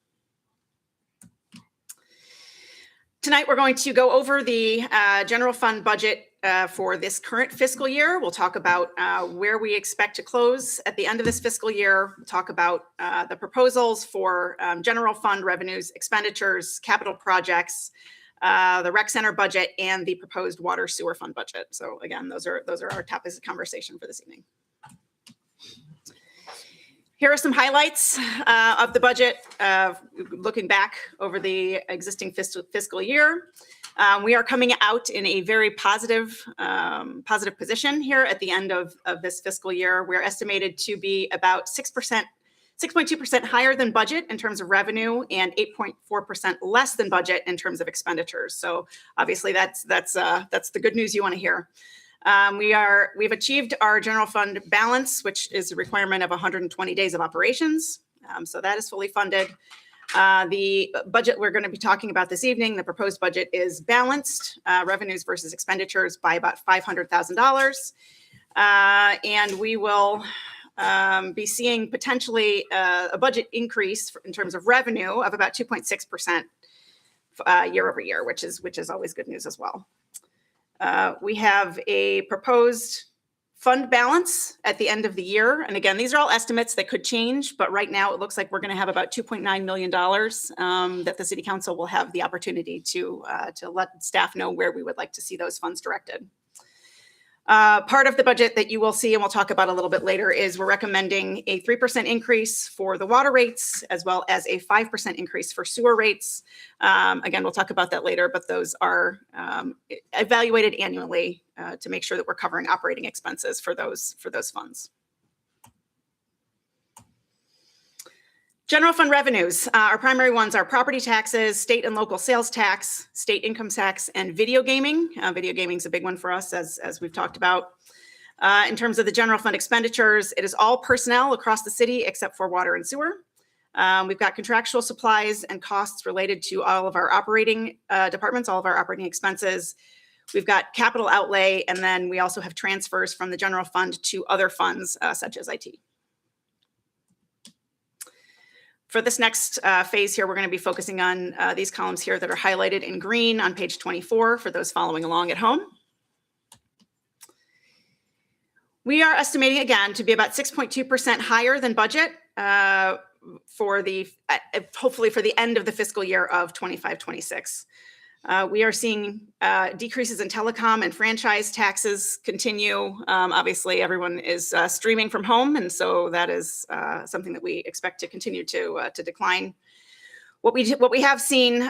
Speaker 15: Tonight, we're going to go over the general fund budget for this current fiscal year. We'll talk about where we expect to close at the end of this fiscal year. We'll talk about the proposals for general fund revenues, expenditures, capital projects, the rec center budget, and the proposed water sewer fund budget. So again, those are our topics of conversation for this evening. Here are some highlights of the budget, looking back over the existing fiscal year. We are coming out in a very positive position here at the end of this fiscal year. We're estimated to be about 6.2% higher than budget in terms of revenue and 8.4% less than budget in terms of expenditures. So obviously that's the good news you want to hear. We've achieved our general fund balance, which is a requirement of 120 days of operations. So that is fully funded. The budget we're going to be talking about this evening, the proposed budget, is balanced revenues versus expenditures by about $500,000. And we will be seeing potentially a budget increase in terms of revenue of about 2.6% year over year, which is always good news as well. We have a proposed fund balance at the end of the year. And again, these are all estimates that could change, but right now it looks like we're going to have about $2.9 million that the city council will have the opportunity to let staff know where we would like to see those funds directed. Part of the budget that you will see, and we'll talk about a little bit later, is we're recommending a 3% increase for the water rates, as well as a 5% increase for sewer rates. Again, we'll talk about that later, but those are evaluated annually to make sure that we're covering operating expenses for those funds. General fund revenues, our primary ones are property taxes, state and local sales tax, state income tax, and video gaming. Video gaming is a big one for us, as we've talked about. In terms of the general fund expenditures, it is all personnel across the city except for water and sewer. We've got contractual supplies and costs related to all of our operating departments, all of our operating expenses. We've got capital outlay, and then we also have transfers from the general fund to other funds such as IT. For this next phase here, we're going to be focusing on these columns here that are highlighted in green on page 24 for those following along at home. We are estimating, again, to be about 6.2% higher than budget for hopefully for the end of the fiscal year of 25-26. We are seeing decreases in telecom and franchise taxes continue. Obviously, everyone is streaming from home, and so that is something that we expect to continue to decline. What we have seen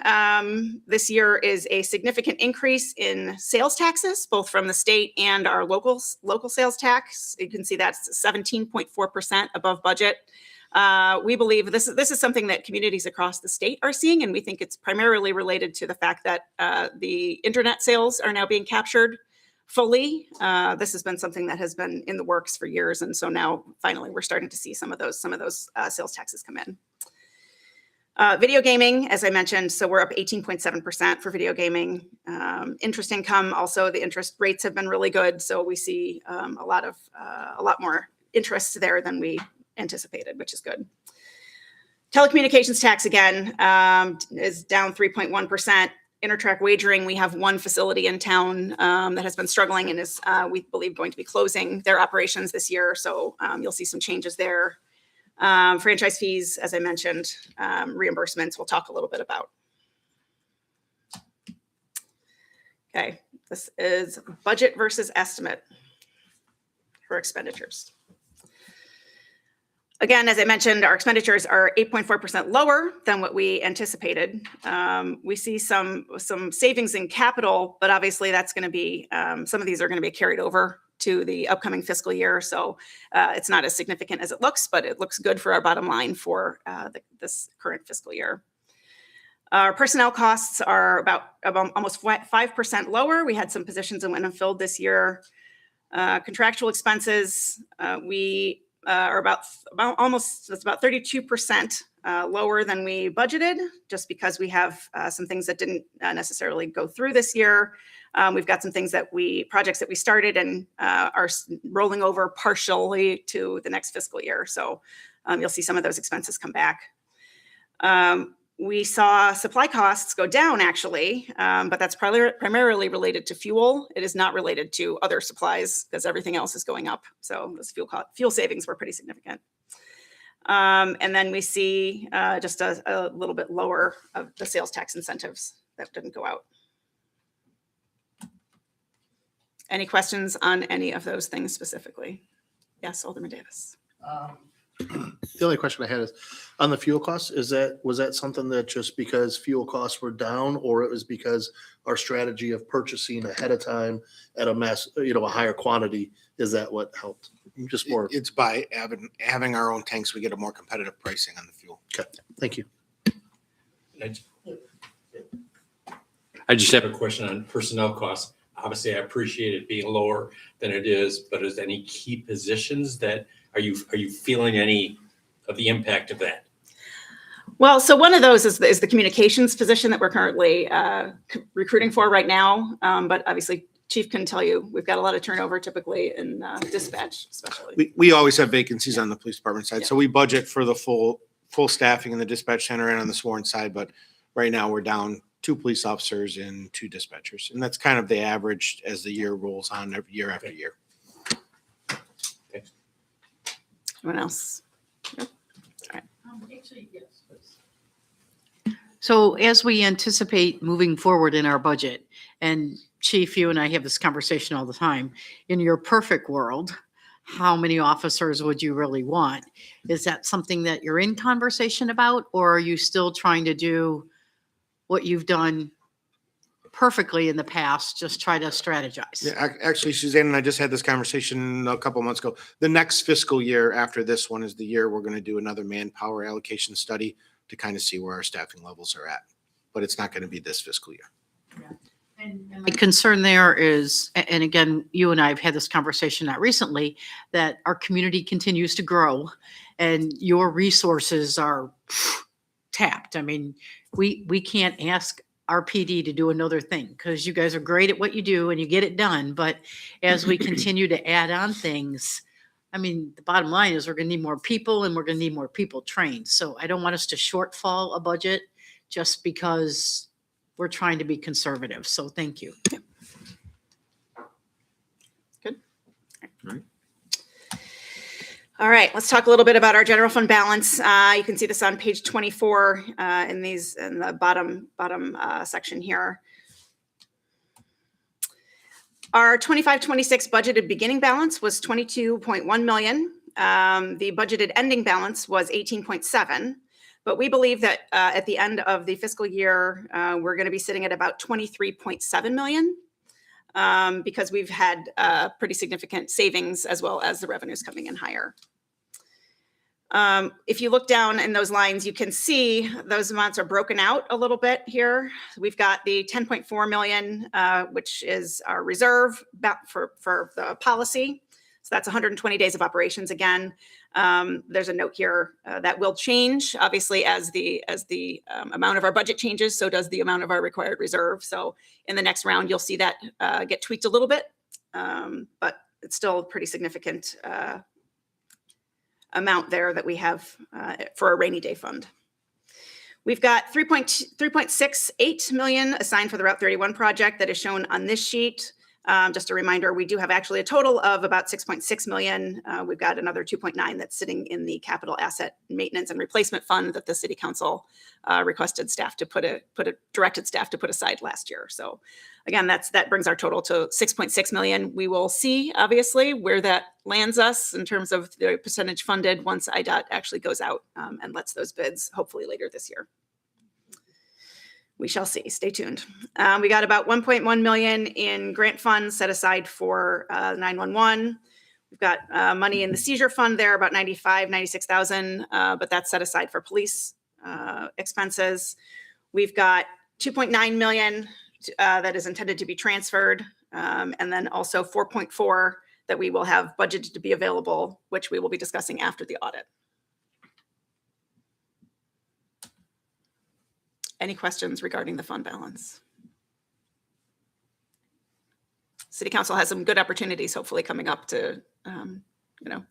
Speaker 15: this year is a significant increase in sales taxes, both from the state and our local sales tax. You can see that's 17.4% above budget. We believe this is something that communities across the state are seeing, and we think it's primarily related to the fact that the internet sales are now being captured fully. This has been something that has been in the works for years, and so now finally we're starting to see some of those sales taxes come in. Video gaming, as I mentioned, so we're up 18.7% for video gaming. Interest income, also the interest rates have been really good, so we see a lot more interest there than we anticipated, which is good. Telecommunications tax, again, is down 3.1%. Intertrack wagering, we have one facility in town that has been struggling and is, we believe, going to be closing their operations this year, so you'll see some changes there. Franchise fees, as I mentioned, reimbursements we'll talk a little bit about. Okay, this is budget versus estimate for expenditures. Again, as I mentioned, our expenditures are 8.4% lower than what we anticipated. We see some savings in capital, but obviously that's going to be, some of these are going to be carried over to the upcoming fiscal year. So it's not as significant as it looks, but it looks good for our bottom line for this current fiscal year. Our personnel costs are about almost 5% lower. We had some positions that went unfilled this year. Contractual expenses, we are about 32% lower than we budgeted, just because we have some things that didn't necessarily go through this year. We've got some projects that we started and are rolling over partially to the next fiscal year. So you'll see some of those expenses come back. We saw supply costs go down, actually, but that's primarily related to fuel. It is not related to other supplies because everything else is going up. So those fuel savings were pretty significant. And then we see just a little bit lower of the sales tax incentives that didn't go out. Any questions on any of those things specifically? Yes, Alderman Davis.
Speaker 12: The only question I had is on the fuel costs, was that something that just because fuel costs were down, or it was because our strategy of purchasing ahead of time at a higher quantity, is that what helped? Just more.
Speaker 16: It's by having our own tanks, we get a more competitive pricing on the fuel.
Speaker 12: Okay, thank you.
Speaker 13: I just have a question on personnel costs. Obviously, I appreciate it being lower than it is, but is any key positions that are you feeling any of the impact of that?
Speaker 15: Well, so one of those is the communications position that we're currently recruiting for right now. But obviously, Chief can tell you we've got a lot of turnover typically in dispatch, especially.
Speaker 16: We always have vacancies on the police department side,
Speaker 15: Yeah.
Speaker 16: so we budget for the full staffing in the dispatch center and on the sworn side. But right now, we're down 2 police officers and 2 dispatchers, and that's kind of the average as the year rolls on, every year after year.
Speaker 15: Anyone else? Nope. All right.
Speaker 11: So as we anticipate moving forward in our budget, and Chief, you and I have this conversation all the time, in your perfect world, how many officers would you really want? Is that something that you're in conversation about, or are you still trying to do what you've done perfectly in the past, just try to strategize?
Speaker 16: Yeah, actually, Suzanne and I just had this conversation a couple months ago. The next fiscal year after this one is the year we're going to do another manpower allocation study to kind of see where our staffing levels are at. But it's not going to be this fiscal year.
Speaker 11: My concern there is, and again, you and I have had this conversation not recently, that our community continues to grow and your resources are tapped. I mean, we can't ask our PD to do another thing because you guys are great at what you do and you get it done. But as we continue to add on things, I mean, the bottom line is we're going to need more people and we're going to need more people trained. So I don't want us to shortfall a budget just because we're trying to be conservative. So thank you.
Speaker 15: Good. All right, let's talk a little bit about our general fund balance. You can see this on page 24 in the bottom section here. Our 25-26 budgeted beginning balance was 22.1 million. The budgeted ending balance was 18.7. But we believe that at the end of the fiscal year, we're going to be sitting at about 23.7 million because we've had pretty significant savings as well as the revenues coming in higher. If you look down in those lines, you can see those amounts are broken out a little bit here. We've got the 10.4 million, which is our reserve for the policy. So that's 120 days of operations again. There's a note here that will change, obviously, as the amount of our budget changes, so does the amount of our required reserve. So in the next round, you'll see that get tweaked a little bit, but it's still a pretty significant amount there that we have for a rainy day fund. We've got 3.68 million assigned for the Route 31 project that is shown on this sheet. Just a reminder, we do have actually a total of about 6.6 million. We've got another 2.9 that's sitting in the capital asset maintenance and replacement fund that the city council requested staff to directed staff to put aside last year. So again, that brings our total to 6.6 million. We will see obviously where that lands us in terms of the percentage funded once IDOT actually goes out and lets those bids hopefully later this year. We shall see. Stay tuned. We got about 1.1 million in grant funds set aside for 911. We've got money in the seizure fund there, about 96,000, but that's set aside for police expenses. We've got 2.9 million that is intended to be transferred, and then also 4.4 that we will have budgeted to be available, which we will be discussing after the audit. Any questions regarding the fund balance? City Council has some good opportunities, hopefully coming up to,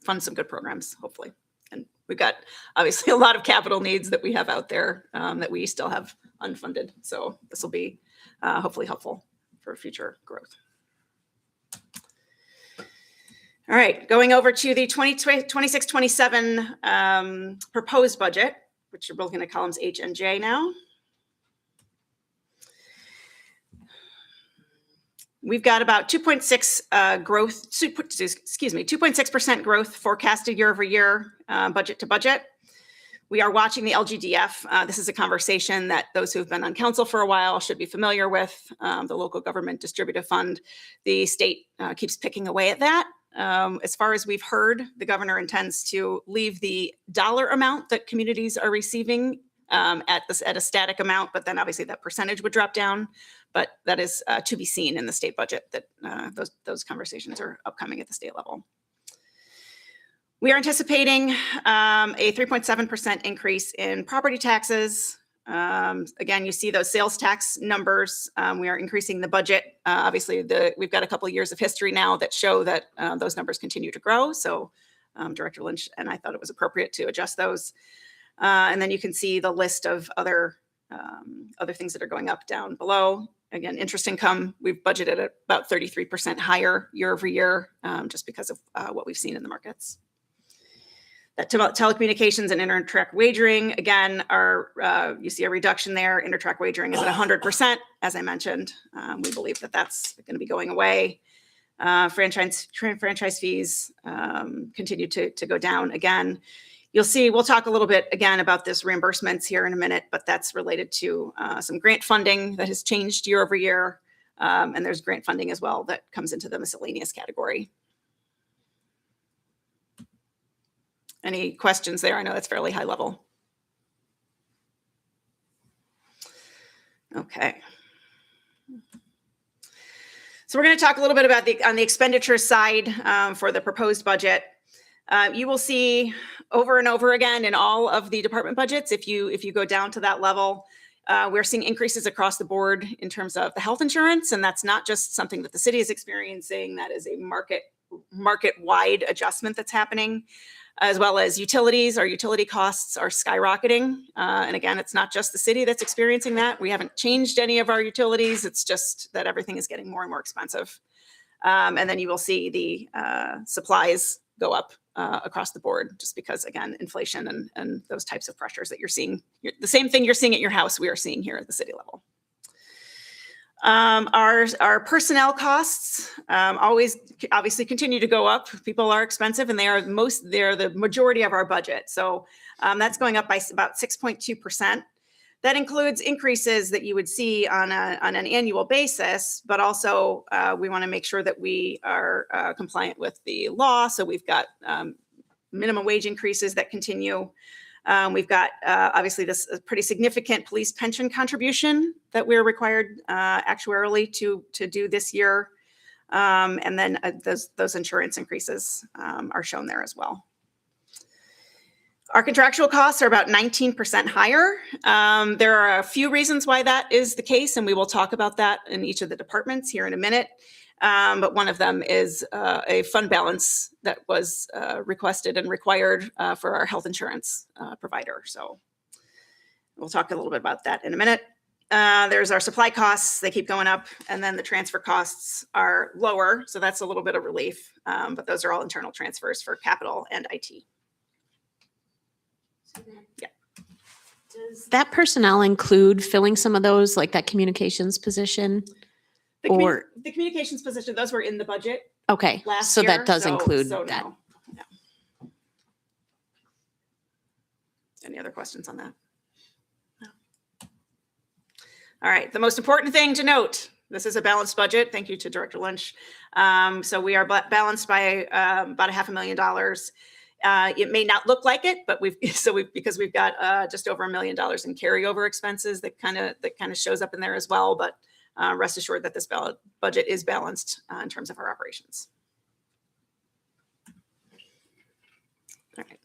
Speaker 15: fund some good programs, hopefully. And we've got obviously a lot of capital needs that we have out there that we still have unfunded. So this will be hopefully helpful for future growth. All right, going over to the 26-27 proposed budget, which are both in the columns H and J now. We've got about 2.6% growth forecasted year over year, budget to budget. We are watching the LGDF. This is a conversation that those who have been on council for a while should be familiar with. The local government distributive fund. The state keeps picking away at that. As far as we've heard, the governor intends to leave the dollar amount that communities are receiving at a static amount, but then obviously that percentage would drop down. But that is to be seen in the state budget, that those conversations are upcoming at the state level. We are anticipating a 3.7% increase in property taxes. Again, you see those sales tax numbers. We are increasing the budget. Obviously, we've got a couple of years of history now that show that those numbers continue to grow. So Director Lynch and I thought it was appropriate to adjust those. And then you can see the list of other things that are going up down below. Again, interest income, we've budgeted at about 33% higher year over year, just because of what we've seen in the markets. That telecommunications and inter-track wagering, again, you see a reduction there. Inter-track wagering is at 100%, as I mentioned. We believe that that's going to be going away. Franchise fees continue to go down again. You'll see, we'll talk a little bit again about this reimbursements here in a minute, but that's related to some grant funding that has changed year over year. And there's grant funding as well that comes into the miscellaneous category. Any questions there? I know that's fairly high level. Okay. So we're going to talk a little bit about on the expenditure side for the proposed budget. You will see over and over again in all of the department budgets, if you go down to that level, we're seeing increases across the board in terms of the health insurance. And that's not just something that the city is experiencing. That is a market-wide adjustment that's happening, as well as utilities. Our utility costs are skyrocketing. And again, it's not just the city that's experiencing that. We haven't changed any of our utilities. It's just that everything is getting more and more expensive. And then you will see the supplies go up across the board, just because, again, inflation and those types of pressures that you're seeing. The same thing you're seeing at your house, we are seeing here at the city level. Our personnel costs always obviously continue to go up. People are expensive, and they're the majority of our budget. So that's going up by about 6.2%. That includes increases that you would see on an annual basis, but also we want to make sure that we are compliant with the law. So we've got minimum wage increases that continue. We've got obviously this pretty significant police pension contribution that we're required actuarially to do this year. And then those insurance increases are shown there as well. Our contractual costs are about 19% higher. There are a few reasons why that is the case, and we will talk about that in each of the departments here in a minute. But one of them is a fund balance that was requested and required for our health insurance provider. So we'll talk a little bit about that in a minute. There's our supply costs, they keep going up, and then the transfer costs are lower, so that's a little bit of relief. But those are all internal transfers for capital and IT.
Speaker 10: Does that personnel include filling some of those, like that communications position? Or,
Speaker 15: The communications position, those were in the budget
Speaker 10: okay,
Speaker 15: last
Speaker 10: so
Speaker 15: year.
Speaker 10: that does include
Speaker 15: so
Speaker 10: that.
Speaker 15: no. Any other questions on that? No. All right, the most important thing to note, this is a balanced budget. Thank you to Director Lynch. So we are balanced by about $500,000. It may not look like it, but because we've got just over $1 million in carryover expenses that kind of shows up in there as well. But rest assured that this budget is balanced in terms of our operations. All right.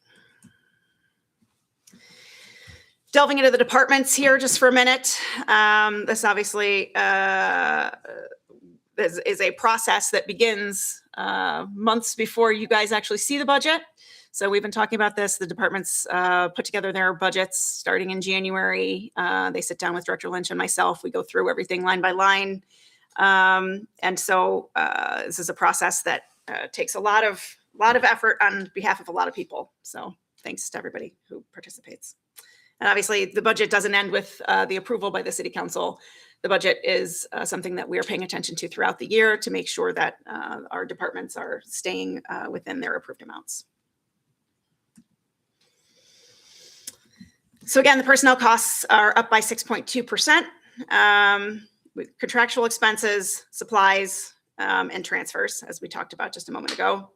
Speaker 15: Delving into the departments here just for a minute. This obviously is a process that begins months before you guys actually see the budget. So we've been talking about this. The departments put together their budgets starting in January. They sit down with Director Lynch and myself. We go through everything line by line. And so this is a process that takes a lot of effort on behalf of a lot of people. So thanks to everybody who participates. And obviously, the budget doesn't end with the approval by the City Council. The budget is something that we are paying attention to throughout the year to make sure that our departments are staying within their approved amounts. So again, the personnel costs are up by 6.2%. With contractual expenses, supplies, and transfers, as we talked about just a moment ago.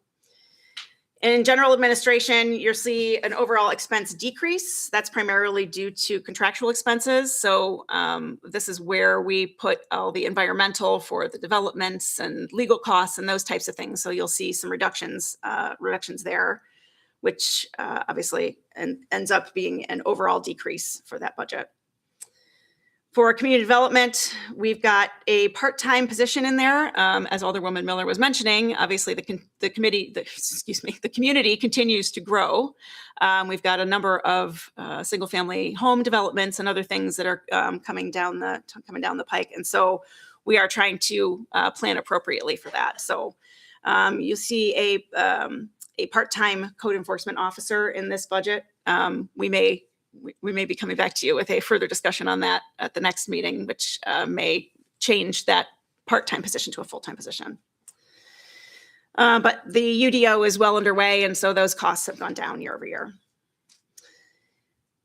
Speaker 15: In general administration, you'll see an overall expense decrease. That's primarily due to contractual expenses. So this is where we put all the environmental for the developments and legal costs and those types of things. So you'll see some reductions there, which obviously ends up being an overall decrease for that budget. For community development, we've got a part-time position in there. As Alderwoman Miller was mentioning, obviously the community continues to grow. We've got a number of single-family home developments and other things that are coming down the pike, and so we are trying to plan appropriately for that. So you see a part-time code enforcement officer in this budget. We may be coming back to you with a further discussion on that at the next meeting, which may change that part-time position to a full-time position. But the UDO is well underway, and so those costs have gone down year over year.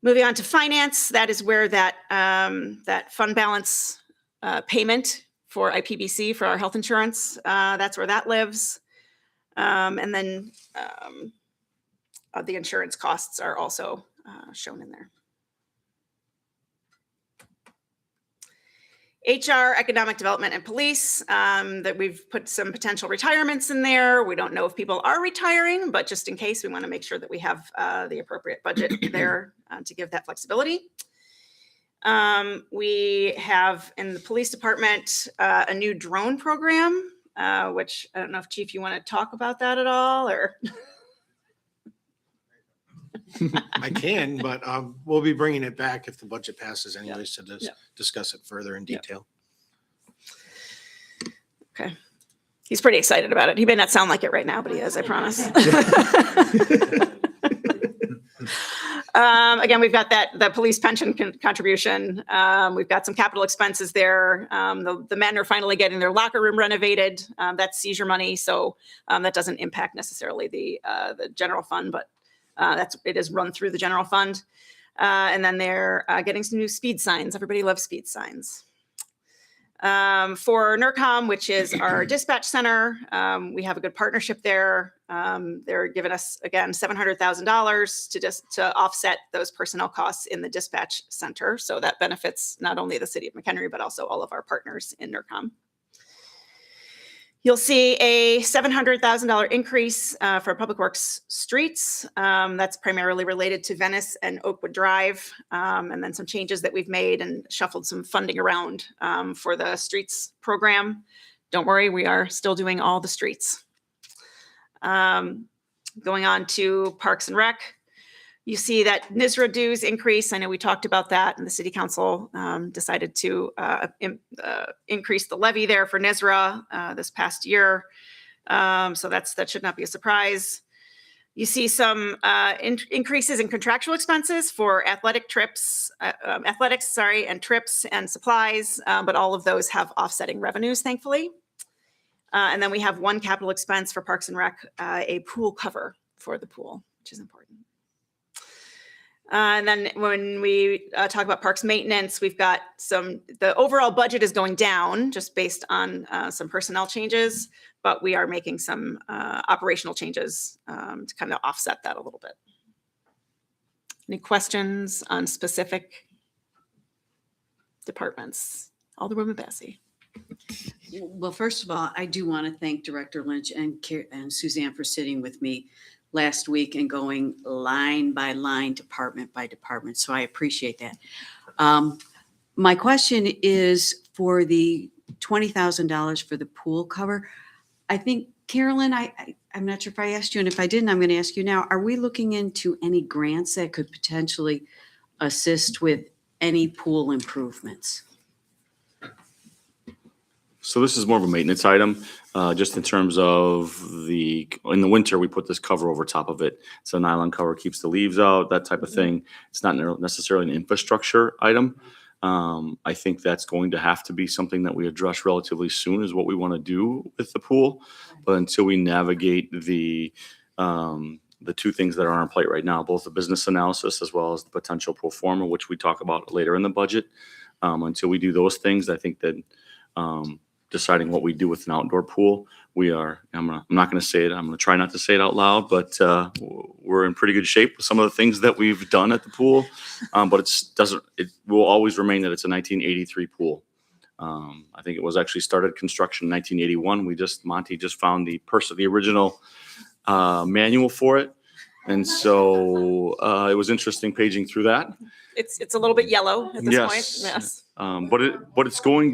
Speaker 15: Moving on to finance, that is where that fund balance payment for IPBC for our health insurance, that's where that lives. And then the insurance costs are also shown in there. HR, economic development, and police, that we've put some potential retirements in there. We don't know if people are retiring, but just in case, we want to make sure that we have the appropriate budget there to give that flexibility. We have in the police department a new drone program, which I don't know if Chief, you want to talk about that at all, or?
Speaker 16: I can, but we'll be bringing it back if the budget passes anyways to discuss it further in detail.
Speaker 15: Okay. He's pretty excited about it. He may not sound like it right now, but he is, I promise. Again, we've got the police pension contribution. We've got some capital expenses there. The men are finally getting their locker room renovated. That's seizure money, so that doesn't impact necessarily the general fund, but it is run through the general fund. And then they're getting some new speed signs. Everybody loves speed signs. For NERCOM, which is our dispatch center, we have a good partnership there. They're giving us, again, $700,000 to offset those personnel costs in the dispatch center. So that benefits not only the city of McHenry, but also all of our partners in NERCOM. You'll see a $700,000 increase for Public Works streets. That's primarily related to Venice and Oakwood Drive, and then some changes that we've made and shuffled some funding around for the streets program. Don't worry, we are still doing all the streets. Going on to Parks and Rec. You see that NISRA dues increase. I know we talked about that, and the city council decided to increase the levy there for NISRA this past year. So that should not be a surprise. You see some increases in contractual expenses for athletics, and trips and supplies, but all of those have offsetting revenues, thankfully. And then we have one capital expense for Parks and Rec, a pool cover for the pool, which is important. And then when we talk about parks maintenance, we've got the overall budget is going down just based on some personnel changes, but we are making some operational changes to kind of offset that a little bit. Any questions on specific departments? Alderwoman Bassey.
Speaker 4: Well, first of all, I do want to thank Director Lynch and Suzanne for sitting with me last week and going line by line, department by department. So I appreciate that. My question is for the $20,000 for the pool cover. I think, Carolyn, I'm not sure if I asked you, and if I didn't, I'm going to ask you now. Are we looking into any grants that could potentially assist with any pool improvements?
Speaker 17: So this is more of a maintenance item, just in terms of in the winter, we put this cover over top of it. It's a nylon cover, keeps the leaves out, that type of thing. It's not necessarily an infrastructure item. I think that's going to have to be something that we address relatively soon is what we want to do with the pool. But until we navigate the two things that are on our plate right now, both the business analysis as well as the potential pro forma, which we talk about later in the budget, until we do those things, I think that deciding what we do with an outdoor pool, I'm not going to say it, I'm going to try not to say it out loud, but we're in pretty good shape with some of the things that we've done at the pool. But it will always remain that it's a 1983 pool. I think it was actually started construction in 1981. Monty just found the original manual for it. And so it was interesting paging through that.
Speaker 15: It's a little bit yellow at this
Speaker 17: Yes.
Speaker 15: point. Yes.
Speaker 17: But it's going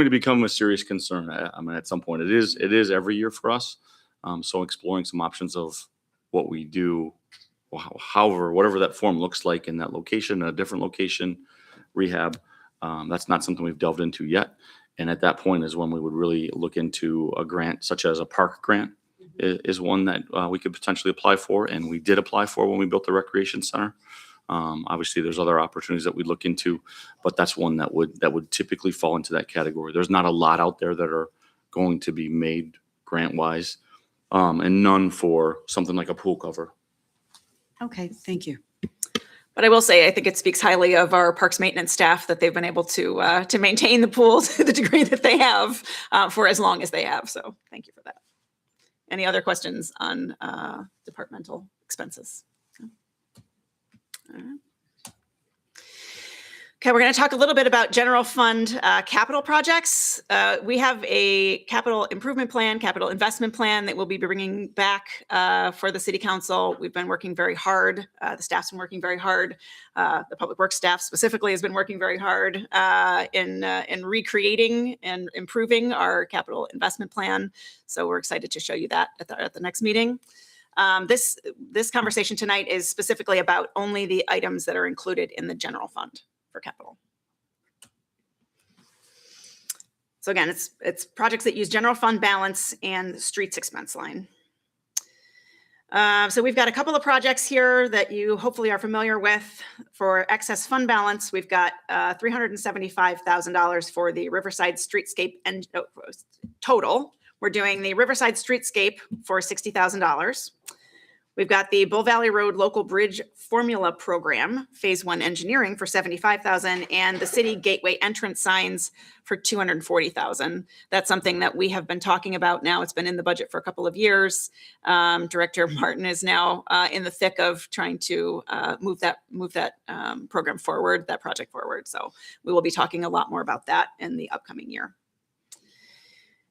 Speaker 17: to become a serious concern. I mean, at some point, it is every year for us. So exploring some options of what we do, whatever that form looks like in that location, a different location, rehab. That's not something we've delved into yet. And at that point is when we would really look into a grant, such as a park grant, is one that we could potentially apply for, and we did apply for when we built the recreation center. Obviously, there's other opportunities that we look into, but that's one that would typically fall into that category. There's not a lot out there that are going to be made grant-wise, and none for something like a pool cover.
Speaker 4: Okay, thank you.
Speaker 15: But I will say, I think it speaks highly of our parks maintenance staff that they've been able to maintain the pool to the degree that they have for as long as they have. So thank you for that. Any other questions on departmental expenses? All right. Okay, we're going to talk a little bit about general fund capital projects. We have a capital improvement plan, capital investment plan that we'll be bringing back for the city council. We've been working very hard. The staff's been working very hard. The public works staff specifically has been working very hard in recreating and improving our capital investment plan. So we're excited to show you that at the next meeting. This conversation tonight is specifically about only the items that are included in the general fund for capital. So again, it's projects that use general fund balance and streets expense line. So we've got a couple of projects here that you hopefully are familiar with. For excess fund balance, we've got $375,000 for the Riverside Streetscape and total. We're doing the Riverside Streetscape for $60,000. We've got the Bull Valley Road Local Bridge Formula Program, Phase 1 Engineering for $75,000, and the City Gateway Entrance Signs for $240,000. That's something that we have been talking about now. It's been in the budget for a couple of years. Director Martin is now in the thick of trying to move that program forward, that project forward. So we will be talking a lot more about that in the upcoming year.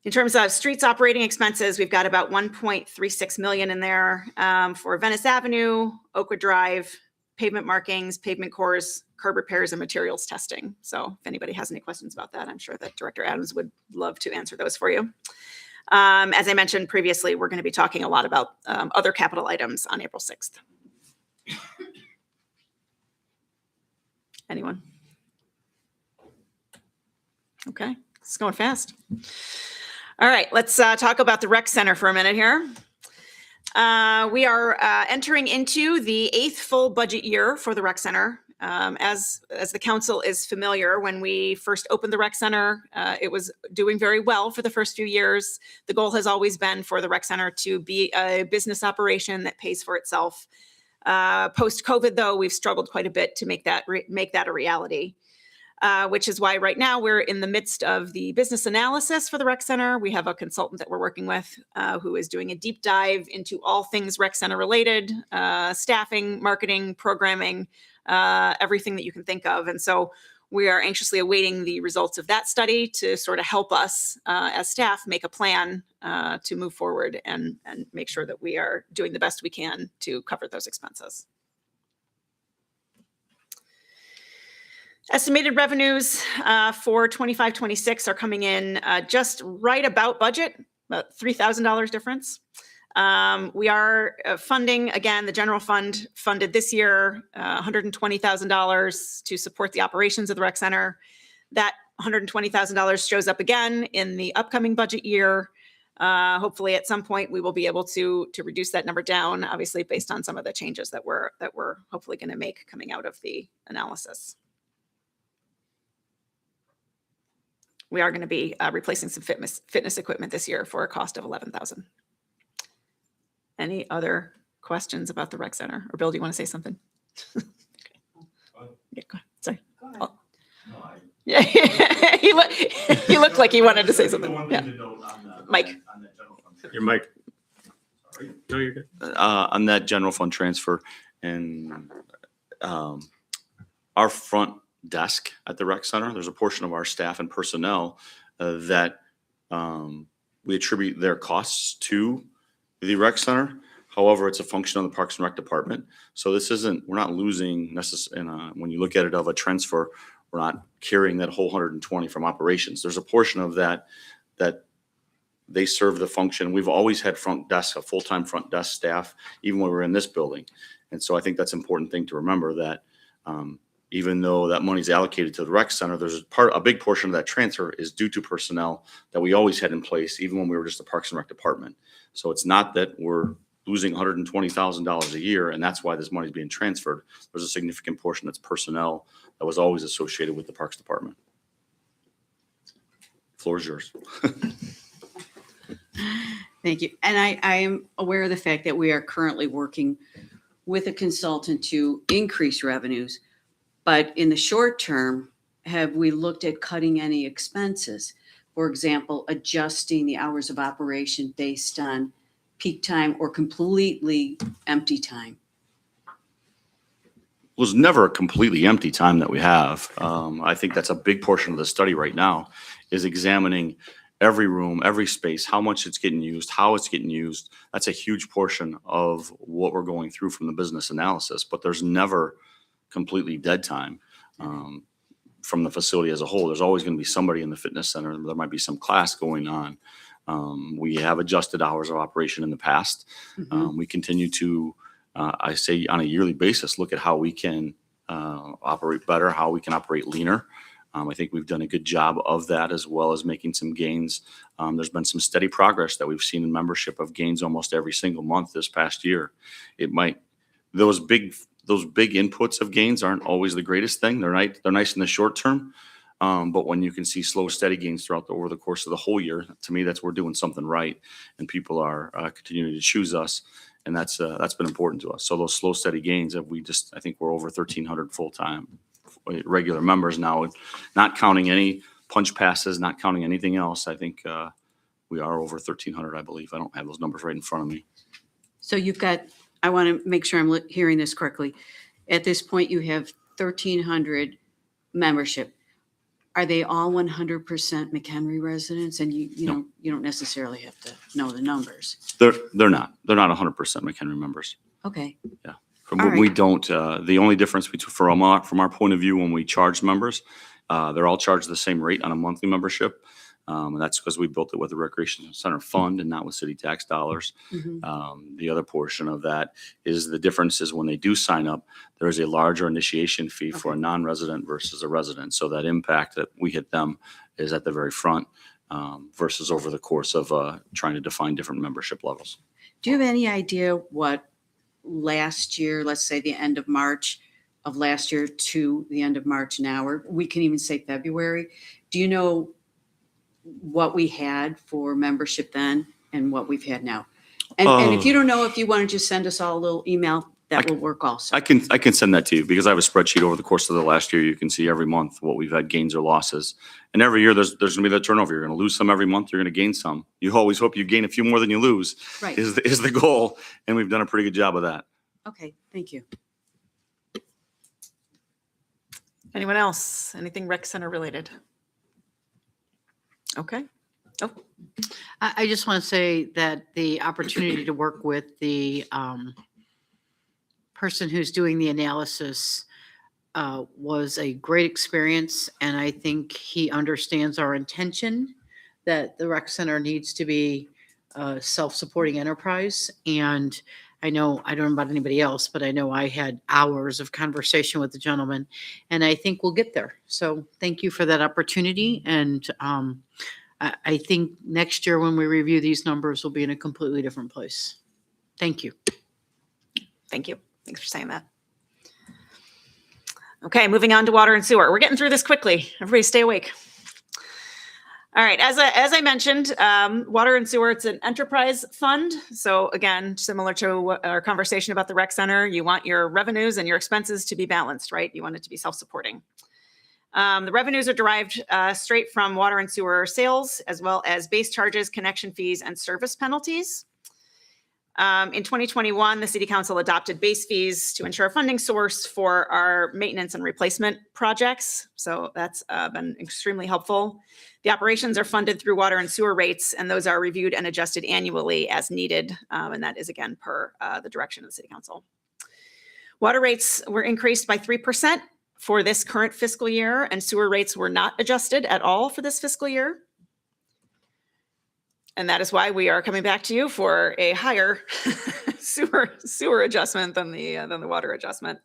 Speaker 15: In terms of streets operating expenses, we've got about $1.36 million in there for Venice Avenue, Oakwood Drive, pavement markings, pavement cores, curb repairs, and materials testing. So if anybody has any questions about that, I'm sure that Director Adams would love to answer those for you. As I mentioned previously, we're going to be talking a lot about other capital items on April 6th. Anyone? Okay, it's going fast. All right, let's talk about the rec center for a minute here. We are entering into the 8th full budget year for the rec center. As the council is familiar, when we first opened the rec center, it was doing very well for the first few years. The goal has always been for the rec center to be a business operation that pays for itself. Post-COVID, though, we've struggled quite a bit to make that a reality. Which is why right now we're in the midst of the business analysis for the rec center. We have a consultant that we're working with who is doing a deep dive into all things rec center related, staffing, marketing, programming, everything that you can think of. And so we are anxiously awaiting the results of that study to sort of help us as staff make a plan to move forward and make sure that we are doing the best we can to cover those expenses. Estimated revenues for 25-26 are coming in just right about budget, about $3,000 difference. We are funding, again, the general fund funded this year $120,000 to support the operations of the rec center. That $120,000 shows up again in the upcoming budget year. Hopefully at some point we will be able to reduce that number down, obviously based on some of the changes that we're hopefully going to make coming out of the analysis. We are going to be replacing some fitness equipment this year for a cost of $11,000. Any other questions about the rec center? Or Bill, do you want to say something? Yeah, go ahead. Sorry. Oh. Yeah, he looked like he wanted to say something. Yeah. Mike.
Speaker 17: Your mic. No, you're good. On that general fund transfer and our front desk at the rec center, there's a portion of our staff and personnel that we attribute their costs to the rec center. However, it's a function of the Parks and Rec department. So this isn't, we're not losing necessarily, when you look at it of a transfer, we're not carrying that whole 120 from operations. There's a portion of that they serve the function. We've always had front desk, a full-time front desk staff, even when we were in this building. And so I think that's an important thing to remember, that even though that money's allocated to the rec center, there's a big portion of that transfer is due to personnel that we always had in place, even when we were just the Parks and Rec department. So it's not that we're losing $120,000 a year, and that's why this money is being transferred. There's a significant portion that's personnel that was always associated with the Parks department. Floor is yours.
Speaker 4: Thank you. And I am aware of the fact that we are currently working with a consultant to increase revenues. But in the short term, have we looked at cutting any expenses? For example, adjusting the hours of operation based on peak time or completely empty time?
Speaker 17: Was never a completely empty time that we have. I think that's a big portion of the study right now, is examining every room, every space, how much it's getting used, how it's getting used. That's a huge portion of what we're going through from the business analysis, but there's never completely dead time from the facility as a whole. There's always going to be somebody in the fitness center. There might be some class going on. We have adjusted hours of operation in the past. We continue to, I say on a yearly basis, look at how we can operate better, how we can operate leaner. I think we've done a good job of that, as well as making some gains. There's been some steady progress that we've seen in membership, of gains almost every single month this past year. Those big inputs of gains aren't always the greatest thing. They're nice in the short term. But when you can see slow, steady gains over the course of the whole year, to me, that's we're doing something right, and people are continuing to choose us. And that's been important to us. So those slow, steady gains, I think we're over 1,300 full-time regular members now, not counting any punch passes, not counting anything else. I think we are over 1,300, I believe. I don't have those numbers right in front of me.
Speaker 4: So I want to make sure I'm hearing this correctly. At this point, you have 1,300 membership. Are they all 100% McHenry residents? And you don't necessarily have to know the numbers.
Speaker 17: They're not 100% McHenry members.
Speaker 4: Okay.
Speaker 17: Yeah. We don't, the only difference from our point of view, when we charge members, they're all charged the same rate on a monthly membership. And that's because we built it with a recreation center fund and not with city tax dollars. The other portion of that is the difference is when they do sign up, there is a larger initiation fee for a non-resident versus a resident. So that impact that we hit them is at the very front versus over the course of trying to define different membership levels.
Speaker 4: Do you have any idea what last year, let's say the end of March of last year to the end of March now, or we can even say February, do you know what we had for membership then and what we've had now? And if you don't know, if you want to just send us all a little email, that will work also.
Speaker 17: I can send that to you because I have a spreadsheet over the course of the last year. You can see every month what we've had gains or losses. And every year there's going to be that turnover. You're going to lose some every month. You're going to gain some. You always hope you gain a few more than you lose
Speaker 4: Right.
Speaker 17: is the goal. And we've done a pretty good job of that.
Speaker 4: Okay, thank you.
Speaker 15: Anyone else? Anything rec center related? Okay. Oh,
Speaker 11: I just want to say that the opportunity to work with the person who's doing the analysis was a great experience. And I think he understands our intention that the rec center needs to be a self-supporting enterprise. And I know, I don't know about anybody else, but I know I had hours of conversation with the gentleman, and I think we'll get there. So thank you for that opportunity. And I think next year when we review these numbers, we'll be in a completely different place. Thank you.
Speaker 15: thank you. Thanks for saying that. Okay, moving on to water and sewer. We're getting through this quickly. Everybody stay awake. All right, as I mentioned, water and sewer, it's an enterprise fund. So again, similar to our conversation about the rec center, you want your revenues and your expenses to be balanced, right? You want it to be self-supporting. The revenues are derived straight from water and sewer sales, as well as base charges, connection fees, and service penalties. In 2021, the City Council adopted base fees to ensure a funding source for our maintenance and replacement projects. So that's been extremely helpful. The operations are funded through water and sewer rates, and those are reviewed and adjusted annually as needed. And that is again per the direction of the City Council. Water rates were increased by 3% for this current fiscal year, and sewer rates were not adjusted at all for this fiscal year. And that is why we are coming back to you for a higher sewer adjustment than the water adjustment.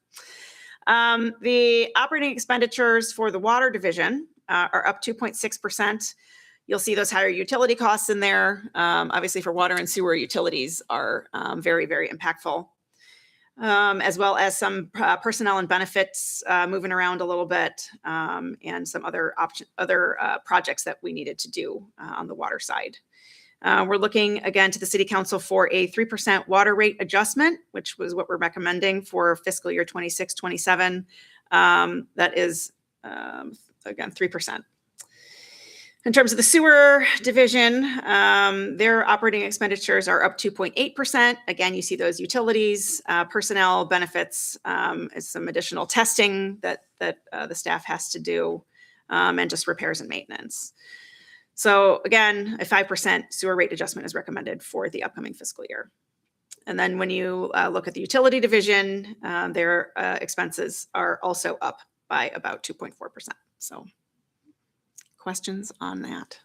Speaker 15: The operating expenditures for the water division are up 2.6%. You'll see those higher utility costs in there. Obviously for water and sewer, utilities are very, very impactful. As well as some personnel and benefits moving around a little bit, and some other projects that we needed to do on the water side. We're looking again to the City Council for a 3% water rate adjustment, which was what we're recommending for fiscal year 26-27. That is, again, 3%. In terms of the sewer division, their operating expenditures are up 2.8%. Again, you see those utilities, personnel, benefits, some additional testing that the staff has to do, and just repairs and maintenance. So again, a 5% sewer rate adjustment is recommended for the upcoming fiscal year. And then when you look at the utility division, their expenses are also up by about 2.4%. So questions on that?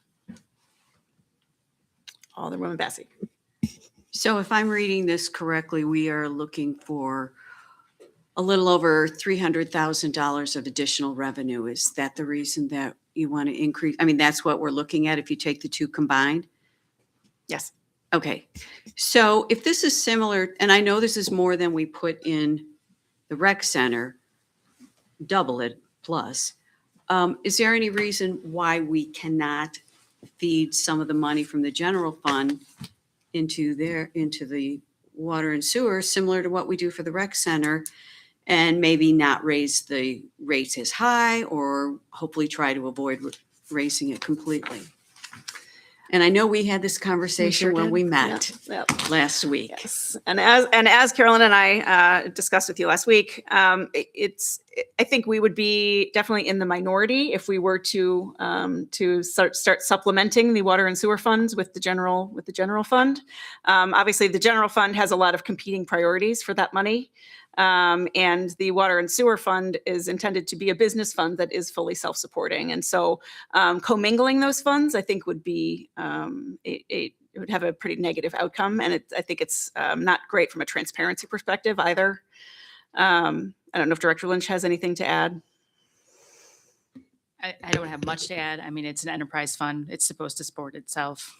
Speaker 15: Alderwoman Bessie.
Speaker 4: So if I'm reading this correctly, we are looking for a little over $300,000 of additional revenue. Is that the reason that you want to increase? I mean, that's what we're looking at if you take the two combined?
Speaker 15: Yes.
Speaker 4: Okay. So if this is similar, and I know this is more than we put in the rec center, double it plus, is there any reason why we cannot feed some of the money from the general fund into the water and sewer, similar to what we do for the rec center, and maybe not raise the rates as high, or hopefully try to avoid raising it completely? And I know we had this conversation when we met last week.
Speaker 15: Yes. And as Carolyn and I discussed with you last week, it's I think we would be definitely in the minority if we were to start supplementing the water and sewer funds with the general fund. Obviously, the general fund has a lot of competing priorities for that money. And the water and sewer fund is intended to be a business fund that is fully self-supporting. And so commingling those funds, I think would be, it would have a pretty negative outcome. And I think it's not great from a transparency perspective either. I don't know if Director Lynch has anything to add.
Speaker 18: I don't have much to add. I mean, it's an enterprise fund. It's supposed to support itself.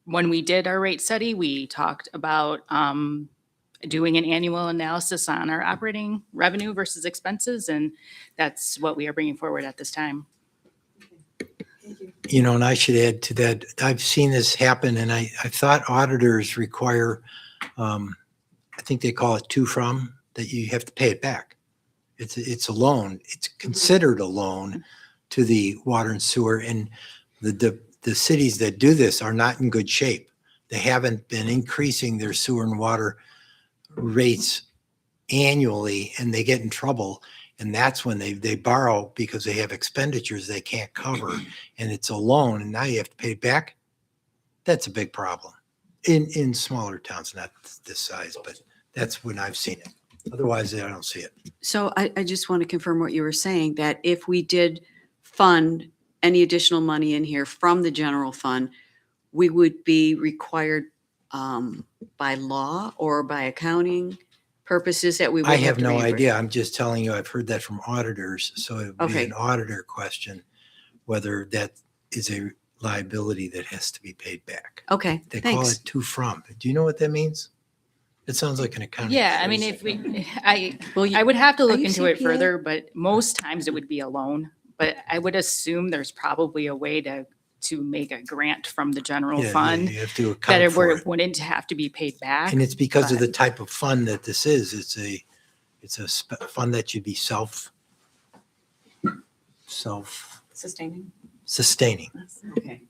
Speaker 18: When we did our rate study, we talked about doing an annual analysis on our operating revenue versus expenses, and that's what we are bringing forward at this time.
Speaker 5: You know, and I should add to that, I've seen this happen, and I thought auditors require, I think they call it to from, that you have to pay it back. It's a loan. It's considered a loan to the water and sewer, and the cities that do this are not in good shape. They haven't been increasing their sewer and water rates annually, and they get in trouble. And that's when they borrow because they have expenditures they can't cover, and it's a loan, and now you have to pay it back. That's a big problem in smaller towns, not this size, but that's when I've seen it. Otherwise, I don't see it.
Speaker 4: So I just want to confirm what you were saying, that if we did fund any additional money in here from the general fund, we would be required by law or by accounting purposes that we would
Speaker 5: I have
Speaker 4: to
Speaker 5: no
Speaker 4: reimburse?
Speaker 5: idea. I'm just telling you, I've heard that from auditors. So it would be
Speaker 4: Okay.
Speaker 5: an auditor question, whether that is a liability that has to be paid back.
Speaker 4: Okay,
Speaker 5: They call
Speaker 4: thanks.
Speaker 5: it to from. Do you know what that means? It sounds like an accounting.
Speaker 18: Yeah, I mean, if we, I would have to look
Speaker 4: you
Speaker 18: into it
Speaker 4: CPA?
Speaker 18: further, but most times it would be a loan. But I would assume there's probably a way to make a grant from the general fund
Speaker 5: You have to
Speaker 18: that
Speaker 5: account
Speaker 18: it
Speaker 5: for it.
Speaker 18: wouldn't have to be paid back.
Speaker 5: And it's because of
Speaker 18: but-
Speaker 5: the type of fund that this is. It's a fund that should be
Speaker 15: Sustaining.
Speaker 5: sustaining.
Speaker 4: Okay.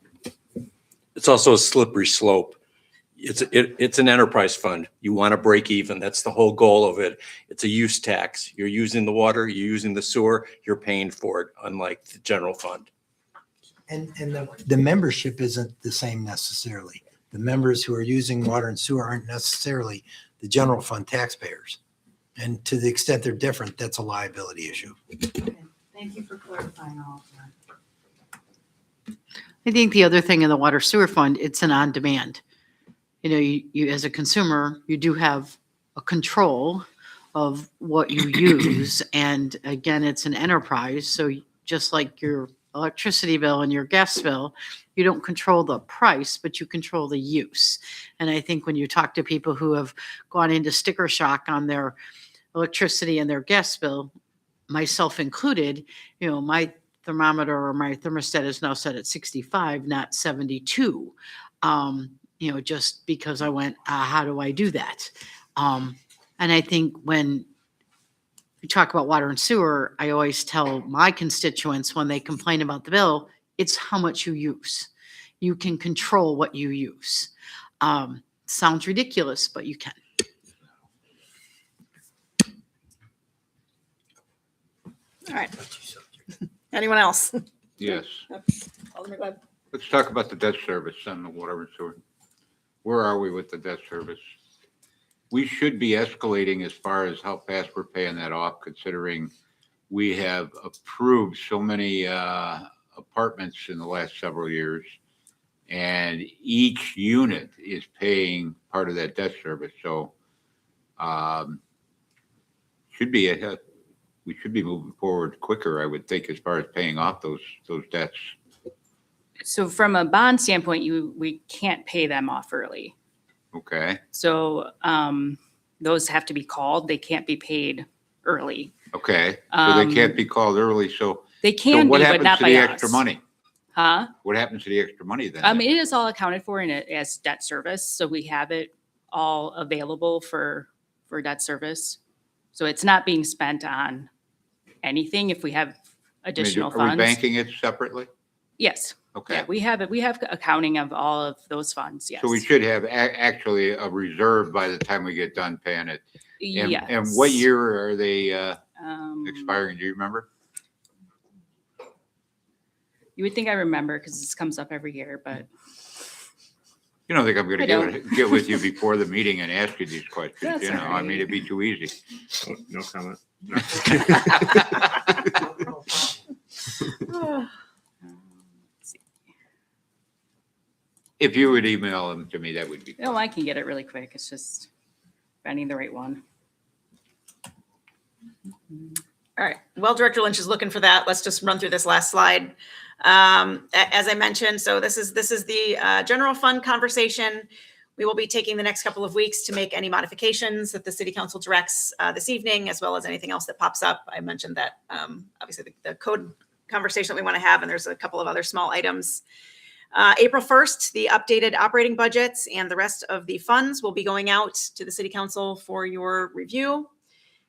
Speaker 13: It's also a slippery slope. It's an enterprise fund. You want to break even. That's the whole goal of it. It's a use tax. You're using the water, you're using the sewer, you're paying for it, unlike the general fund.
Speaker 5: And the membership isn't the same necessarily. The members who are using water and sewer aren't necessarily the general fund taxpayers. And to the extent they're different, that's a liability issue.
Speaker 4: Thank you for clarifying all of that.
Speaker 11: I think the other thing in the water sewer fund, it's an on-demand. You know, you as a consumer, you do have a control of what you use. And again, it's an enterprise. So just like your electricity bill and your gas bill, you don't control the price, but you control the use. And I think when you talk to people who have gone into sticker shock on their electricity and their gas bill, myself included, you know, my thermometer or my thermostat is now set at 65, not 72. You know, just because I went, how do I do that? And I think when we talk about water and sewer, I always tell my constituents when they complain about the bill, it's how much you use. You can control what you use. Sounds ridiculous, but you can.
Speaker 15: All right. Anyone else?
Speaker 6: Yes.
Speaker 15: Alderman Glad.
Speaker 6: Let's talk about the debt service on the water and sewer. Where are we with the debt service? We should be escalating as far as how fast we're paying that off, considering we have approved so many apartments in the last several years. And each unit is paying part of that debt service. So we should be moving forward quicker, I would think, as far as paying off those debts.
Speaker 18: So from a bond standpoint, we can't pay them off early.
Speaker 6: Okay,
Speaker 18: So those have to be called. They can't be paid early.
Speaker 6: okay. So they can't be called early, so.
Speaker 18: They
Speaker 6: So
Speaker 18: can
Speaker 6: what
Speaker 18: be, but
Speaker 6: happens
Speaker 18: not
Speaker 6: to
Speaker 18: by
Speaker 6: the
Speaker 18: us.
Speaker 6: extra money?
Speaker 18: Huh?
Speaker 6: What happens to the extra money then?
Speaker 18: It is all accounted for in it as debt service. So we have it all available for debt service. So it's not being spent on anything if we have
Speaker 6: I mean,
Speaker 18: additional
Speaker 6: Are we
Speaker 18: funds.
Speaker 6: banking it separately?
Speaker 18: Yes.
Speaker 6: Okay.
Speaker 18: Yeah, we have it. We have accounting of all of those funds. Yes.
Speaker 6: So we should have actually a reserve by the time we get done paying it. And what year are they
Speaker 18: Um,
Speaker 6: expiring? Do you remember?
Speaker 18: You would think I remember because this comes up every year, but
Speaker 6: You don't think I'm going
Speaker 18: I
Speaker 6: to get with you before the meeting and ask you these questions,
Speaker 18: That's
Speaker 6: you know?
Speaker 18: all
Speaker 6: I mean,
Speaker 18: right.
Speaker 6: it'd be too easy.
Speaker 7: No comment.
Speaker 6: If you would email them to me, that would be.
Speaker 18: no, I can get it really quick. It's just finding the right one.
Speaker 15: All right. Well, Director Lynch is looking for that. Let's just run through this last slide. As I mentioned, so this is the general fund conversation. We will be taking the next couple of weeks to make any modifications that the city council directs this evening, as well as anything else that pops up. I mentioned that obviously the code conversation that we want to have, and there's a couple of other small items. April 1st, the updated operating budgets and the rest of the funds will be going out to the city council for your review.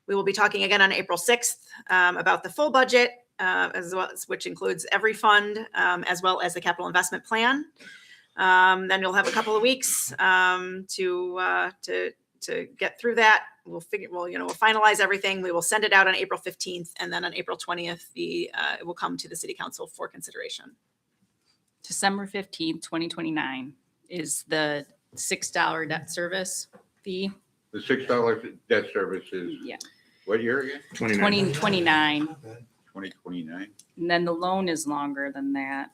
Speaker 15: We will be talking again on April 6th about the full budget, as well as, which includes every fund, as well as the capital investment plan. Then you'll have a couple of weeks to get through that. We'll finalize everything. We will send it out on April 15th, and then on April 20th, it will come to the city council for consideration.
Speaker 18: December 15th, 2029 is the $6 debt service fee.
Speaker 6: The $6 debt service is
Speaker 18: Yeah.
Speaker 6: what year again?
Speaker 18: 2029.
Speaker 6: 2029?
Speaker 18: And then the loan is longer than that.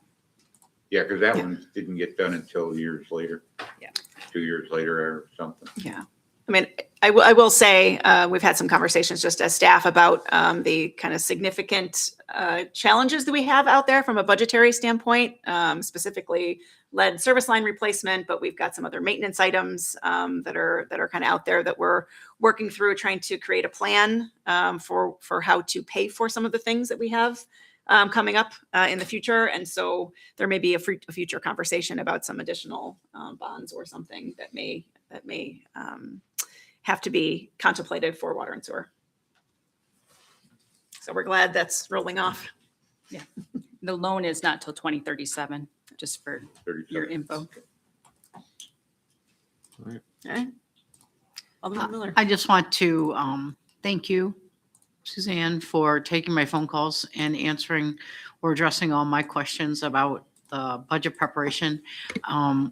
Speaker 6: Yeah, because that one didn't get done until years later.
Speaker 18: Yeah.
Speaker 6: 2 years later or something.
Speaker 15: Yeah. I mean, I will say, we've had some conversations just as staff about the kind of significant challenges that we have out there from a budgetary standpoint, specifically lead service line replacement, but we've got some other maintenance items that are kind of out there that we're working through, trying to create a plan for how to pay for some of the things that we have coming up in the future. And so there may be a future conversation about some additional bonds or something that may have to be contemplated for water and sewer. So we're glad that's rolling off.
Speaker 18: Yeah. The loan is not till 2037, just for your info.
Speaker 15: All right. Alderman Miller.
Speaker 11: I just want to thank you, Suzanne, for taking my phone calls and answering or addressing all my questions about the budget preparation.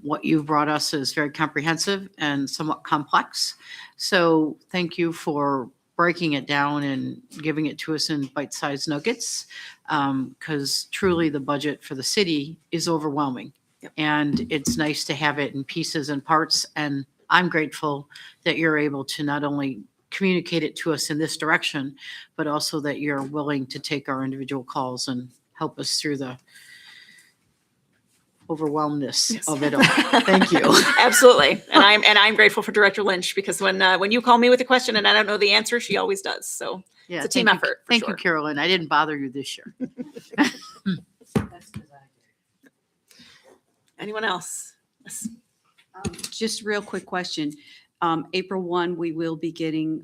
Speaker 11: What you've brought us is very comprehensive and somewhat complex. So thank you for breaking it down and giving it to us in bite-sized nuggets, because truly the budget for the city is overwhelming. And it's nice to have it in pieces and parts. And I'm grateful that you're able to not only communicate it to us in this direction, but also that you're willing to take our individual calls and help us through the overwhelmedness of it all. Thank you.
Speaker 15: Absolutely. And I'm grateful for Director Lynch, because when you call me with a question and I don't know the answer, she always does. So
Speaker 11: Yeah,
Speaker 15: it's a team
Speaker 11: thank you-
Speaker 15: effort. for
Speaker 11: Thank
Speaker 15: sure.
Speaker 11: you, Carolyn. I didn't bother you this year.
Speaker 15: Anyone else? Yes.
Speaker 4: Just real quick question. April 1, we will be getting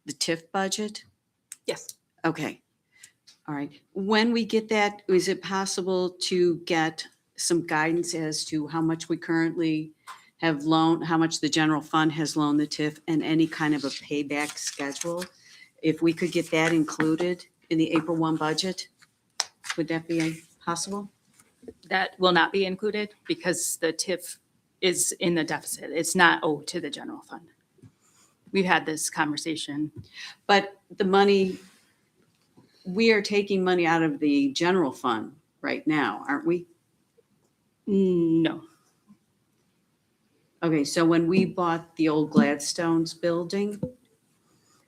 Speaker 4: the TIF budget?
Speaker 15: Yes.
Speaker 4: Okay. All right. When we get that, is it possible to get some guidance as to how much we currently have loaned, how much the general fund has loaned the TIF, and any kind of a payback schedule? If we could get that included in the April 1 budget, would that be possible?
Speaker 18: That will not be included because the TIF is in the deficit. It's not owed to the general fund. We've had this conversation.
Speaker 4: But the money, we are taking money out of the general fund right now, aren't we?
Speaker 18: No.
Speaker 4: Okay, so when we bought the old Gladstone's building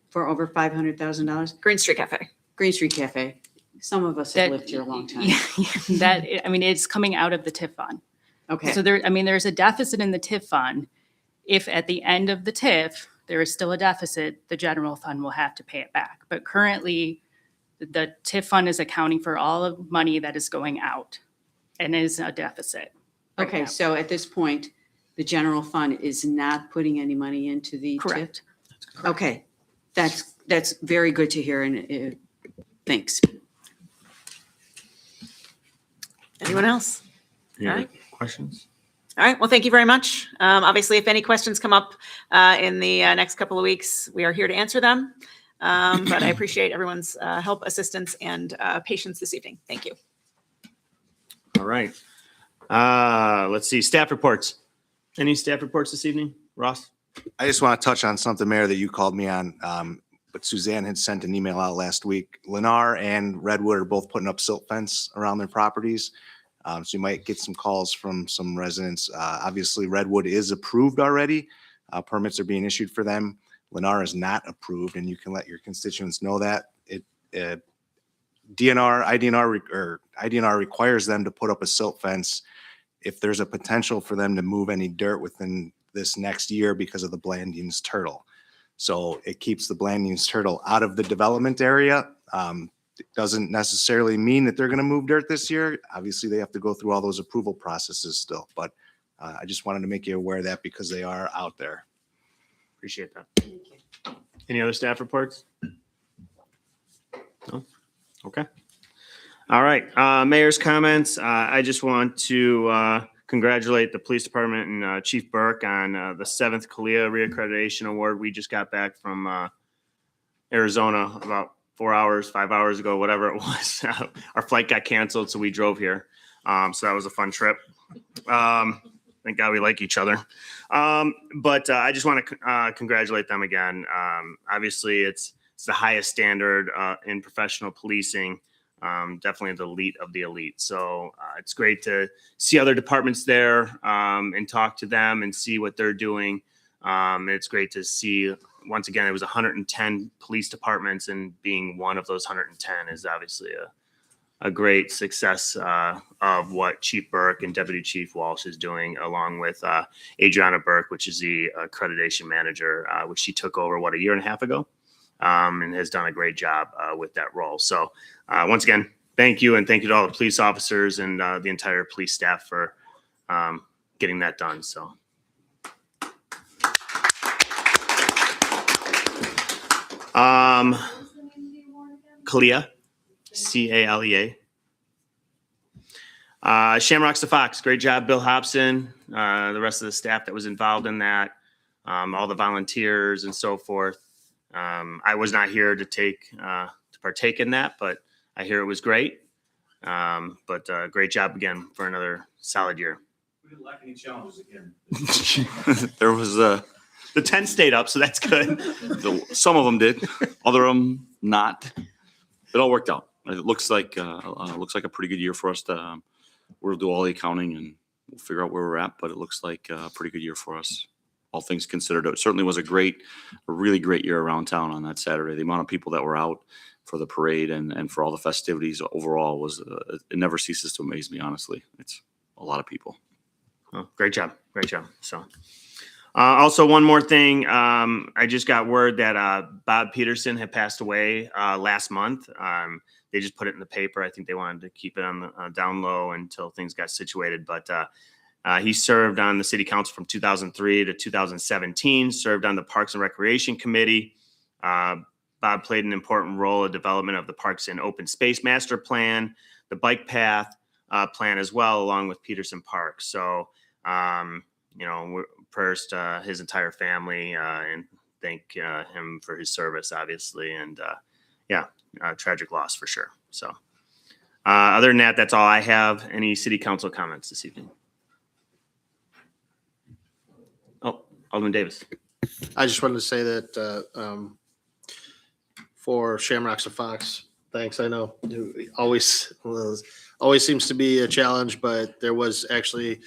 Speaker 4: for over $500,000.
Speaker 15: Green Street Cafe.
Speaker 4: Green Street Cafe. Some of us have lived here a long time.
Speaker 18: It's coming out of the TIF fund.
Speaker 4: Okay.
Speaker 18: So there's a deficit in the TIF fund. If at the end of the TIF, there is still a deficit, the general fund will have to pay it back. But currently, the TIF fund is accounting for all of money that is going out and is a deficit. right
Speaker 4: Okay,
Speaker 18: now.
Speaker 4: so at this point, the general fund is not putting any money into the TIF?
Speaker 15: Correct.
Speaker 4: Okay, that's very good to hear, and thanks.
Speaker 15: Anyone else?
Speaker 1: Any
Speaker 15: All
Speaker 1: other
Speaker 15: right.
Speaker 1: questions?
Speaker 15: All right. Well, thank you very much. Obviously, if any questions come up in the next couple of weeks, we are here to answer them. But I appreciate everyone's help, assistance, and patience this evening. Thank you.
Speaker 1: All right. Let's see, staff reports. Any staff reports this evening? Ross?
Speaker 8: I just want to touch on something, Mayor, that you called me on. But Suzanne had sent an email out last week. Lennar and Redwood are both putting up silt fence around their properties. So you might get some calls from some residents. Obviously, Redwood is approved already. Permits are being issued for them. Lennar is not approved, and you can let your constituents know that. IDNR requires them to put up a silt fence if there's a potential for them to move any dirt within this next year because of the Blandings turtle. So it keeps the Blandings turtle out of the development area. It doesn't necessarily mean that they're going to move dirt this year. Obviously, they have to go through all those approval processes still, but I just wanted to make you aware of that because they are out there.
Speaker 1: Appreciate that. Any other staff reports? No? Okay. All right. Mayor's comments. I just want to congratulate the police department and Chief Burke on the 7th CALEA reaccreditation award. We just got back from Arizona about 4 hours, 5 hours ago, whatever it was. Our flight got canceled, so we drove here. So that was a fun trip. Thank God we like each other. But I just want to congratulate them again. Obviously, it's the highest standard in professional policing. Definitely the elite of the elite. So it's great to see other departments there and talk to them and see what they're doing. It's great to see, once again, it was 110 police departments, and being one of those 110 is obviously a great success of what Chief Burke and Deputy Chief Walsh is doing, along with Adriana Burke, which is the accreditation manager, which she took over, a year and a half ago, and has done a great job with that role. So once again, thank you, and thank you to all the police officers and the entire police staff for getting that done. So. CALEA, CALEA. Shamrocks to Fox, great job, Bill Hobson, the rest of the staff that was involved in that, all the volunteers and so forth. I was not here to partake in that, but I hear it was great. But great job again for another solid year.
Speaker 14: We didn't lack any challenges again.
Speaker 17: There was
Speaker 1: The 10 stayed up, so that's good.
Speaker 17: some of them did, other of them not. It all worked out. It looks like a pretty good year for us. We'll do all the accounting and we'll figure out where we're at. But it looks like a pretty good year for us, all things considered. It certainly was a really great year around town on that Saturday. The amount of people that were out for the parade and for all the festivities overall was it never ceases to amaze me. Honestly, it's a lot of people.
Speaker 1: Oh, great job. So. Also, one more thing. I just got word that Bob Peterson had passed away last month. They just put it in the paper. I think they wanted to keep it on the down low until things got situated. But he served on the city council from 2003 to 2017, served on the Parks and Recreation Committee. Bob played an important role in development of the Parks and Open Space Master Plan, the Bike Path plan as well, along with Peterson Park. So, prayers to his entire family and thank him for his service, obviously. And tragic loss for sure. So other than that, that's all I have. Any city council comments this evening? Oh, Alderman Davis.
Speaker 12: I just wanted to say that for Shamrocks to Fox, thanks. I know it always seems to be a challenge, but there was actually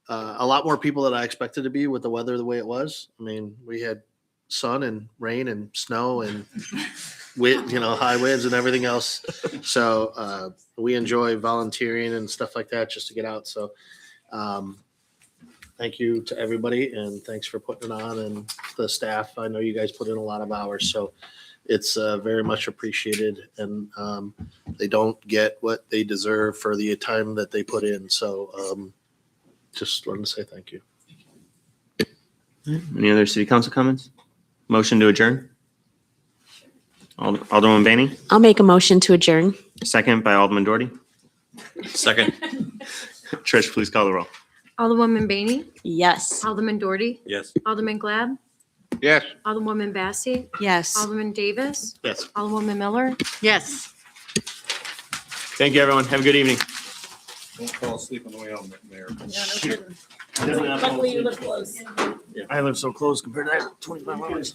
Speaker 12: a lot more people than I expected to be with the weather the way it was. I mean, we had sun and rain and snow and wind, high winds and everything else. So we enjoy volunteering and stuff like that just to get out. So thank you to everybody, and thanks for putting it on, and the staff. I know you guys put in a lot of hours, so it's very much appreciated, and they don't get what they deserve for the time that they put in. So just wanted to say thank you.
Speaker 1: Any other city council comments? Motion to adjourn? Alderman Bainey?
Speaker 10: I'll make a motion to adjourn.
Speaker 1: Second by Alderman Doherty.
Speaker 17: Second.
Speaker 1: Trish, please call the roll.
Speaker 2: Alderwoman Bainey,
Speaker 10: Yes.
Speaker 2: Alderman Doherty,
Speaker 13: Yes.
Speaker 2: Alderman Glad,
Speaker 6: Yes.
Speaker 2: Alderwoman Bassi,
Speaker 10: Yes.
Speaker 2: Alderman Davis,
Speaker 16: Yes.
Speaker 2: Alderwoman Miller.
Speaker 11: Yes.
Speaker 1: Thank you, everyone. Have a good evening.
Speaker 14: Don't fall asleep on the way out, Mayor.
Speaker 15: Luckily, you live close.
Speaker 1: I live so close compared to that 25 hours.